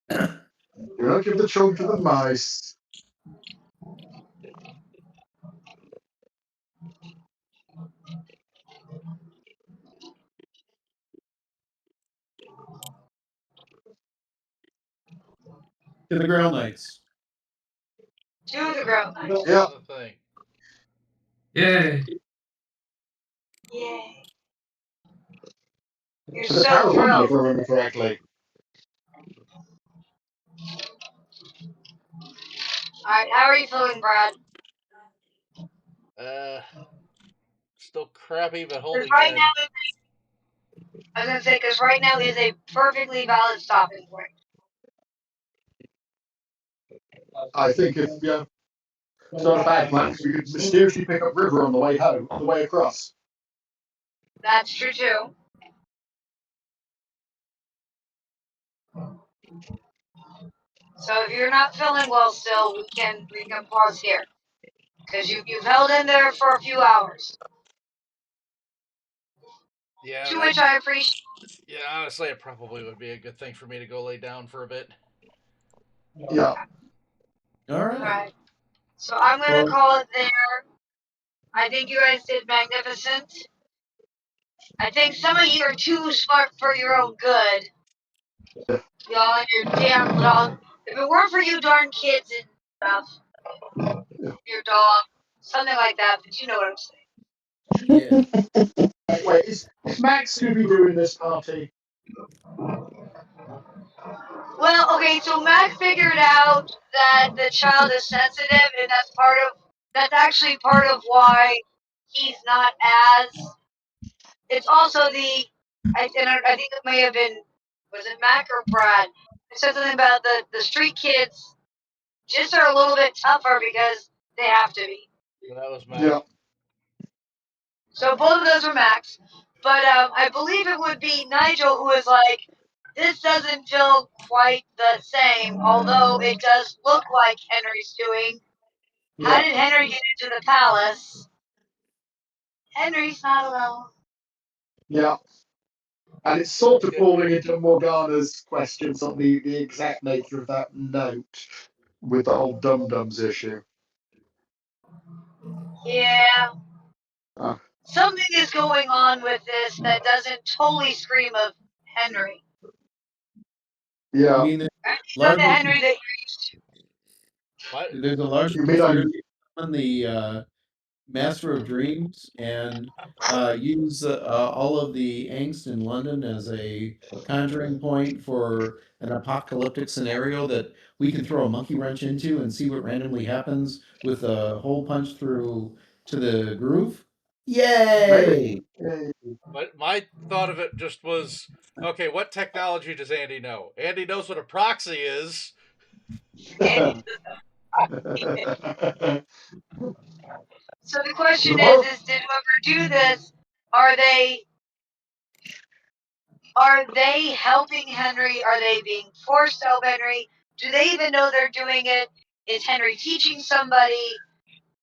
Do not give the children to the mice. To the Grail Knights. To the Grail Knight. Yeah. That's the thing. Yay. Yay. You're To the so Paragon, if I thrilled. remember correctly. Alright, how are you feeling, Brad? Still crappy, but Because holding right in. now, I was gonna say, because right now is a perfectly valid stopping point. I think if it's not a bad plan, because we could mysteriously pick up River on the way home, on the way across. That's true too. So if you're not feeling well still, we can pause here. Because you've held in there for a few hours. Yeah, To which I appreciate. yeah. Honestly, it probably would be a good thing for me to go lay down for a bit. Yeah. All right. Alright. So I'm gonna call it there. I think you guys did magnificent. I think some of you are too smart for your own good. Y'all and your damn dog. If it weren't for you darn kids and stuff, your dog, something like that, but you know what I'm saying. Yeah. Wait, is Max going to be doing this party? Well, okay, so Mac figured out that the child is sensitive, and that's actually part of why he's not as. It's also I think it may have been, was it Mac or Brad? It said something about the street kids just are a little bit tougher because they have to be. That was Mac. Yeah. So both of those were Max, but I believe it would be Nigel who was like, this doesn't feel quite the same, although it does look like Henry's doing. How did Henry get into the palace? Henry's not alone. Yeah. And it's sort of falling into Morgana's questions on the exact nature of that note with the whole dum-dums issue. Yeah. something is going on with this that doesn't totally scream of Henry. I Yeah. mean, Not the Henry that you're used to. What? there's a large You mean conspiracy on the Master of Dreams and use all of the angst in London as a conjuring point for an apocalyptic scenario that we can throw a monkey wrench into and see what randomly happens with a hole punch through to the groove? Yay! Maybe. But my thought of it just was, okay, what technology does Andy know? Andy knows what a proxy is. So the question The is did whoever do this, are they helping Henry? Are they being forced to help Henry? Do they even know they're doing it? Is Henry teaching somebody?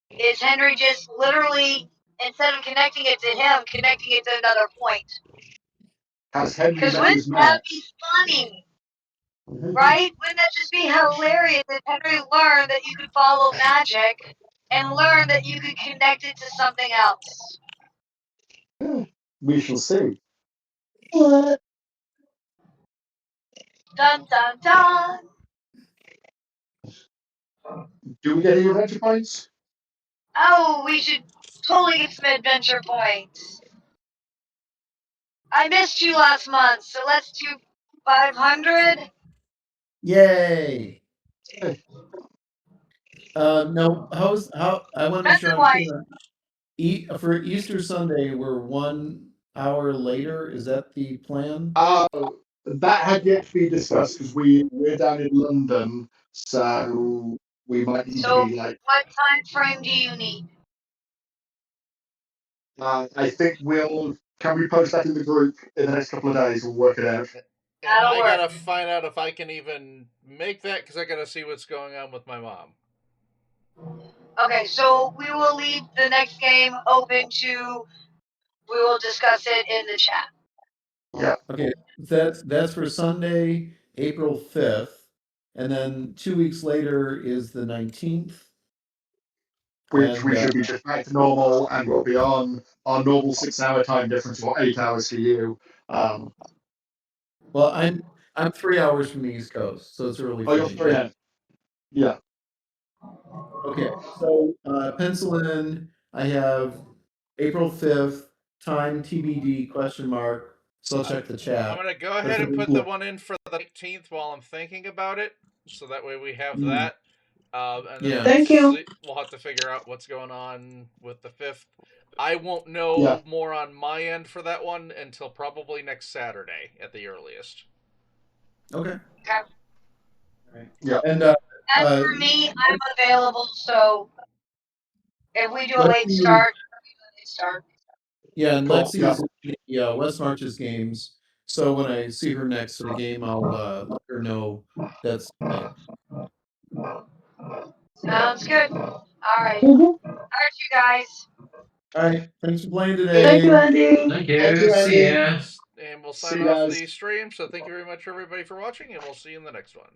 Is Henry just literally, instead of connecting it to him, connecting it to another point? Has Henry Because met wouldn't his that match? be funny? Right? Wouldn't that just be hilarious if Henry learned that you could follow magic and learn that you could connect it to something else? We shall see. Dun dun dun! Do we get any adventure points? Oh, we should totally get some adventure points. I missed you last month, so let's do 500. Yay! No, how I want to make sure I'm Otherwise, clear. For Easter Sunday, we're 1 hour later. Is that the plan? That had yet to be discussed because we're down in London, so we might need to so be like. what time frame do you need? I think can we post that in the group in the next couple of days? We'll work it out. And That'll I work. gotta find out if I can even make that because I gotta see what's going on with my mom. Okay, so we will leave the next game open to. We will discuss it in the chat. Yeah. Okay, that's for Sunday, April 5th, and then 2 weeks later is the 19th. Which we should be just back to normal, and we'll be on our normal 6-hour time difference, or 8 hours for you. Well, I'm 3 hours from the East Coast, so it's early Oh, for you're me. 3 ahead. Yeah. Okay, so pencil in. I have April 5th, time TBD question mark. Still check the chat. I'm gonna go ahead and put the one in for the 19th while I'm thinking about it, so that way we have that. And then Thank you. we'll have to figure out what's going on with the 5th. I won't know more on my end for that one until probably next Saturday at the earliest. Okay. Okay. Right. Yeah. And As for me, I'm available, so if we do a late start, we start. Yeah, and Cool. Lexi is in the West Marches games, so when I see her next to the game, I'll let her know that's the thing. Sounds good. All right. All right, you guys. All right, thanks for playing today. Thank you, Andy. Thank you. Thank you, See Andy. ya. And we'll See sign you off guys. the stream. So thank you very much, everybody, for watching, and we'll see you in the next one.